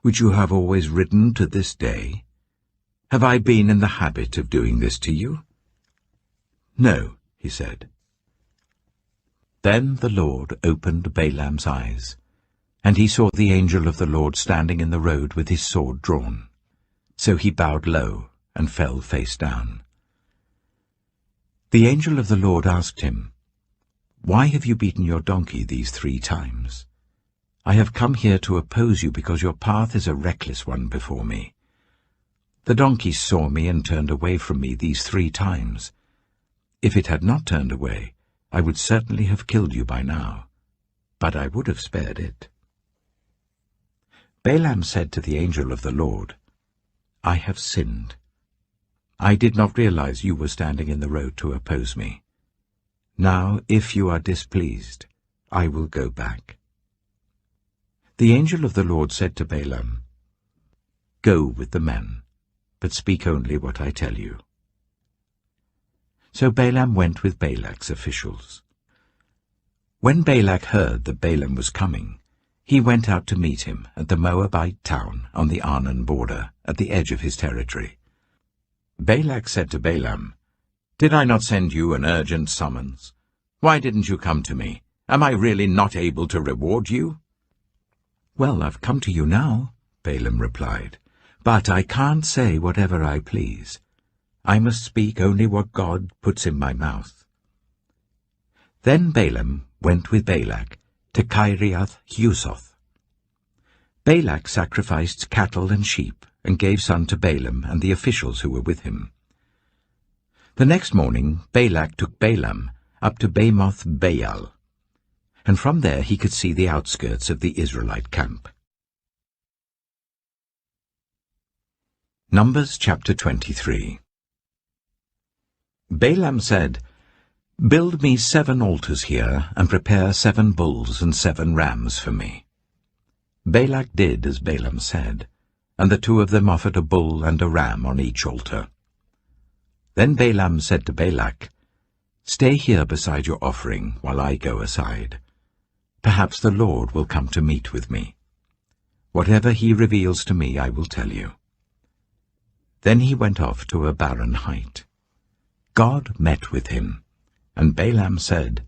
which you have always ridden to this day? Have I been in the habit of doing this to you?" "No," he said. Then the Lord opened Balaam's eyes, and he saw the angel of the Lord standing in the road with his sword drawn. So he bowed low and fell face down. The angel of the Lord asked him, "Why have you beaten your donkey these 3 times? I have come here to oppose you because your path is a reckless one before me. The donkey saw me and turned away from me these 3 times. If it had not turned away, I would certainly have killed you by now, but I would have spared it." Balaam said to the angel of the Lord, "I have sinned. I did not realize you were standing in the road to oppose me. Now, if you are displeased, I will go back." The angel of the Lord said to Balaam, "Go with the men, but speak only what I tell you." So Balaam went with Balak's officials. When Balak heard that Balaam was coming, he went out to meet him at the Moabite town on the Arnon border, at the edge of his territory. Balak said to Balaam, "Did I not send you an urgent summons? Why didn't you come to me? Am I really not able to reward you?" "Well, I've come to you now," Balaam replied, "but I can't say whatever I please. I must speak only what God puts in my mouth." Then Balaam went with Balak to Kiriath-Huzoth. Balak sacrificed cattle and sheep and gave some to Balaam and the officials who were with him. The next morning Balak took Balaam up to Bamoth Baal, and from there he could see the outskirts of the Israelite camp. Numbers chapter 23. Balaam said, "Build me 7 altars here, and prepare 7 bulls and 7 rams for me." Balak did as Balaam said, and the 2 of them offered a bull and a ram on each altar. Then Balaam said to Balak, "Stay here beside your offering while I go aside. Perhaps the Lord will come to meet with me. Whatever he reveals to me I will tell you." Then he went off to a barren height. God met with him, and Balaam said,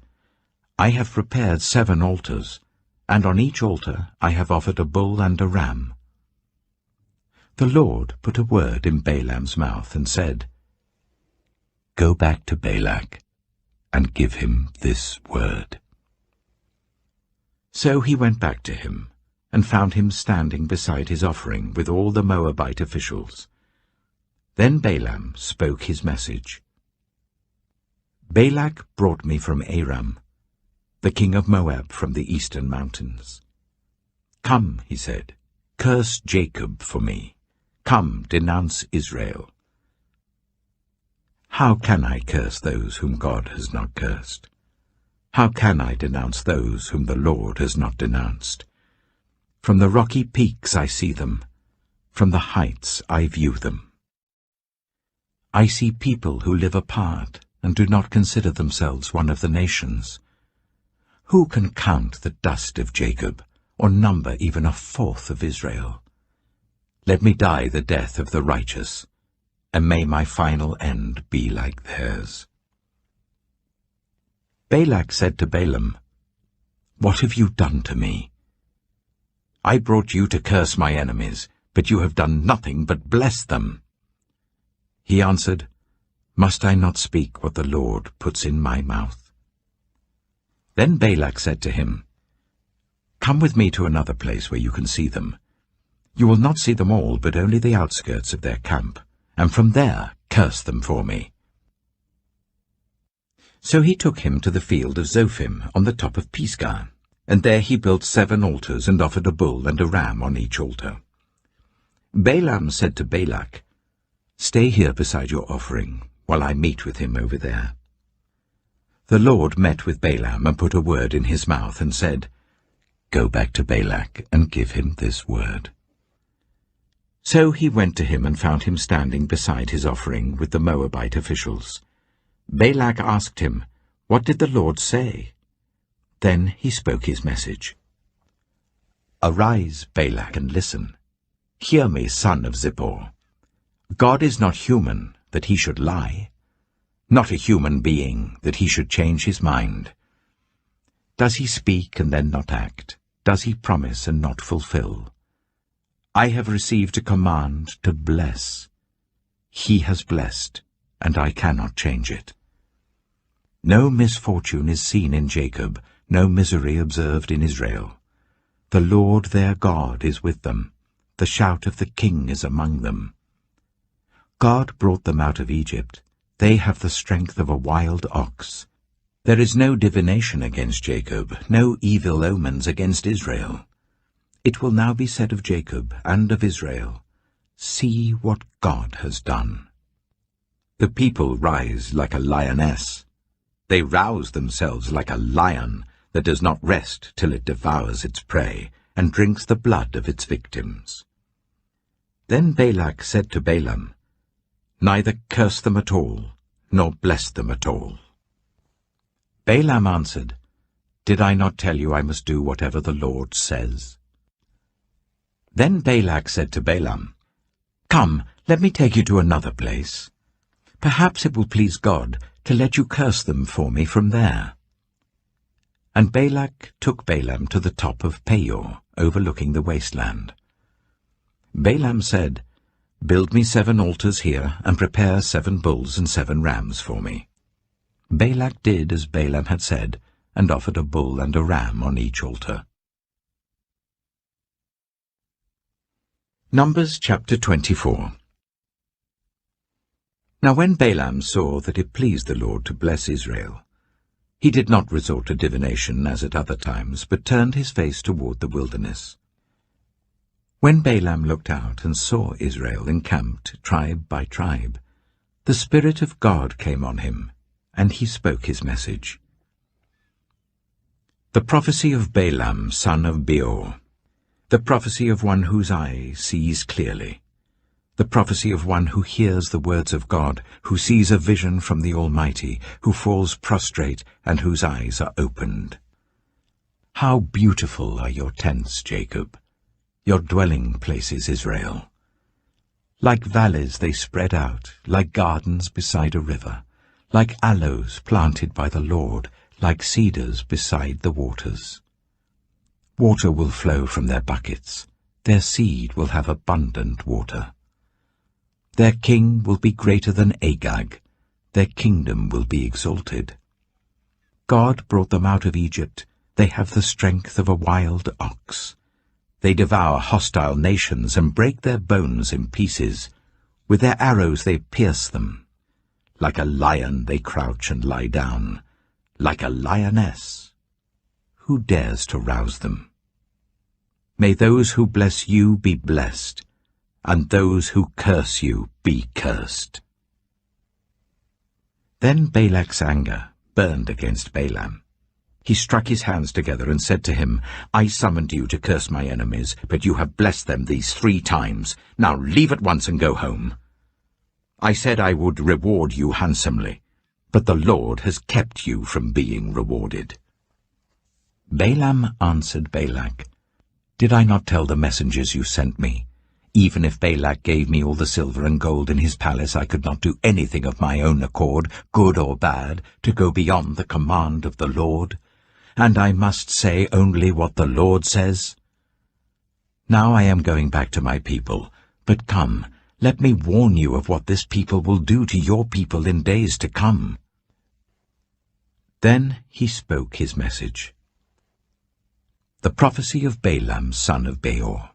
"I have prepared 7 altars, and on each altar I have offered a bull and a ram." The Lord put a word in Balaam's mouth and said, "Go back to Balak and give him this word." So he went back to him and found him standing beside his offering with all the Moabite officials. Then Balaam spoke his message. "Balak brought me from Aram, the king of Moab from the eastern mountains. 'Come,' he said, 'curse Jacob for me. Come, denounce Israel.' How can I curse those whom God has not cursed? How can I denounce those whom the Lord has not denounced? From the rocky peaks I see them, from the heights I view them. I see people who live apart and do not consider themselves one of the nations. Who can count the dust of Jacob, or number even a fourth of Israel? Let me die the death of the righteous, and may my final end be like theirs." Balak said to Balaam, "What have you done to me? I brought you to curse my enemies, but you have done nothing but bless them." He answered, "Must I not speak what the Lord puts in my mouth?" Then Balak said to him, "Come with me to another place where you can see them. You will not see them all, but only the outskirts of their camp, and from there curse them for me." So he took him to the field of Zophim on the top of Pisgah, and there he built 7 altars and offered a bull and a ram on each altar. Balaam said to Balak, "Stay here beside your offering, while I meet with him over there." The Lord met with Balaam and put a word in his mouth and said, "Go back to Balak and give him this word." So he went to him and found him standing beside his offering with the Moabite officials. Balak asked him, "What did the Lord say?" Then he spoke his message. "Arise, Balak, and listen. Hear me, son of Zippor. God is not human, that he should lie, not a human being, that he should change his mind. Does he speak and then not act? Does he promise and not fulfill? I have received a command to bless. He has blessed, and I cannot change it. No misfortune is seen in Jacob, no misery observed in Israel. The Lord their God is with them. The shout of the king is among them. God brought them out of Egypt. They have the strength of a wild ox. There is no divination against Jacob, no evil omens against Israel. It will now be said of Jacob and of Israel, See what God has done. The people rise like a lioness. They rouse themselves like a lion that does not rest till it devours its prey and drinks the blood of its victims. Then Balak said to Balaam, Neither curse them at all, nor bless them at all. Balaam answered, Did I not tell you I must do whatever the Lord says? Then Balak said to Balaam, Come, let me take you to another place. Perhaps it will please God to let you curse them for me from there. And Balak took Balaam to the top of Peor, overlooking the wasteland. Balaam said, Build me 7 altars here, and prepare 7 bulls and 7 rams for me. Balak did as Balaam had said, and offered a bull and a ram on each altar. Numbers chapter 24. Now when Balaam saw that it pleased the Lord to bless Israel, he did not resort to divination as at other times, but turned his face toward the wilderness. When Balaam looked out and saw Israel encamped tribe by tribe, the Spirit of God came on him, and he spoke his message. The prophecy of Balaam, son of Beor, the prophecy of one whose eye sees clearly, the prophecy of one who hears the words of God, who sees a vision from the Almighty, who falls prostrate and whose eyes are opened. How beautiful are your tents, Jacob, your dwelling places, Israel. Like valleys they spread out, like gardens beside a river, like aloes planted by the Lord, like cedars beside the waters. Water will flow from their buckets, their seed will have abundant water. Their king will be greater than Agag, their kingdom will be exalted. God brought them out of Egypt, they have the strength of a wild ox. They devour hostile nations and break their bones in pieces. With their arrows they pierce them. Like a lion they crouch and lie down, like a lioness. Who dares to rouse them? May those who bless you be blessed, and those who curse you be cursed. Then Balak's anger burned against Balaam. He struck his hands together and said to him, I summoned you to curse my enemies, but you have blessed them these 3 times. Now leave at once and go home. I said I would reward you handsomely, but the Lord has kept you from being rewarded. Balaam answered Balak, Did I not tell the messengers you sent me? Even if Balak gave me all the silver and gold in his palace, I could not do anything of my own accord, good or bad, to go beyond the command of the Lord. And I must say only what the Lord says. Now I am going back to my people, but come, let me warn you of what this people will do to your people in days to come. Then he spoke his message. The prophecy of Balaam son of Beor.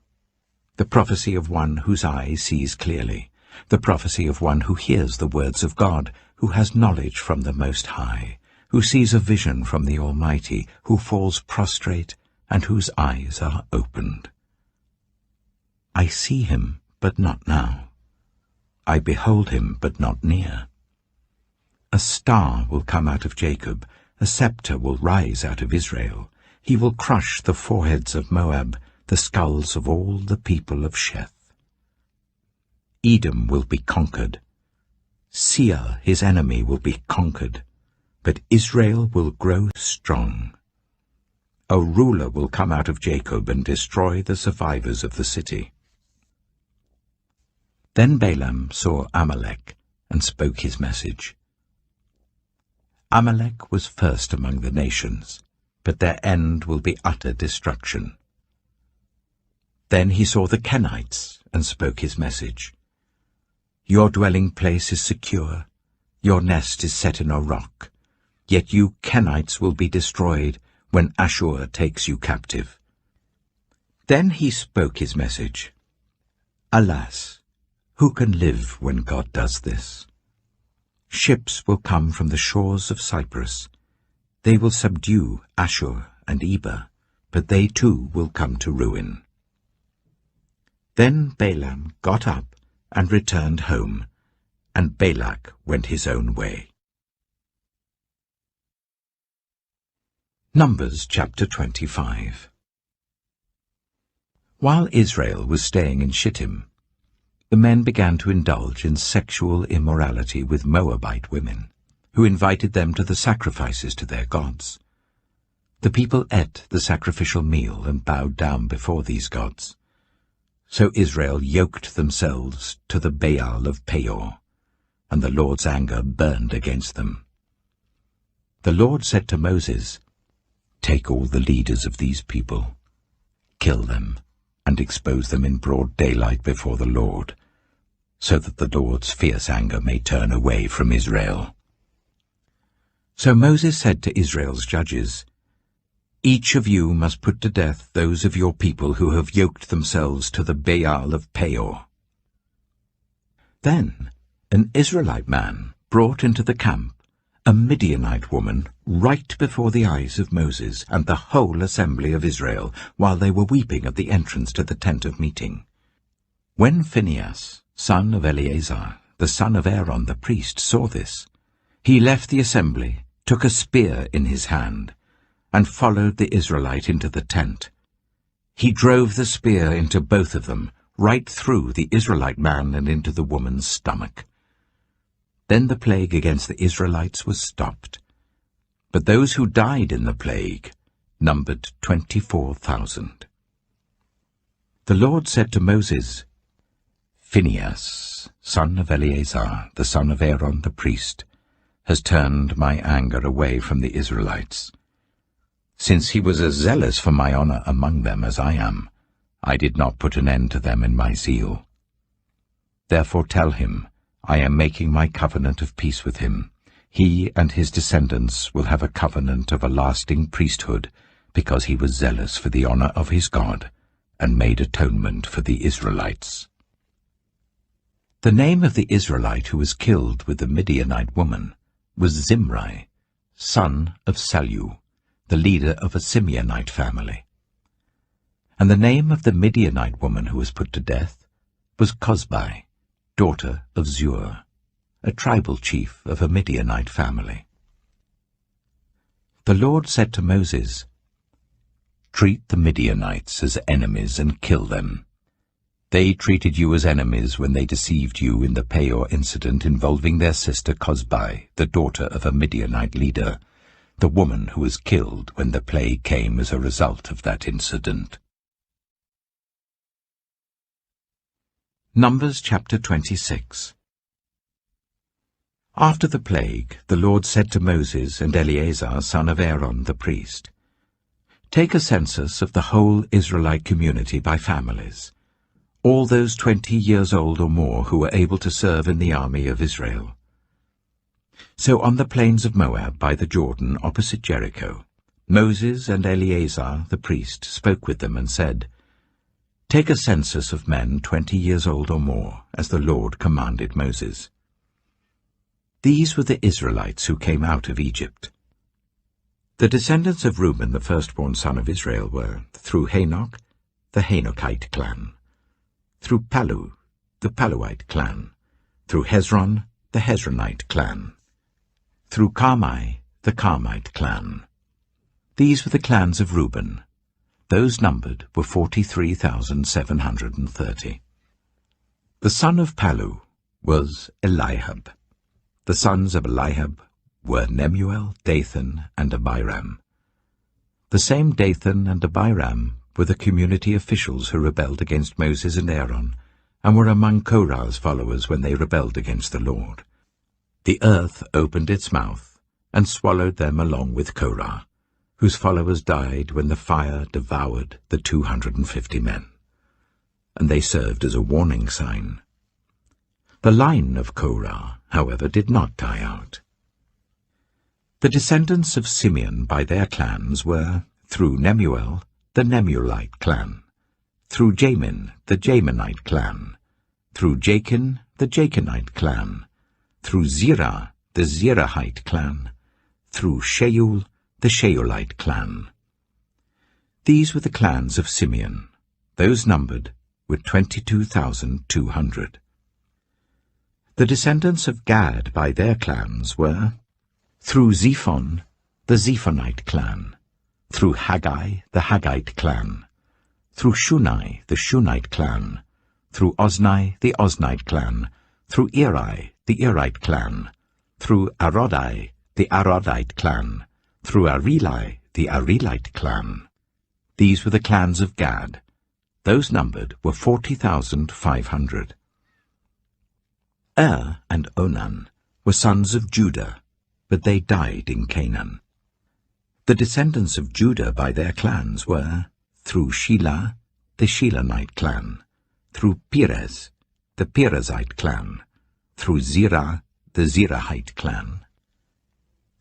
The prophecy of one whose eye sees clearly. The prophecy of one who hears the words of God, who has knowledge from the Most High, who sees a vision from the Almighty, who falls prostrate, and whose eyes are opened. I see him, but not now. I behold him, but not near. A star will come out of Jacob, a scepter will rise out of Israel. He will crush the foreheads of Moab, the skulls of all the people of Sheth. Edom will be conquered. Seir, his enemy, will be conquered, but Israel will grow strong. A ruler will come out of Jacob and destroy the survivors of the city. Then Balaam saw Amalek and spoke his message. Amalek was first among the nations, but their end will be utter destruction. Then he saw the Kenites and spoke his message. Your dwelling place is secure, your nest is set in a rock, yet you Kenites will be destroyed when Ashur takes you captive. Then he spoke his message. Alas, who can live when God does this? Ships will come from the shores of Cyprus. They will subdue Ashur and Eber, but they too will come to ruin. Then Balaam got up and returned home, and Balak went his own way. Numbers chapter 25. While Israel was staying in Shittim, the men began to indulge in sexual immorality with Moabite women, who invited them to the sacrifices to their gods. The people ate the sacrificial meal and bowed down before these gods. So Israel yoked themselves to the Baal of Peor, and the Lord's anger burned against them. The Lord said to Moses, Take all the leaders of these people, kill them, and expose them in broad daylight before the Lord, so that the Lord's fierce anger may turn away from Israel. So Moses said to Israel's judges, Each of you must put to death those of your people who have yoked themselves to the Baal of Peor. Then an Israelite man brought into the camp a Midianite woman right before the eyes of Moses and the whole assembly of Israel, while they were weeping at the entrance to the tent of meeting. When Phinehas, son of Eleazar, the son of Aaron the priest, saw this, he left the assembly, took a spear in his hand, and followed the Israelite into the tent. He drove the spear into both of them, right through the Israelite man and into the woman's stomach. Then the plague against the Israelites was stopped. But those who died in the plague numbered 24,000. The Lord said to Moses, Phinehas, son of Eleazar, the son of Aaron the priest, has turned my anger away from the Israelites. Since he was as zealous for my honor among them as I am, I did not put an end to them in my zeal. Therefore tell him, I am making my covenant of peace with him. He and his descendants will have a covenant of a lasting priesthood, because he was zealous for the honor of his God, and made atonement for the Israelites. The name of the Israelite who was killed with the Midianite woman was Zimri, son of Salu, the leader of a Simeonite family. And the name of the Midianite woman who was put to death was Cozbi, daughter of Zur, a tribal chief of a Midianite family. The Lord said to Moses, Treat the Midianites as enemies and kill them. They treated you as enemies when they deceived you in the Peor incident involving their sister Cozbi, the daughter of a Midianite leader, the woman who was killed when the plague came as a result of that incident. Numbers chapter 26. After the plague, the Lord said to Moses and Eleazar, son of Aaron the priest, Take a census of the whole Israelite community by families, all those 20 years old or more who were able to serve in the army of Israel. So on the plains of Moab by the Jordan opposite Jericho, Moses and Eleazar the priest spoke with them and said, "Take a census of men 20 years old or more, as the Lord commanded Moses." These were the Israelites who came out of Egypt. The descendants of Reuben, the firstborn son of Israel, were, through Hanok, the Hanokite clan; through Palu, the Paluite clan; through Hezron, the Hezronite clan; through Carmi, the Carmite clan. These were the clans of Reuben. Those numbered were 43,730. The son of Palu was Eliab. The sons of Eliab were Nemuel, Dathan, and Abiram. The same Dathan and Abiram were the community officials who rebelled against Moses and Aaron, and were among Korah's followers when they rebelled against the Lord. The earth opened its mouth and swallowed them along with Korah, whose followers died when the fire devoured the 250 men, and they served as a warning sign. The line of Korah, however, did not die out. The descendants of Simeon by their clans were, through Nemuel, the Nemuelite clan; through Jamin, the Jaminite clan; through Jachin, the Jachinite clan; through Zerah, the Zerahite clan; through Sheol, the Sheolite clan. These were the clans of Simeon. Those numbered were 22,200. The descendants of Gad by their clans were, through Zephon, the Zephonite clan; through Haggai, the Haggite clan; through Shunai, the Shunite clan; through Ozni, the Oznite clan; through Eri, the Erite clan; through Arodai, the Arodite clan; through Areli, the Arelite clan. These were the clans of Gad. Those numbered were 40,500. And Onan were sons of Judah, but they died in Canaan. The descendants of Judah by their clans were, through Shelah, the Shelanite clan; through Perez, the Perezite clan; through Zerah, the Zerahite clan.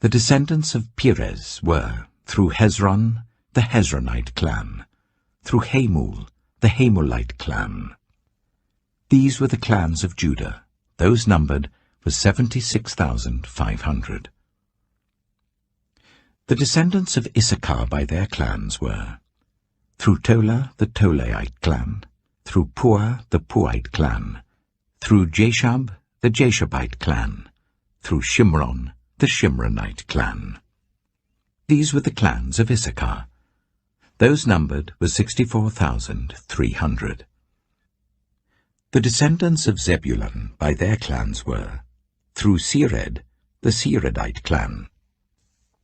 The descendants of Perez were, through Hezron, the Hezronite clan; through Hamul, the Hamulite clan. These were the clans of Judah. Those numbered were 76,500. The descendants of Issachar by their clans were, through Tola, the Tolaite clan; through Puah, the Puahite clan; through Jashab, the Jashabite clan; through Shimron, the Shimronite clan. These were the clans of Issachar. Those numbered were 64,300. The descendants of Zebulun by their clans were, through Sered, the Seredite clan;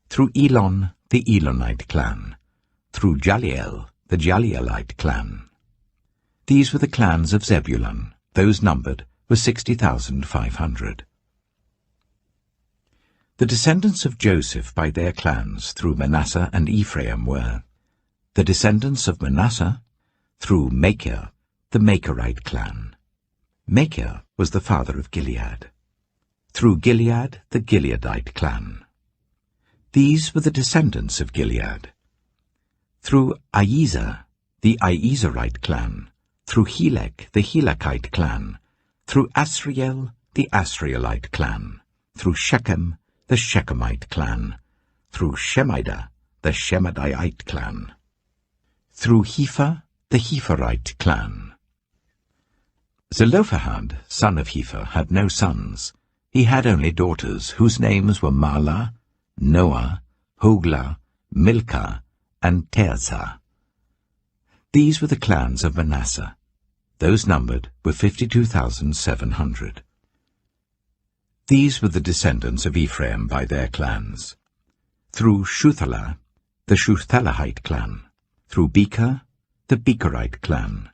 through Elon, the Elonite clan; through Jaliel, the Jalielite clan. These were the clans of Zebulun. Those numbered were 60,500. The descendants of Joseph by their clans through Manasseh and Ephraim were, the descendants of Manasseh, through Machir, the Machirite clan. Machir was the father of Gilead. Through Gilead, the Gileadite clan. These were the descendants of Gilead. Through Iezer, the Iezerite clan; through Helek, the Helekite clan; through Asriel, the Asrielite clan; through Shechem, the Shechemite clan; through Shemida, the Shemidite clan; through Hepher, the Hepherite clan. Zelophehad, son of Hepher, had no sons. He had only daughters, whose names were Mahlah, Noah, Hoglah, Milcah, and Tirzah. These were the clans of Manasseh. Those numbered were 52,700. These were the descendants of Ephraim by their clans. Through Shuthelah, the Shuthelahite clan; through Becher, the Becherite clan;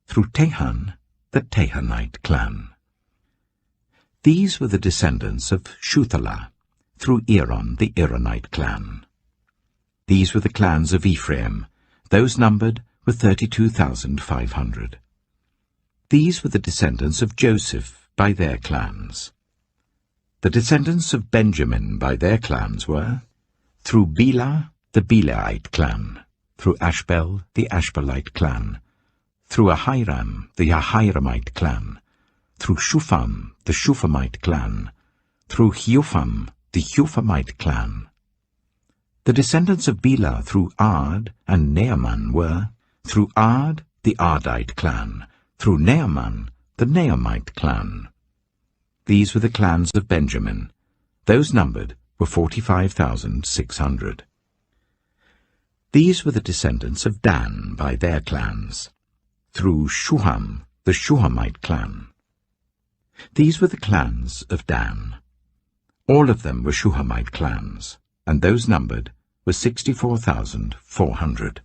through Tehan, the Tehanite clan. These were the descendants of Shuthelah, through Aaron, the Aaronite clan. These were the clans of Ephraim. Those numbered were 32,500. These were the descendants of Joseph by their clans. The descendants of Benjamin by their clans were, through Bela, the Belaite clan, through Ashbel, the Ashbelite clan, through Ahiram, the Ahiramite clan, through Shupham, the Shuphamite clan, through Hupham, the Huphamite clan. The descendants of Bela through Ard and Naaman were, through Ard, the Ardite clan, through Naaman, the Naamite clan. These were the clans of Benjamin. Those numbered were 45,600. These were the descendants of Dan by their clans, through Shuham, the Shuhamite clan. These were the clans of Dan. All of them were Shuhamite clans, and those numbered were 64,400.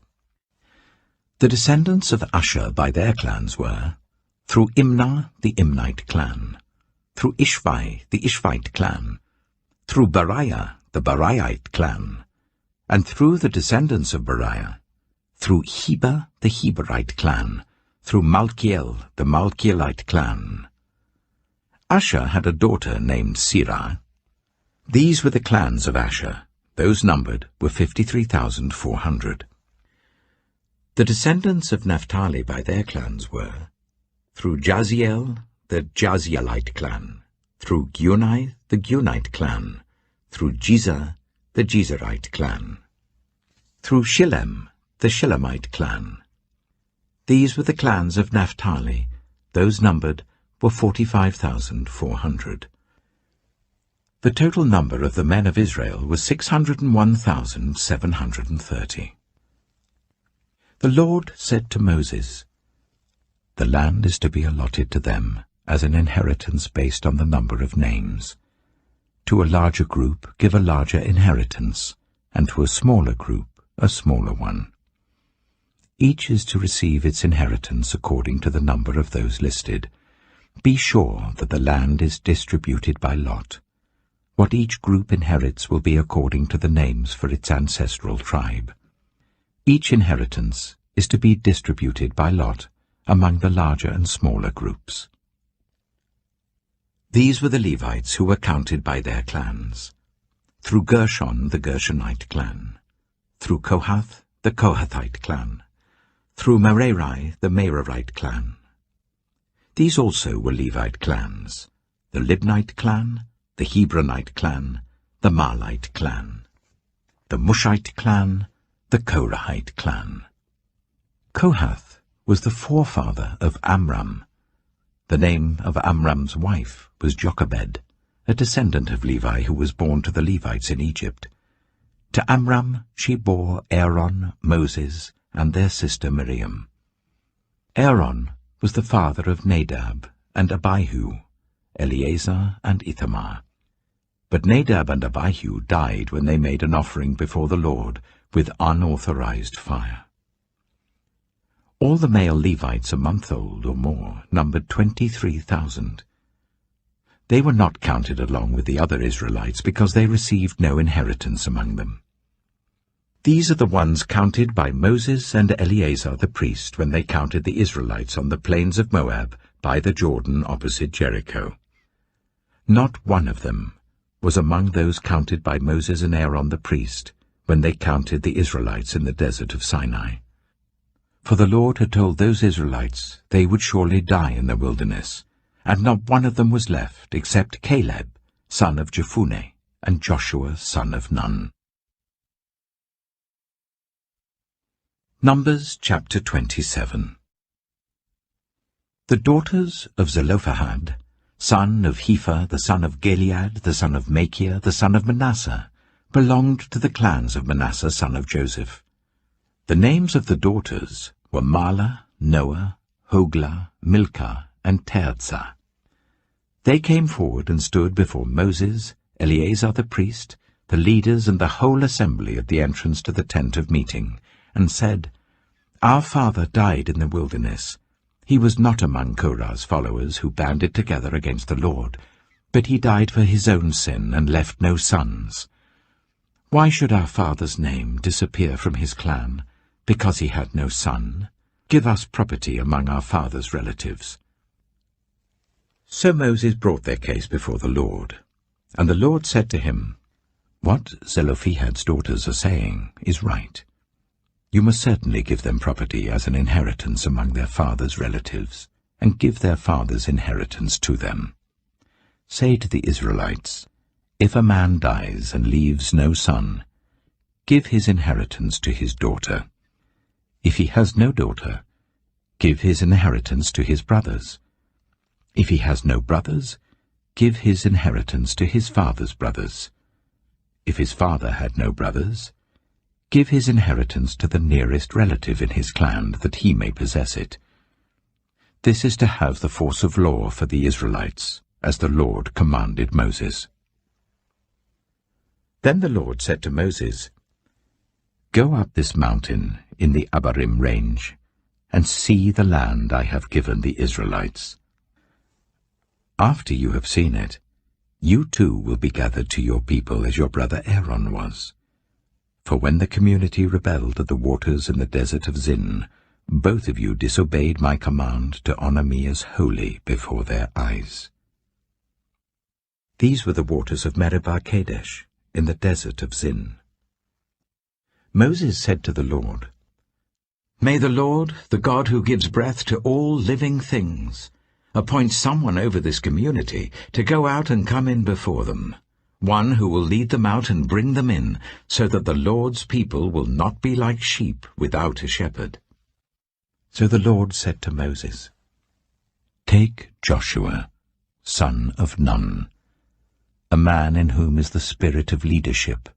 The descendants of Asher by their clans were, through Imnah, the Imnite clan, through Ishvi, the Ishvite clan, through Beriah, the Beriahite clan, and through the descendants of Beriah, through Heber, the Heberite clan, through Malkiel, the Malkielite clan. Asher had a daughter named Sirah. These were the clans of Asher. Those numbered were 53,400. The descendants of Naphtali by their clans were, through Jaziel, the Jazielite clan, through Gunai, the Gunite clan, through Jezer, the Jezerite clan, through Shillem, the Shillemite clan. These were the clans of Naphtali. Those numbered were 45,400. The total number of the men of Israel was 601,730. The Lord said to Moses, "The land is to be allotted to them as an inheritance based on the number of names. To a larger group give a larger inheritance, and to a smaller group a smaller one. Each is to receive its inheritance according to the number of those listed. Be sure that the land is distributed by lot. What each group inherits will be according to the names for its ancestral tribe. Each inheritance is to be distributed by lot among the larger and smaller groups." These were the Levites who were counted by their clans. Through Gershon, the Gershonite clan. Through Kohath, the Kohathite clan. Through Merari, the Merarite clan. These also were Levite clans, the Libnite clan, the Hebronite clan, the Marlite clan, the Mushite clan, the Korahite clan. Kohath was the forefather of Amram. The name of Amram's wife was Jochebed, a descendant of Levi who was born to the Levites in Egypt. To Amram she bore Aaron, Moses, and their sister Miriam. Aaron was the father of Nadab and Abihu, Eleazar and Ithamar. But Nadab and Abihu died when they made an offering before the Lord with unauthorized fire. All the male Levites a month old or more numbered 23,000. They were not counted along with the other Israelites because they received no inheritance among them. These are the ones counted by Moses and Eleazar the priest when they counted the Israelites on the plains of Moab by the Jordan opposite Jericho. Not one of them was among those counted by Moses and Aaron the priest when they counted the Israelites in the desert of Sinai. For the Lord had told those Israelites they would surely die in the wilderness, and not one of them was left except Caleb, son of Jephunneh, and Joshua, son of Nun. Numbers chapter 27. The daughters of Zelophehad, son of Hepher, the son of Gilead, the son of Machir, the son of Manasseh, belonged to the clans of Manasseh, son of Joseph. The names of the daughters were Mahlah, Noah, Hoglah, Milcah, and Tirzah. They came forward and stood before Moses, Eleazar the priest, the leaders and the whole assembly at the entrance to the tent of meeting, and said, "Our father died in the wilderness. He was not among Korah's followers who banded together against the Lord, but he died for his own sin and left no sons. Why should our father's name disappear from his clan, because he had no son? Give us property among our father's relatives." So Moses brought their case before the Lord. And the Lord said to him, "What Zelophehad's daughters are saying is right. You must certainly give them property as an inheritance among their father's relatives, and give their father's inheritance to them. Say to the Israelites, if a man dies and leaves no son, give his inheritance to his daughter. If he has no daughter, give his inheritance to his brothers. If he has no brothers, give his inheritance to his father's brothers. If his father had no brothers, give his inheritance to the nearest relative in his clan, that he may possess it. This is to have the force of law for the Israelites, as the Lord commanded Moses." Then the Lord said to Moses, "Go up this mountain in the Abarim range, and see the land I have given the Israelites. After you have seen it, you too will be gathered to your people as your brother Aaron was. For when the community rebelled at the waters in the desert of Zin, both of you disobeyed my command to honor me as holy before their eyes." These were the waters of Meribah Kadesh, in the desert of Zin. Moses said to the Lord, "May the Lord, the God who gives breath to all living things, appoint someone over this community to go out and come in before them, one who will lead them out and bring them in, so that the Lord's people will not be like sheep without a shepherd." So the Lord said to Moses, "Take Joshua, son of Nun, a man in whom is the spirit of leadership,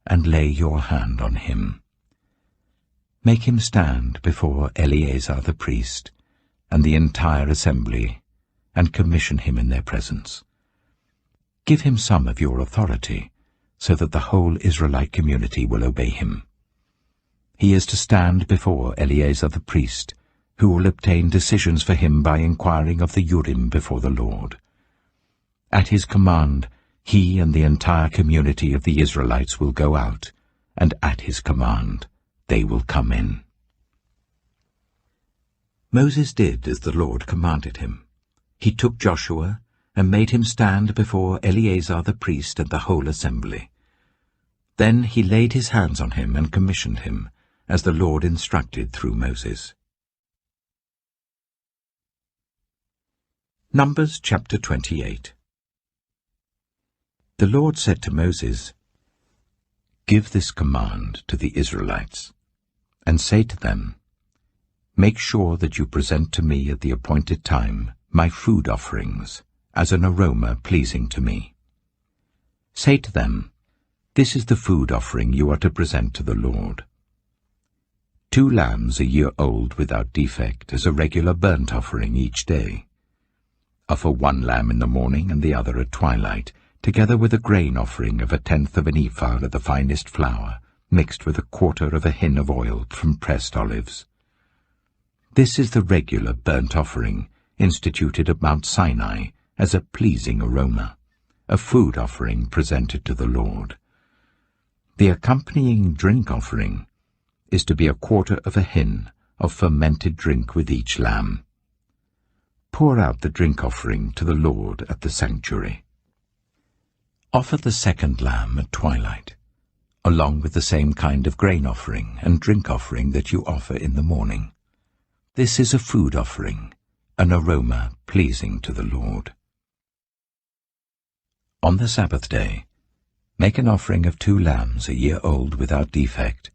and lay your hand on him. Make him stand before Eleazar the priest and the entire assembly, and commission him in their presence. Give him some of your authority, so that the whole Israelite community will obey him. He is to stand before Eleazar the priest, who will obtain decisions for him by inquiring of the Urim before the Lord. At his command, he and the entire community of the Israelites will go out, and at his command they will come in." Moses did as the Lord commanded him. He took Joshua and made him stand before Eleazar the priest and the whole assembly. Then he laid his hands on him and commissioned him, as the Lord instructed through Moses. Numbers chapter 28. The Lord said to Moses, "Give this command to the Israelites, and say to them, Make sure that you present to me at the appointed time my food offerings, as an aroma pleasing to me. Say to them, This is the food offering you are to present to the Lord. 2 lambs a year old without defect as a regular burnt offering each day. Offer 1 lamb in the morning and the other at twilight, together with a grain offering of 1/10 of an ephah of the finest flour, mixed with 1/4 of a hin of oil from pressed olives. This is the regular burnt offering, instituted at Mount Sinai, as a pleasing aroma, a food offering presented to the Lord. The accompanying drink offering is to be 1/4 of a hin of fermented drink with each lamb. Pour out the drink offering to the Lord at the sanctuary. Offer the 2nd lamb at twilight, along with the same kind of grain offering and drink offering that you offer in the morning. This is a food offering, an aroma pleasing to the Lord. On the Sabbath day, make an offering of 2 lambs a year old without defect,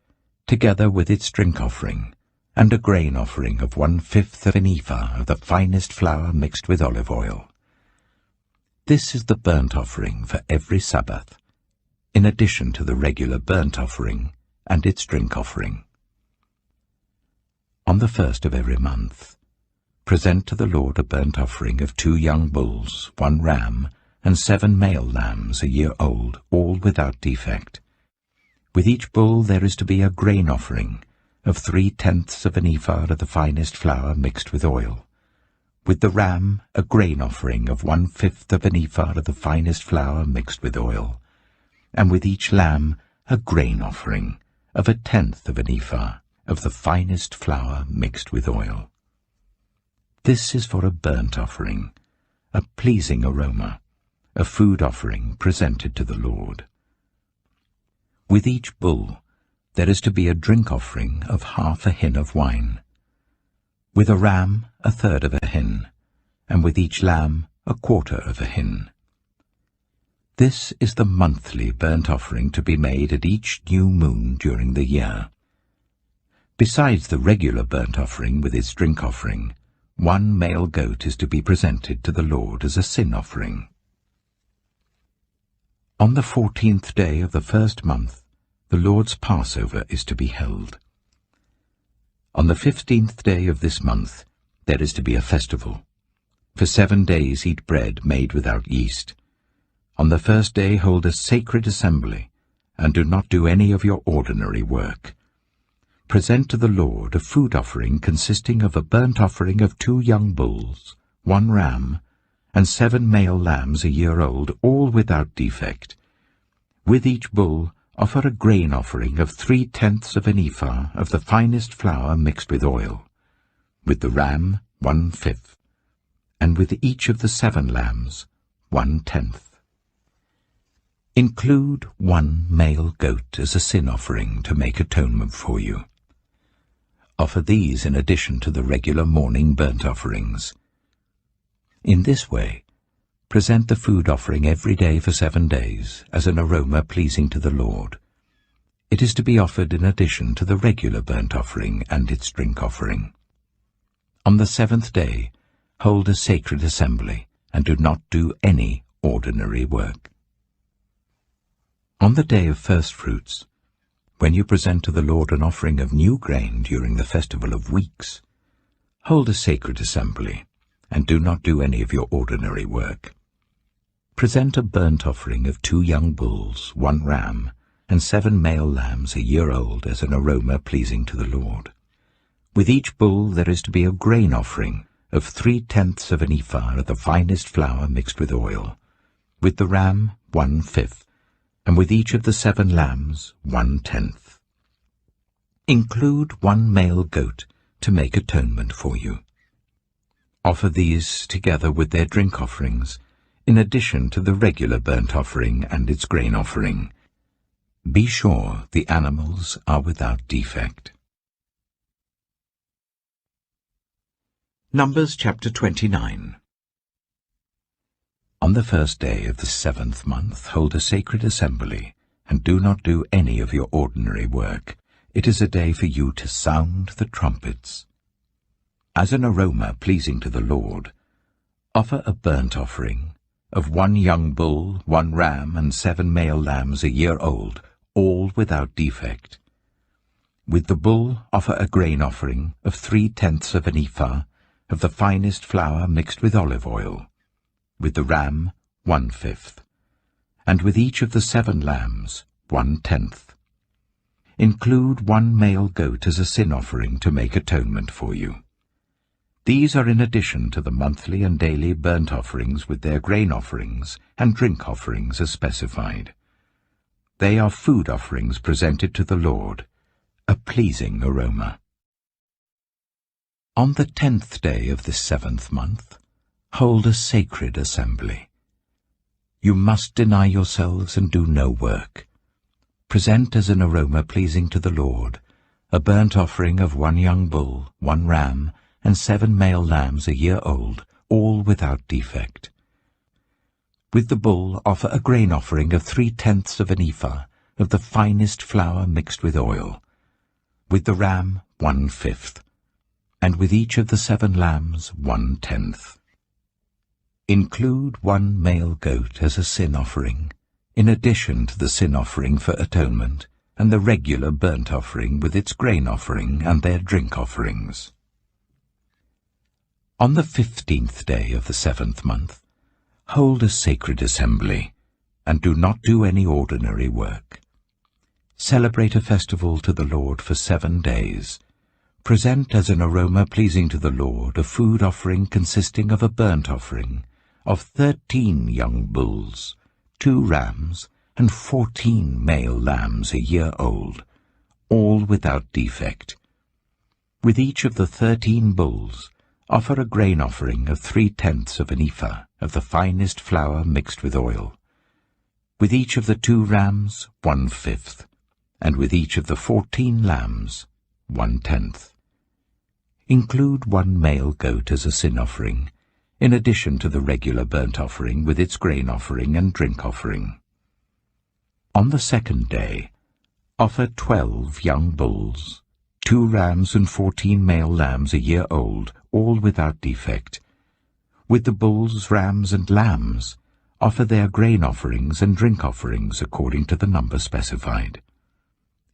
together with its drink offering, and a grain offering of 1/5 of an ephah of the finest flour mixed with olive oil. This is the burnt offering for every Sabbath, in addition to the regular burnt offering and its drink offering. On the 1st of every month, present to the Lord a burnt offering of 2 young bulls, 1 ram, and 7 male lambs a year old, all without defect. With each bull there is to be a grain offering of 3/10 of an ephah of the finest flour mixed with oil. With the ram, a grain offering of 1/5 of an ephah of the finest flour mixed with oil. And with each lamb, a grain offering of 1/10 of an ephah of the finest flour mixed with oil. This is for a burnt offering, a pleasing aroma, a food offering presented to the Lord. With each bull there is to be a drink offering of half a hin of wine. With a ram, a third of a hin, and with each lamb, a quarter of a hin. This is the monthly burnt offering to be made at each new moon during the year. Besides the regular burnt offering with its drink offering, one male goat is to be presented to the Lord as a sin offering. On the 14th day of the first month, the Lord's Passover is to be held. On the 15th day of this month, there is to be a festival. For 7 days eat bread made without yeast. On the first day hold a sacred assembly, and do not do any of your ordinary work. Present to the Lord a food offering consisting of a burnt offering of 2 young bulls, 1 ram, and 7 male lambs a year old, all without defect. With each bull offer a grain offering of 3/10 of an ephah of the finest flour mixed with oil. With the ram, 1/5, and with each of the 7 lambs, 1/10. Include 1 male goat as a sin offering to make atonement for you. Offer these in addition to the regular morning burnt offerings. In this way, present the food offering every day for 7 days as an aroma pleasing to the Lord. It is to be offered in addition to the regular burnt offering and its drink offering. On the 7th day, hold a sacred assembly, and do not do any ordinary work. On the day of first fruits, when you present to the Lord an offering of new grain during the festival of weeks, hold a sacred assembly, and do not do any of your ordinary work. Present a burnt offering of 2 young bulls, 1 ram, and 7 male lambs a year old as an aroma pleasing to the Lord. With each bull there is to be a grain offering of 3/10 of an ephah of the finest flour mixed with oil. With the ram, 1/5, and with each of the 7 lambs, 1/10. Include 1 male goat to make atonement for you. Offer these together with their drink offerings, in addition to the regular burnt offering and its grain offering. Be sure the animals are without defect. Numbers chapter 29. On the first day of the 7th month hold a sacred assembly, and do not do any of your ordinary work. It is a day for you to sound the trumpets. As an aroma pleasing to the Lord, offer a burnt offering of 1 young bull, 1 ram, and 7 male lambs a year old, all without defect. With the bull offer a grain offering of 3/10 of an ephah of the finest flour mixed with olive oil. With the ram, 1/5, and with each of the 7 lambs, 1/10. Include 1 male goat as a sin offering to make atonement for you. These are in addition to the monthly and daily burnt offerings with their grain offerings and drink offerings as specified. They are food offerings presented to the Lord, a pleasing aroma. On the 10th day of this 7th month, hold a sacred assembly. You must deny yourselves and do no work. Present as an aroma pleasing to the Lord a burnt offering of 1 young bull, 1 ram, and 7 male lambs a year old, all without defect. With the bull offer a grain offering of 3/10 of an ephah of the finest flour mixed with oil. With the ram, 1/5, and with each of the 7 lambs, 1/10. Include 1 male goat as a sin offering, in addition to the sin offering for atonement and the regular burnt offering with its grain offering and their drink offerings. On the 15th day of the 7th month, hold a sacred assembly, and do not do any ordinary work. Celebrate a festival to the Lord for 7 days. Present as an aroma pleasing to the Lord a food offering consisting of a burnt offering of 13 young bulls, 2 rams, and 14 male lambs a year old, all without defect. With each of the 13 bulls, offer a grain offering of 3/10 of an ephah of the finest flour mixed with oil. With each of the 2 rams, 1/5, and with each of the 14 lambs, 1/10. Include 1 male goat as a sin offering, in addition to the regular burnt offering with its grain offering and drink offering. On the 2nd day, offer 12 young bulls, 2 rams and 14 male lambs a year old, all without defect. With the bulls, rams, and lambs, offer their grain offerings and drink offerings according to the number specified.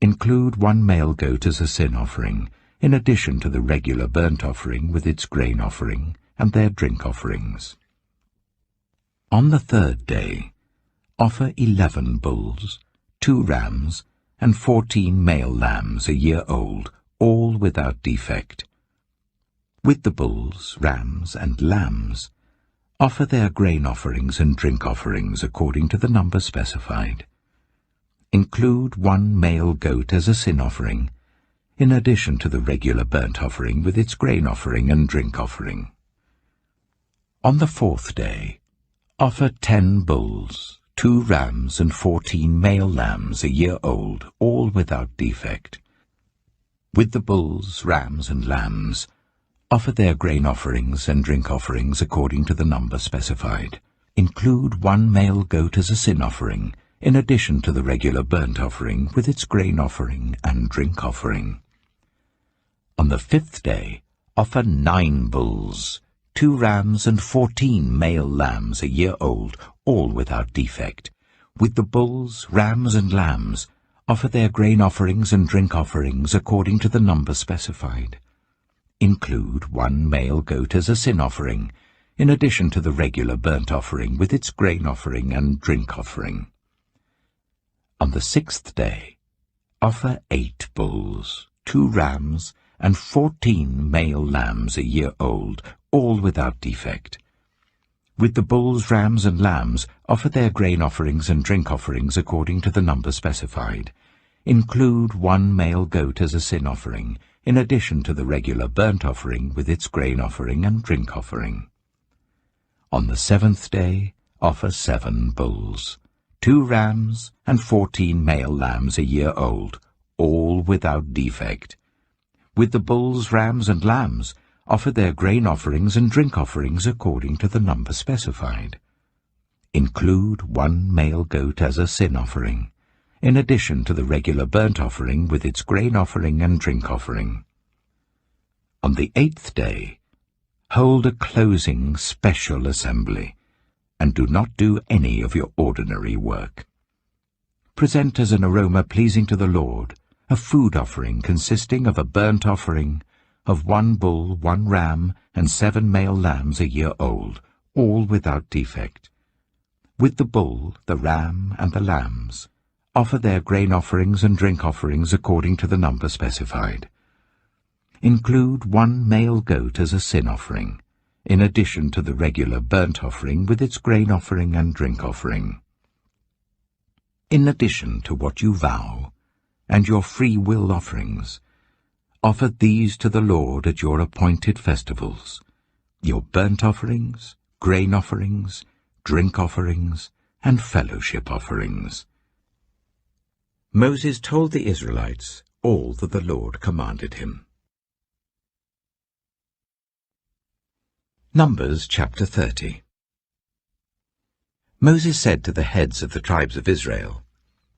Include 1 male goat as a sin offering, in addition to the regular burnt offering with its grain offering and their drink offerings. On the 3rd day, offer 11 bulls, 2 rams, and 14 male lambs a year old, all without defect. With the bulls, rams, and lambs, offer their grain offerings and drink offerings according to the number specified. Include 1 male goat as a sin offering, in addition to the regular burnt offering with its grain offering and drink offering. On the 4th day, offer 10 bulls, 2 rams, and 14 male lambs a year old, all without defect. With the bulls, rams, and lambs, offer their grain offerings and drink offerings according to the number specified. Include 1 male goat as a sin offering, in addition to the regular burnt offering with its grain offering and drink offering. On the 5th day, offer 9 bulls, 2 rams, and 14 male lambs a year old, all without defect. With the bulls, rams, and lambs, offer their grain offerings and drink offerings according to the number specified. Include 1 male goat as a sin offering, in addition to the regular burnt offering with its grain offering and drink offering. On the 6th day, offer 8 bulls, 2 rams, and 14 male lambs a year old, all without defect. With the bulls, rams, and lambs, offer their grain offerings and drink offerings according to the number specified. Include 1 male goat as a sin offering, in addition to the regular burnt offering with its grain offering and drink offering. On the 7th day, offer 7 bulls, 2 rams, and 14 male lambs a year old, all without defect. With the bulls, rams, and lambs, offer their grain offerings and drink offerings according to the number specified. Include 1 male goat as a sin offering, in addition to the regular burnt offering with its grain offering and drink offering. On the 8th day, hold a closing special assembly, and do not do any of your ordinary work. Present as an aroma pleasing to the Lord a food offering consisting of a burnt offering of 1 bull, 1 ram, and 7 male lambs a year old, all without defect. With the bull, the ram, and the lambs, offer their grain offerings and drink offerings according to the number specified. Include 1 male goat as a sin offering, in addition to the regular burnt offering with its grain offering and drink offering. In addition to what you vow, and your free will offerings, offer these to the Lord at your appointed festivals, your burnt offerings, grain offerings, drink offerings, and fellowship offerings. Moses told the Israelites all that the Lord commanded him. Numbers chapter 30. Moses said to the heads of the tribes of Israel,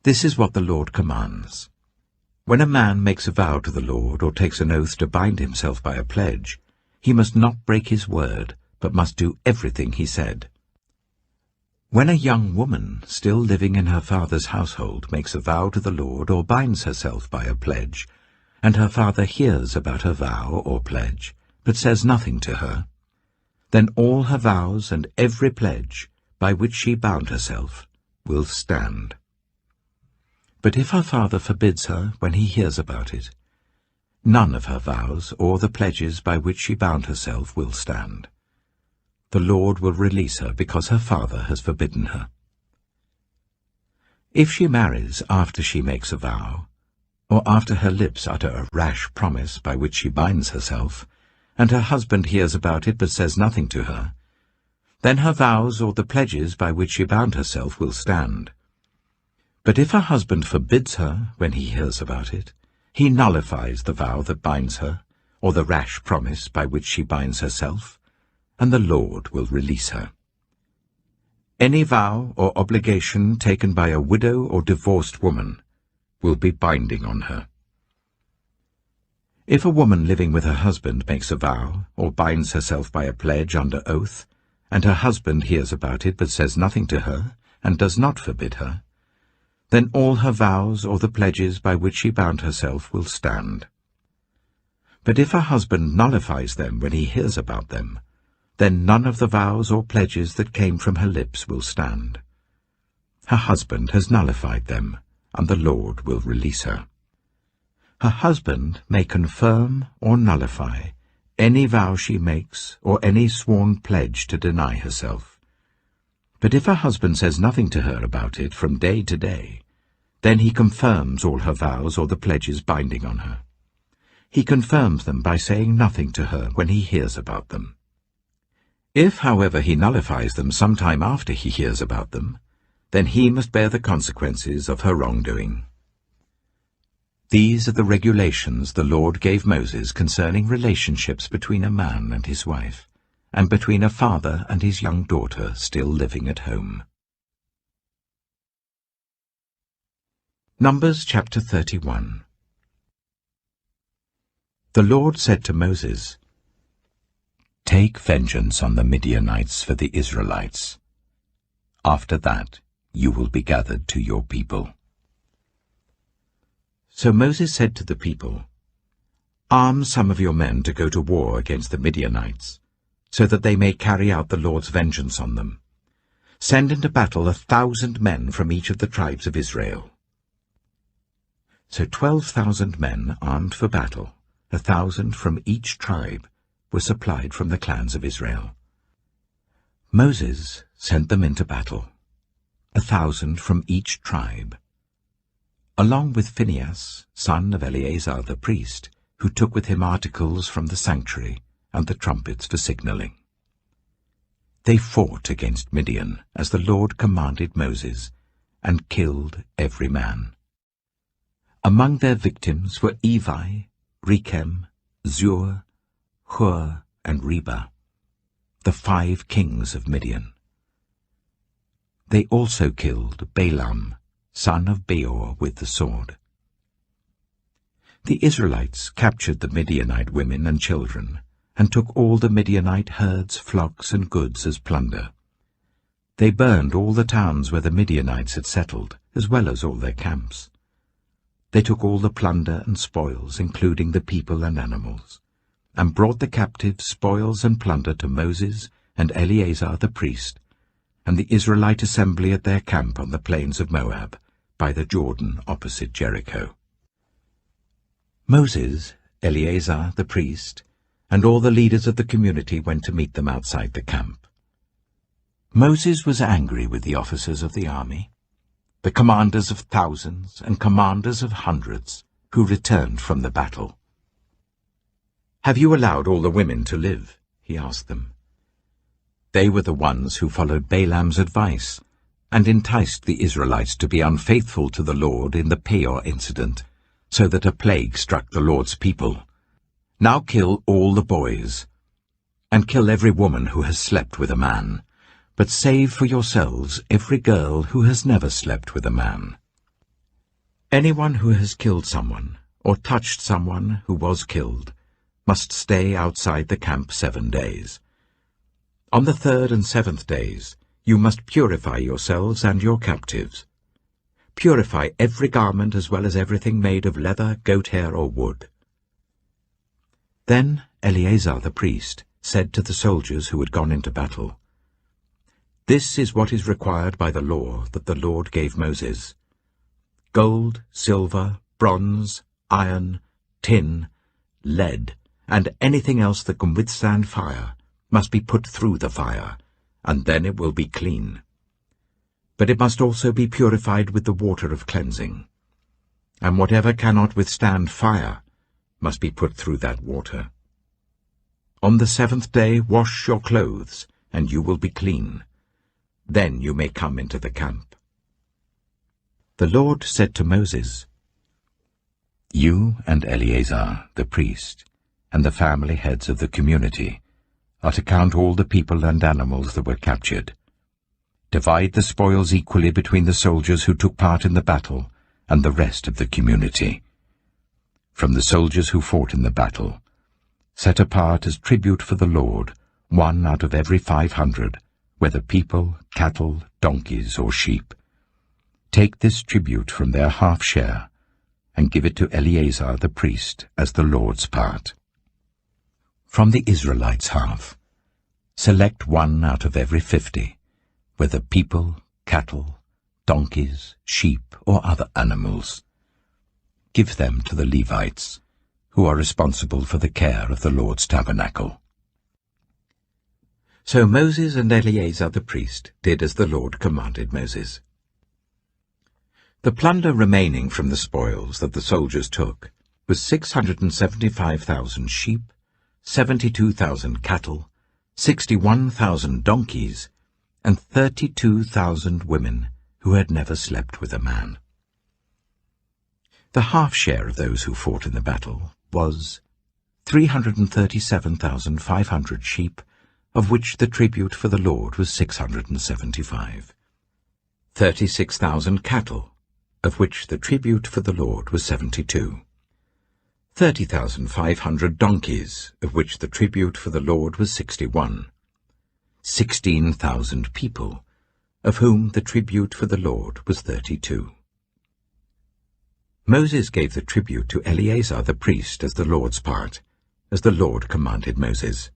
"This is what the Lord commands. When a man makes a vow to the Lord or takes an oath to bind himself by a pledge, he must not break his word, but must do everything he said. When a young woman, still living in her father's household, makes a vow to the Lord or binds herself by a pledge, and her father hears about her vow or pledge, but says nothing to her, then all her vows and every pledge by which she bound herself will stand. But if her father forbids her when he hears about it, none of her vows or the pledges by which she bound herself will stand. The Lord will release her because her father has forbidden her. If she marries after she makes a vow, or after her lips utter a rash promise by which she binds herself, and her husband hears about it but says nothing to her, then her vows or the pledges by which she bound herself will stand. But if her husband forbids her when he hears about it, he nullifies the vow that binds her, or the rash promise by which she binds herself, and the Lord will release her. Any vow or obligation taken by a widow or divorced woman will be binding on her. If a woman living with her husband makes a vow, or binds herself by a pledge under oath, and her husband hears about it but says nothing to her, and does not forbid her, then all her vows or the pledges by which she bound herself will stand. But if her husband nullifies them when he hears about them, then none of the vows or pledges that came from her lips will stand. Her husband has nullified them, and the Lord will release her. Her husband may confirm or nullify any vow she makes or any sworn pledge to deny herself. But if her husband says nothing to her about it from day to day, then he confirms all her vows or the pledges binding on her. He confirms them by saying nothing to her when he hears about them. If, however, he nullifies them some time after he hears about them, then he must bear the consequences of her wrongdoing. These are the regulations the Lord gave Moses concerning relationships between a man and his wife, and between a father and his young daughter still living at home. Numbers chapter 31. The Lord said to Moses, "Take vengeance on the Midianites for the Israelites. After that you will be gathered to your people." So Moses said to the people, "Arm some of your men to go to war against the Midianites, so that they may carry out the Lord's vengeance on them. Send into battle 1,000 men from each of the tribes of Israel." So 12,000 men armed for battle, 1,000 from each tribe, were supplied from the clans of Israel. Moses sent them into battle, 1,000 from each tribe, along with Phinehas, son of Eleazar the priest, who took with him articles from the sanctuary and the trumpets for signaling. They fought against Midian, as the Lord commanded Moses, and killed every man. Among their victims were Evi, Rechem, Zur, Hur, and Reba, the 5 kings of Midian. They also killed Balaam, son of Beor, with the sword. The Israelites captured the Midianite women and children, and took all the Midianite herds, flocks, and goods as plunder. They burned all the towns where the Midianites had settled, as well as all their camps. They took all the plunder and spoils, including the people and animals, and brought the captives, spoils, and plunder to Moses and Eleazar the priest, and the Israelite assembly at their camp on the plains of Moab, by the Jordan opposite Jericho. Moses, Eleazar the priest, and all the leaders of the community went to meet them outside the camp. Moses was angry with the officers of the army, the commanders of thousands and commanders of hundreds, who returned from the battle. "Have you allowed all the women to live?" he asked them. They were the ones who followed Balaam's advice and enticed the Israelites to be unfaithful to the Lord in the Peor incident, so that a plague struck the Lord's people. Now kill all the boys, and kill every woman who has slept with a man, but save for yourselves every girl who has never slept with a man. Anyone who has killed someone, or touched someone who was killed, must stay outside the camp 7 days. On the 3rd and 7th days, you must purify yourselves and your captives. Purify every garment as well as everything made of leather, goat hair, or wood. Then Eleazar the priest said to the soldiers who had gone into battle, "This is what is required by the law that the Lord gave Moses. Gold, silver, bronze, iron, tin, lead, and anything else that can withstand fire must be put through the fire, and then it will be clean. But it must also be purified with the water of cleansing. And whatever cannot withstand fire must be put through that water. On the 7th day wash your clothes, and you will be clean. Then you may come into the camp." The Lord said to Moses, "You and Eleazar, the priest, and the family heads of the community are to count all the people and animals that were captured. Divide the spoils equally between the soldiers who took part in the battle and the rest of the community. From the soldiers who fought in the battle, set apart as tribute for the Lord 1 out of every 500, whether people, cattle, donkeys, or sheep. Take this tribute from their half share and give it to Eleazar the priest as the Lord's part. From the Israelites' half, select 1 out of every 50, whether people, cattle, donkeys, sheep, or other animals. Give them to the Levites, who are responsible for the care of the Lord's tabernacle." So Moses and Eleazar the priest did as the Lord commanded Moses. The plunder remaining from the spoils that the soldiers took was 675,000 sheep, 72,000 cattle, 61,000 donkeys, and 32,000 women who had never slept with a man. The half share of those who fought in the battle was 337,500 sheep, of which the tribute for the Lord was 675. 36,000 cattle, of which the tribute for the Lord was 72. 30,500 donkeys, of which the tribute for the Lord was 61. 16,000 people, of whom the tribute for the Lord was 32. Moses gave the tribute to Eleazar the priest as the Lord's part, as the Lord commanded Moses.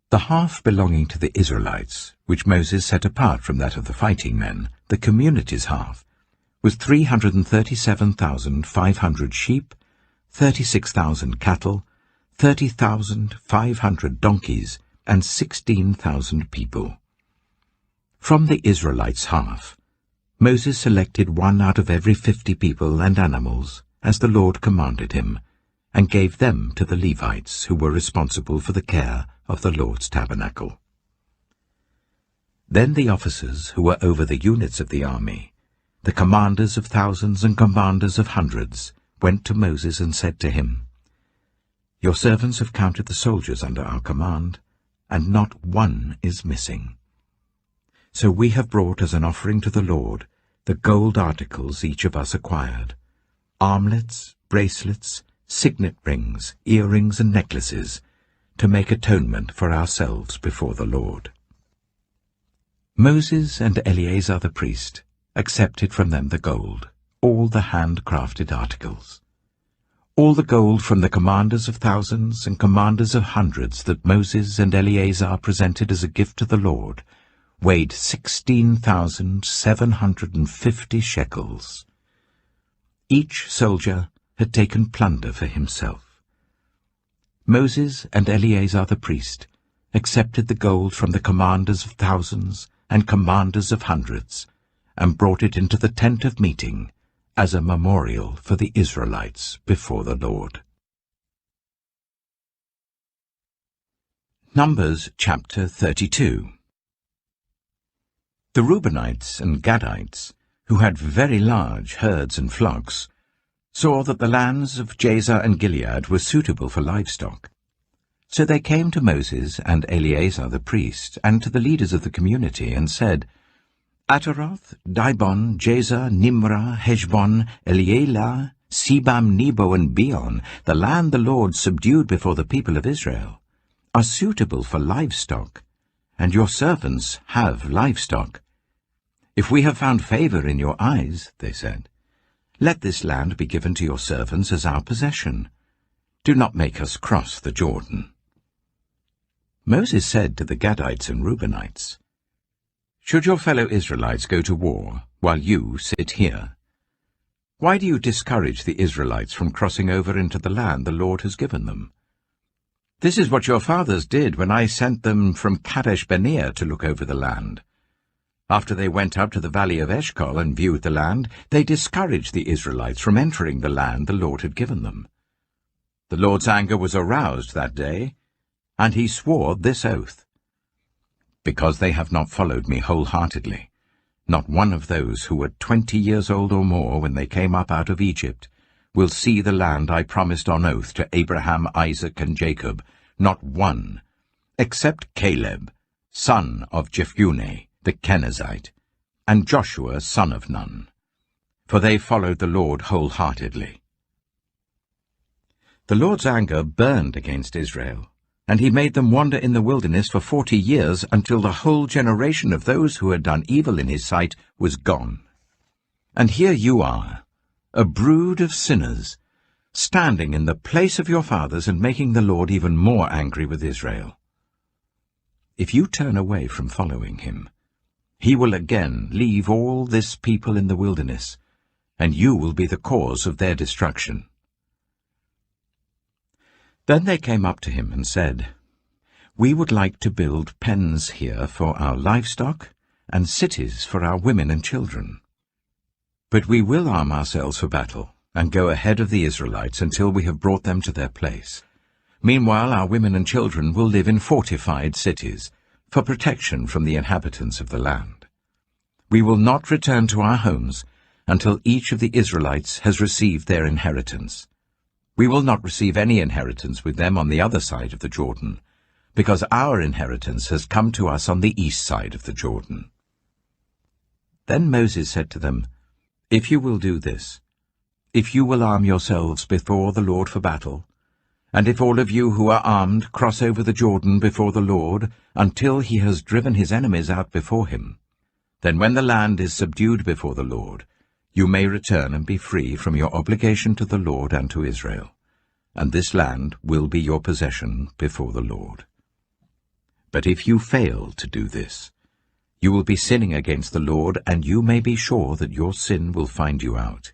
The half belonging to the Israelites, which Moses set apart from that of the fighting men, the community's half, was 337,500 sheep, 36,000 cattle, 30,500 donkeys, and 16,000 people. From the Israelites' half, Moses selected 1 out of every 50 people and animals, as the Lord commanded him, and gave them to the Levites, who were responsible for the care of the Lord's tabernacle. Then the officers who were over the units of the army, the commanders of thousands and commanders of hundreds, went to Moses and said to him, "Your servants have counted the soldiers under our command, and not one is missing. So we have brought as an offering to the Lord the gold articles each of us acquired, armlets, bracelets, signet rings, earrings, and necklaces, to make atonement for ourselves before the Lord." Moses and Eleazar the priest accepted from them the gold, all the handcrafted articles. All the gold from the commanders of thousands and commanders of hundreds that Moses and Eleazar presented as a gift to the Lord weighed 16,750 shekels. Each soldier had taken plunder for himself. Moses and Eleazar the priest accepted the gold from the commanders of thousands and commanders of hundreds, and brought it into the tent of meeting as a memorial for the Israelites before the Lord. Numbers chapter 32. The Reubenites and Gadites, who had very large herds and flocks, saw that the lands of Jazer and Gilead were suitable for livestock. So they came to Moses and Eleazar the priest, and to the leaders of the community, and said, "Ataroth, Dibon, Jazer, Nimrah, Heshbon, Elealeh, Sebam, Nebo, and Beon, the land the Lord subdued before the people of Israel, are suitable for livestock, and your servants have livestock. If we have found favor in your eyes," they said, "let this land be given to your servants as our possession. Do not make us cross the Jordan." Moses said to the Gadites and Reubenites, "Should your fellow Israelites go to war while you sit here? Why do you discourage the Israelites from crossing over into the land the Lord has given them? This is what your fathers did when I sent them from Kadesh Barnea to look over the land. After they went up to the valley of Eshcol and viewed the land, they discouraged the Israelites from entering the land the Lord had given them. The Lord's anger was aroused that day, and he swore this oath: because they have not followed me wholeheartedly. Not one of those who were 20 years old or more when they came up out of Egypt will see the land I promised on oath to Abraham, Isaac, and Jacob, not one, except Caleb, son of Jephunneh, the Kenizzite, and Joshua, son of Nun, for they followed the Lord wholeheartedly. The Lord's anger burned against Israel, and he made them wander in the wilderness for 40 years until the whole generation of those who had done evil in his sight was gone. And here you are, a brood of sinners, standing in the place of your fathers and making the Lord even more angry with Israel. If you turn away from following him, he will again leave all this people in the wilderness, and you will be the cause of their destruction. Then they came up to him and said, "We would like to build pens here for our livestock and cities for our women and children. But we will arm ourselves for battle and go ahead of the Israelites until we have brought them to their place. Meanwhile, our women and children will live in fortified cities for protection from the inhabitants of the land. We will not return to our homes until each of the Israelites has received their inheritance. We will not receive any inheritance with them on the other side of the Jordan, because our inheritance has come to us on the east side of the Jordan." Then Moses said to them, "If you will do this, if you will arm yourselves before the Lord for battle, and if all of you who are armed cross over the Jordan before the Lord until he has driven his enemies out before him, then when the land is subdued before the Lord, you may return and be free from your obligation to the Lord and to Israel, and this land will be your possession before the Lord. But if you fail to do this, you will be sinning against the Lord, and you may be sure that your sin will find you out.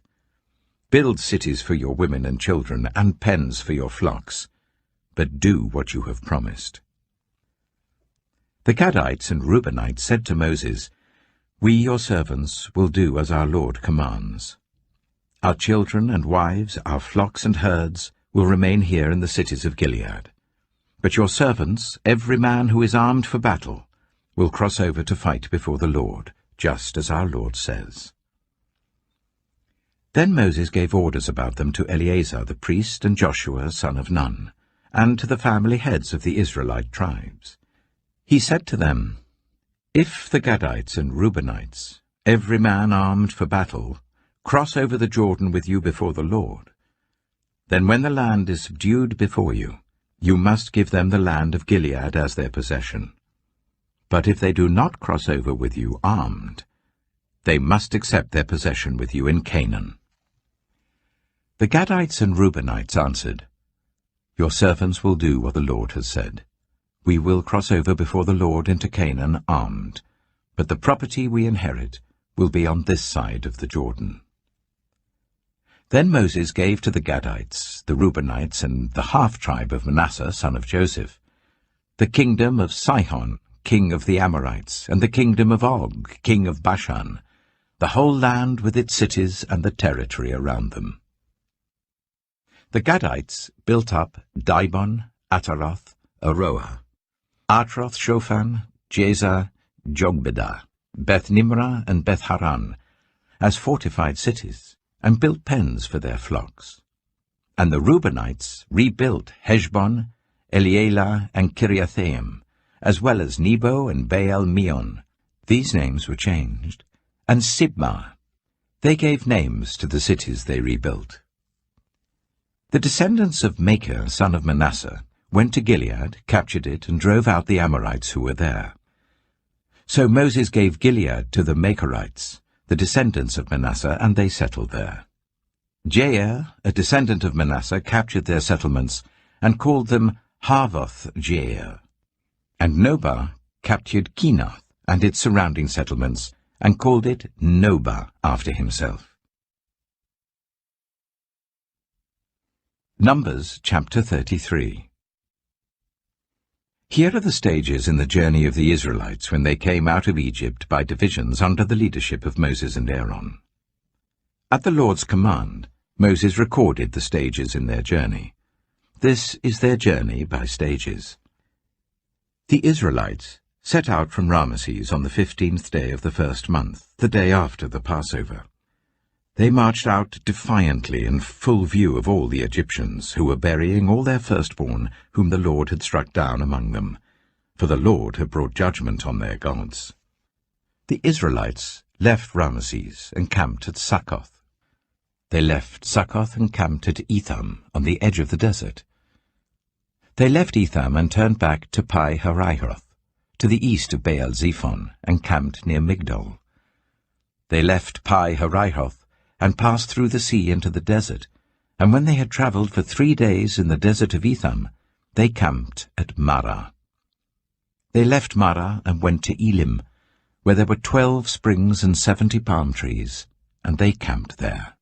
Build cities for your women and children, and pens for your flocks, but do what you have promised." The Gadites and Reubenites said to Moses, "We, your servants, will do as our Lord commands. Our children and wives, our flocks and herds, will remain here in the cities of Gilead. But your servants, every man who is armed for battle, will cross over to fight before the Lord, just as our Lord says." Then Moses gave orders about them to Eleazar the priest and Joshua son of Nun, and to the family heads of the Israelite tribes. He said to them, "If the Gadites and Reubenites, every man armed for battle, cross over the Jordan with you before the Lord, then when the land is subdued before you, you must give them the land of Gilead as their possession. But if they do not cross over with you armed, they must accept their possession with you in Canaan." The Gadites and Reubenites answered, "Your servants will do what the Lord has said. We will cross over before the Lord into Canaan armed, but the property we inherit will be on this side of the Jordan." Then Moses gave to the Gadites, the Reubenites, and the half-tribe of Manasseh, son of Joseph, the kingdom of Sihon, king of the Amorites, and the kingdom of Og, king of Bashan, the whole land with its cities and the territory around them. The Gadites built up Dibon, Ataroth, Aroah, Atroth-Shophan, Jazer, Jogbedah, Beth-Nimrah, and Beth-Haran, as fortified cities, and built pens for their flocks. And the Reubenites rebuilt Heshbon, Elealeh, and Kiriathaim, as well as Nebo and Baal-Meon. These names were changed. And Sibmah. They gave names to the cities they rebuilt. The descendants of Machir, son of Manasseh, went to Gilead, captured it, and drove out the Amorites who were there. So Moses gave Gilead to the Machirites, the descendants of Manasseh, and they settled there. Jair, a descendant of Manasseh, captured their settlements and called them Havoth-Jair. And Nobah captured Kenath and its surrounding settlements and called it Nobah after himself. Numbers chapter 33. Here are the stages in the journey of the Israelites when they came out of Egypt by divisions under the leadership of Moses and Aaron. At the Lord's command, Moses recorded the stages in their journey. This is their journey by stages. The Israelites set out from Ramesses on the 15th day of the first month, the day after the Passover. They marched out defiantly in full view of all the Egyptians, who were burying all their firstborn, whom the Lord had struck down among them, for the Lord had brought judgment on their gods. The Israelites left Ramesses and camped at Succoth. They left Succoth and camped at Etham, on the edge of the desert. They left Etham and turned back to Pi-hahiroth, to the east of Baal-zephon, and camped near Migdol. They left Pi-hahiroth and passed through the sea into the desert, and when they had travelled for 3 days in the desert of Etham, they camped at Marah. They left Marah and went to Elim, where there were 12 springs and 70 palm trees, and they camped there.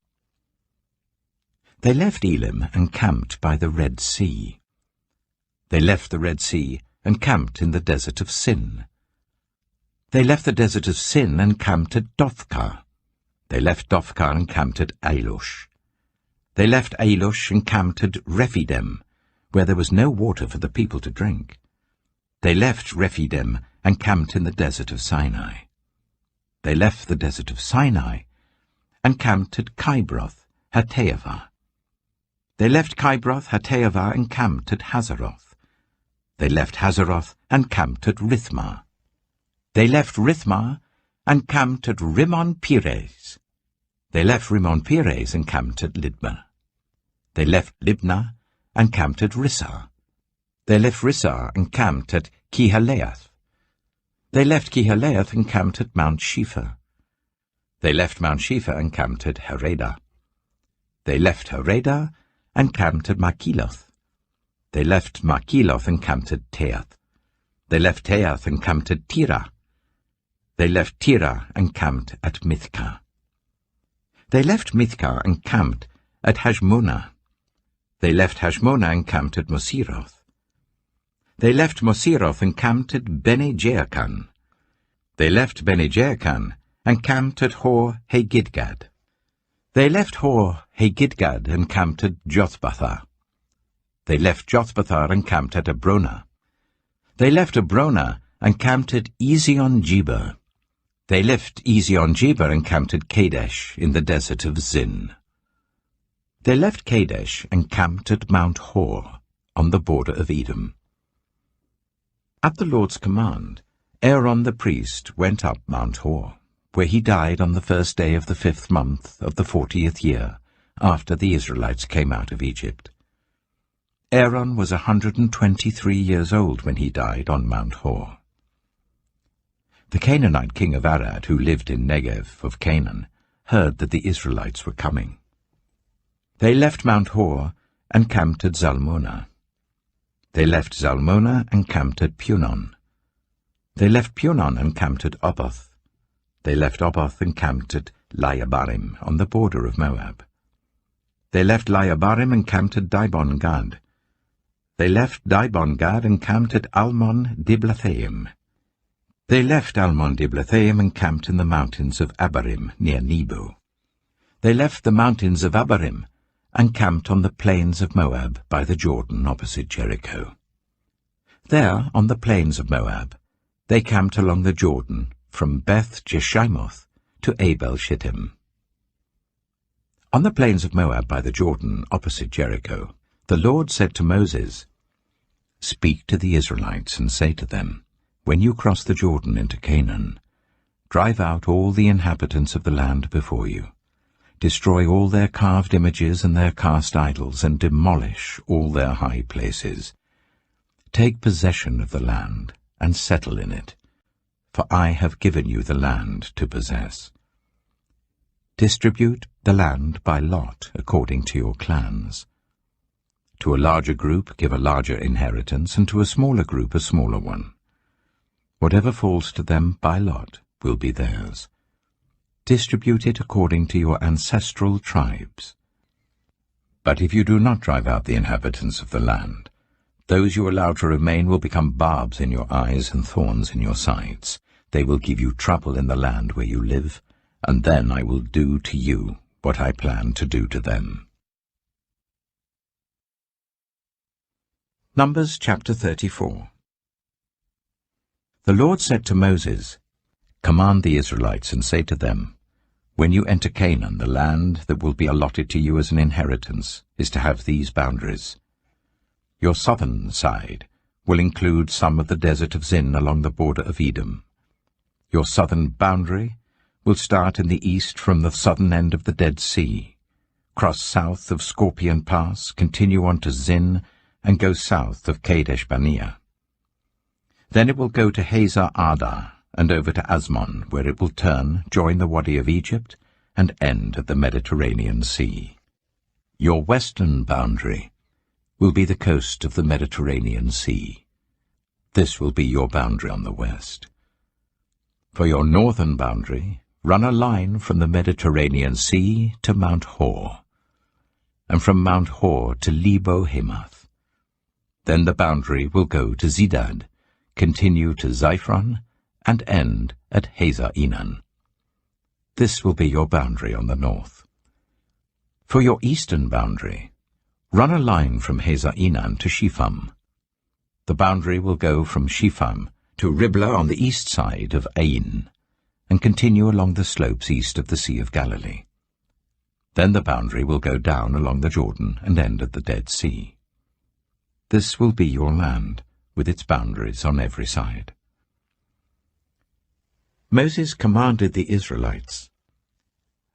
They left Elim and camped by the Red Sea. They left the Red Sea and camped in the desert of Sin. They left the desert of Sin and camped at Dophkah. They left Dophkah and camped at Ailush. They left Ailush and camped at Rephidim, where there was no water for the people to drink. They left Rephidim and camped in the desert of Sinai. They left the desert of Sinai and camped at Kibroth Hattaavah. They left Kibroth Hattaavah and camped at Hazeroth. They left Hazeroth and camped at Rithmah. They left Rithmah and camped at Rimmon-Perez. They left Rimmon-Perez and camped at Libnah. They left Libnah and camped at Rissah. They left Rissah and camped at Kihaleath. They left Kihaleath and camped at Mount Shepher. They left Mount Shepher and camped at Haredah. They left Haredah and camped at Makheloth. They left Makheloth and camped at Teath. They left Teath and camped at Tirah. They left Tirah and camped at Mithkah. They left Mithkah and camped at Hashmonah. They left Hashmonah and camped at Moseroth. They left Moseroth and camped at Bene-Jaakan. They left Bene-Jaakan and camped at Hor-Haggidgad. They left Hor-Haggidgad and camped at Jothbathah. They left Jothbathah and camped at Abronah. They left Abronah and camped at Ezion-Geber. They left Ezion-Geber and camped at Kadesh in the desert of Zin. They left Kadesh and camped at Mount Hor, on the border of Edom. At the Lord's command, Aaron the priest went up Mount Hor, where he died on the first day of the 5th month of the 40th year, after the Israelites came out of Egypt. Aaron was 123 years old when he died on Mount Hor. The Canaanite king of Arad, who lived in Negev of Canaan, heard that the Israelites were coming. They left Mount Hor and camped at Zalmonah. They left Zalmonah and camped at Punon. They left Punon and camped at Oboth. They left Oboth and camped at Laiabarim, on the border of Moab. They left Laiabarim and camped at Dibon-Gad. They left Dibon-Gad and camped at Almon-Diblathaim. They left Almon-Diblathaim and camped in the mountains of Abarim, near Nebo. They left the mountains of Abarim and camped on the plains of Moab by the Jordan opposite Jericho. There, on the plains of Moab, they camped along the Jordan from Beth-Jeshimoth to Abel-Shittim. On the plains of Moab by the Jordan opposite Jericho, the Lord said to Moses, "Speak to the Israelites and say to them, when you cross the Jordan into Canaan, drive out all the inhabitants of the land before you. Destroy all their carved images and their cast idols, and demolish all their high places. Take possession of the land, and settle in it, for I have given you the land to possess. Distribute the land by lot according to your clans. To a larger group give a larger inheritance, and to a smaller group a smaller one. Whatever falls to them by lot will be theirs. Distribute it according to your ancestral tribes. But if you do not drive out the inhabitants of the land, those you allow to remain will become barbs in your eyes and thorns in your sides. They will give you trouble in the land where you live, and then I will do to you what I plan to do to them." Numbers chapter 34. The Lord said to Moses, "Command the Israelites and say to them, when you enter Canaan, the land that will be allotted to you as an inheritance is to have these boundaries. Your southern side will include some of the desert of Zin along the border of Edom. Your southern boundary will start in the east from the southern end of the Dead Sea, cross south of Scorpion Pass, continue on to Zin, and go south of Kadesh Barnea. Then it will go to Hazar Adar, and over to Asmon, where it will turn, join the Wadi of Egypt, and end at the Mediterranean Sea. Your western boundary will be the coast of the Mediterranean Sea. This will be your boundary on the west. For your northern boundary, run a line from the Mediterranean Sea to Mount Hor, and from Mount Hor to Lebo Hamath. Then the boundary will go to Zidad, continue to Ziphron, and end at Hazar Enan. This will be your boundary on the north. For your eastern boundary, run a line from Hazar Enan to Shepham. The boundary will go from Shepham to Riblah on the east side of Ain, and continue along the slopes east of the Sea of Galilee. Then the boundary will go down along the Jordan and end at the Dead Sea. This will be your land, with its boundaries on every side. Moses commanded the Israelites,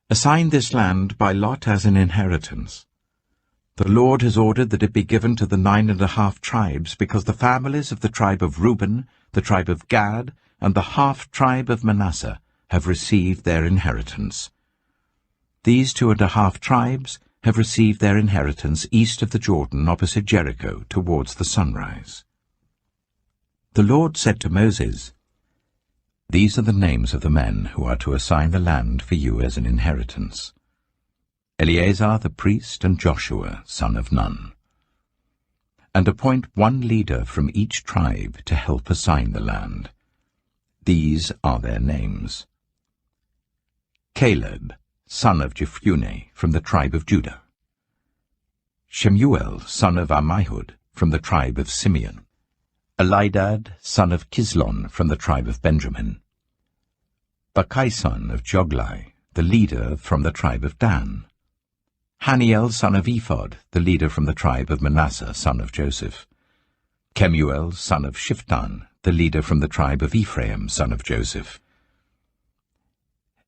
"Assign this land by lot as an inheritance. The Lord has ordered that it be given to the 9½ tribes, because the families of the tribe of Reuben, the tribe of Gad, and the half-tribe of Manasseh have received their inheritance. These 2½ tribes have received their inheritance east of the Jordan, opposite Jericho, towards the sunrise." The Lord said to Moses, "These are the names of the men who are to assign the land for you as an inheritance: Eleazar the priest and Joshua, son of Nun. And appoint one leader from each tribe to help assign the land. These are their names: Caleb, son of Jephunneh, from the tribe of Judah; Shemuel, son of Ammihud, from the tribe of Simeon; Elidad, son of Kislon, from the tribe of Benjamin; Bakkai, son of Joglai, the leader, from the tribe of Dan; Haniel, son of Ephod, the leader from the tribe of Manasseh, son of Joseph; Kemuel, son of Shiftan, the leader from the tribe of Ephraim, son of Joseph;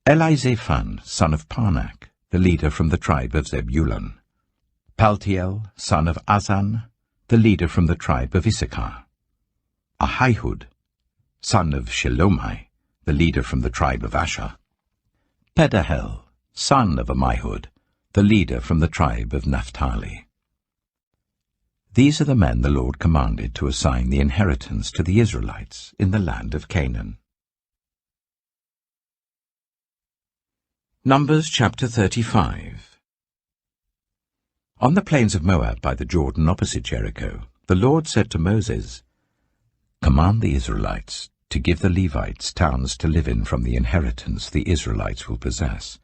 Elizaphan, son of Parnak, the leader from the tribe of Zebulun; Paltiel, son of Azan, the leader from the tribe of Issachar; Ahihud, son of Shelomai, the leader from the tribe of Asher; Pedahel, son of Ammihud, the leader from the tribe of Naphtali. These are the men the Lord commanded to assign the inheritance to the Israelites in the land of Canaan. Numbers chapter 35. On the plains of Moab by the Jordan opposite Jericho, the Lord said to Moses, "Command the Israelites to give the Levites towns to live in from the inheritance the Israelites will possess,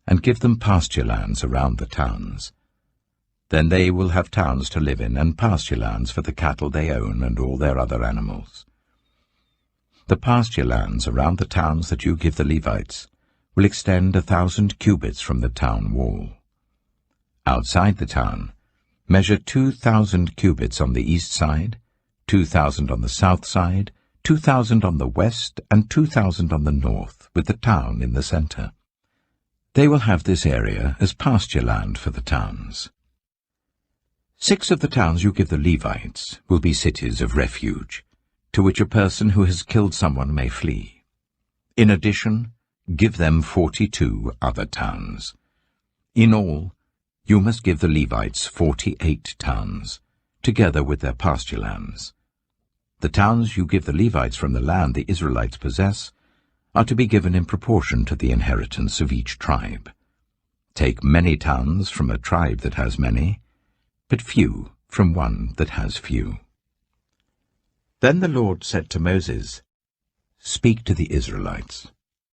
and give them pasture lands around the towns. Then they will have towns to live in and pasture lands for the cattle they own and all their other animals. The pasture lands around the towns that you give the Levites will extend 1,000 cubits from the town wall. Outside the town, measure 2,000 cubits on the east side, 2,000 on the south side, 2,000 on the west, and 2,000 on the north, with the town in the center. They will have this area as pasture land for the towns. 6 of the towns you give the Levites will be cities of refuge, to which a person who has killed someone may flee. In addition, give them 42 other towns. In all, you must give the Levites 48 towns, together with their pasture lands. The towns you give the Levites from the land the Israelites possess are to be given in proportion to the inheritance of each tribe. Take many towns from a tribe that has many, but few from one that has few." Then the Lord said to Moses, "Speak to the Israelites,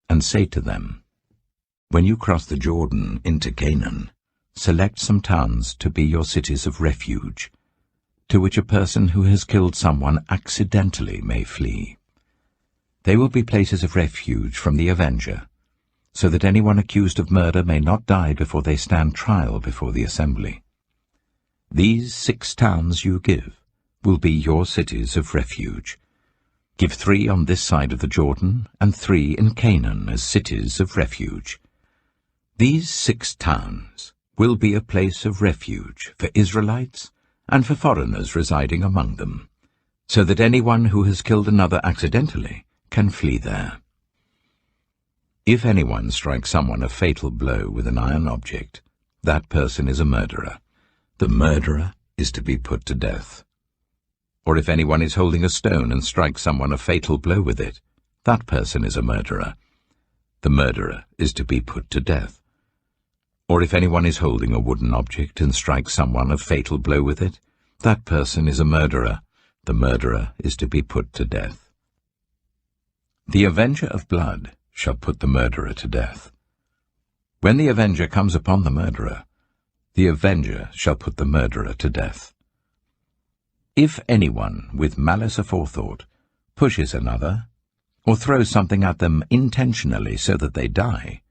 and say to them, when you cross the Jordan into Canaan, select some towns to be your cities of refuge, to which a person who has killed someone accidentally may flee. They will be places of refuge from the avenger, so that anyone accused of murder may not die before they stand trial before the assembly. These 6 towns you give will be your cities of refuge. Give 3 on this side of the Jordan, and 3 in Canaan as cities of refuge. These 6 towns will be a place of refuge for Israelites and for foreigners residing among them, so that anyone who has killed another accidentally can flee there. If anyone strikes someone a fatal blow with an iron object, that person is a murderer. The murderer is to be put to death. Or if anyone is holding a stone and strikes someone a fatal blow with it, that person is a murderer. The murderer is to be put to death. Or if anyone is holding a wooden object and strikes someone a fatal blow with it, that person is a murderer. The murderer is to be put to death. The avenger of blood shall put the murderer to death. When the avenger comes upon the murderer, the avenger shall put the murderer to death. If anyone with malice aforethought pushes another, or throws something at them intentionally so that they die,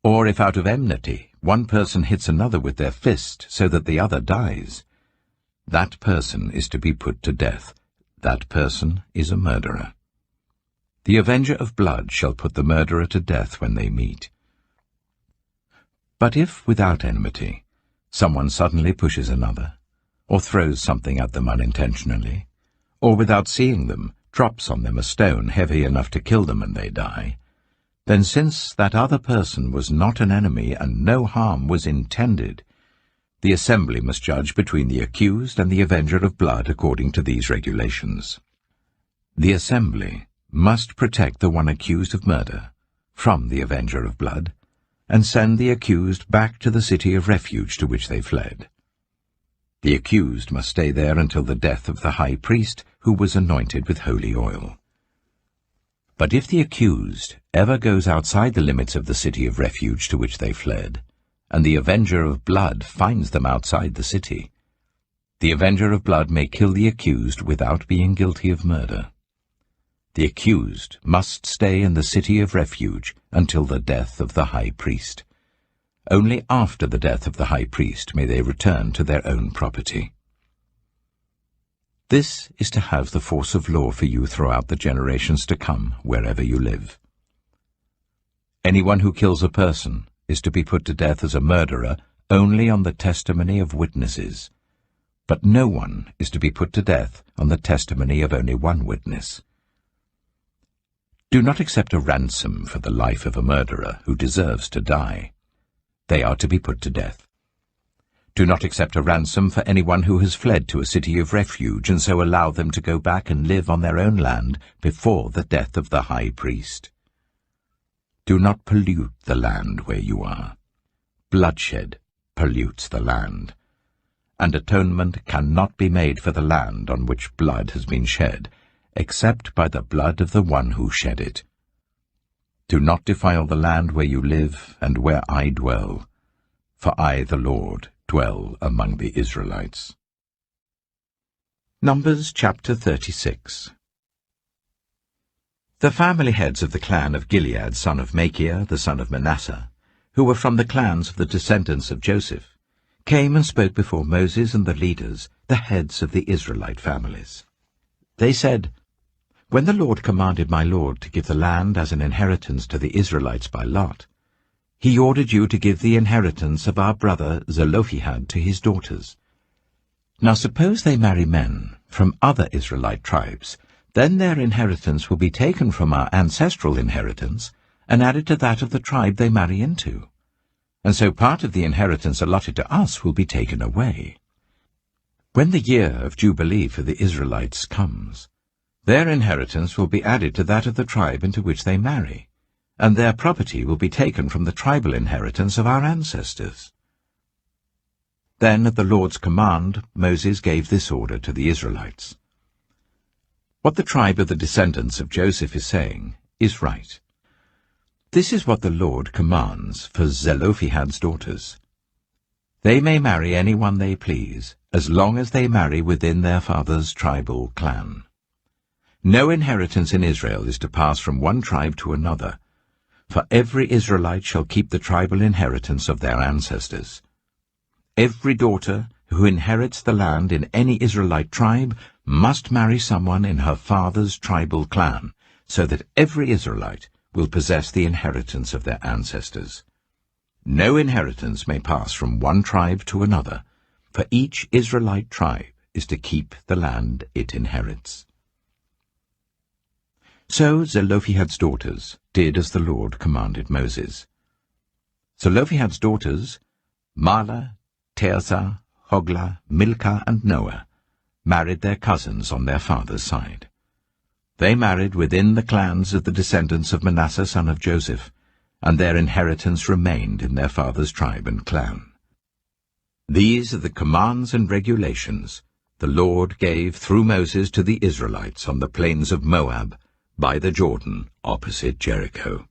or if out of enmity one person hits another with their fist so that the other dies, that person is to be put to death. That person is a murderer. The avenger of blood shall put the murderer to death when they meet. But if, without enmity, someone suddenly pushes another, or throws something at them unintentionally, or without seeing them, drops on them a stone heavy enough to kill them and they die, then since that other person was not an enemy and no harm was intended, the assembly must judge between the accused and the avenger of blood according to these regulations. The assembly must protect the one accused of murder from the avenger of blood, and send the accused back to the city of refuge to which they fled. The accused must stay there until the death of the high priest who was anointed with holy oil. But if the accused ever goes outside the limits of the city of refuge to which they fled, and the avenger of blood finds them outside the city, the avenger of blood may kill the accused without being guilty of murder. The accused must stay in the city of refuge until the death of the high priest. Only after the death of the high priest may they return to their own property. This is to have the force of law for you throughout the generations to come, wherever you live. Anyone who kills a person is to be put to death as a murderer only on the testimony of witnesses, but no one is to be put to death on the testimony of only one witness. Do not accept a ransom for the life of a murderer who deserves to die. They are to be put to death. Do not accept a ransom for anyone who has fled to a city of refuge and so allow them to go back and live on their own land before the death of the high priest. Do not pollute the land where you are. Bloodshed pollutes the land, and atonement cannot be made for the land on which blood has been shed, except by the blood of the one who shed it. Do not defile the land where you live and where I dwell, for I, the Lord, dwell among the Israelites. Numbers chapter 36. The family heads of the clan of Gilead, son of Machir, the son of Manasseh, who were from the clans of the descendants of Joseph, came and spoke before Moses and the leaders, the heads of the Israelite families. They said, "When the Lord commanded my Lord to give the land as an inheritance to the Israelites by lot, he ordered you to give the inheritance of our brother Zelophehad to his daughters. Now suppose they marry men from other Israelite tribes, then their inheritance will be taken from our ancestral inheritance and added to that of the tribe they marry into. And so part of the inheritance allotted to us will be taken away. When the year of Jubilee for the Israelites comes, their inheritance will be added to that of the tribe into which they marry, and their property will be taken from the tribal inheritance of our ancestors." Then at the Lord's command Moses gave this order to the Israelites. What the tribe of the descendants of Joseph is saying is right. This is what the Lord commands for Zelophehad's daughters. They may marry anyone they please, as long as they marry within their father's tribal clan. No inheritance in Israel is to pass from one tribe to another, for every Israelite shall keep the tribal inheritance of their ancestors. Every daughter who inherits the land in any Israelite tribe must marry someone in her father's tribal clan, so that every Israelite will possess the inheritance of their ancestors. No inheritance may pass from one tribe to another, for each Israelite tribe is to keep the land it inherits. So Zelophehad's daughters did as the Lord commanded Moses. Zelophehad's daughters, Mahlah, Tirzah, Hoglah, Milcah, and Noah, married their cousins on their father's side. They married within the clans of the descendants of Manasseh son of Joseph, and their inheritance remained in their father's tribe and clan. These are the commands and regulations the Lord gave through Moses to the Israelites on the plains of Moab, by the Jordan, opposite Jericho.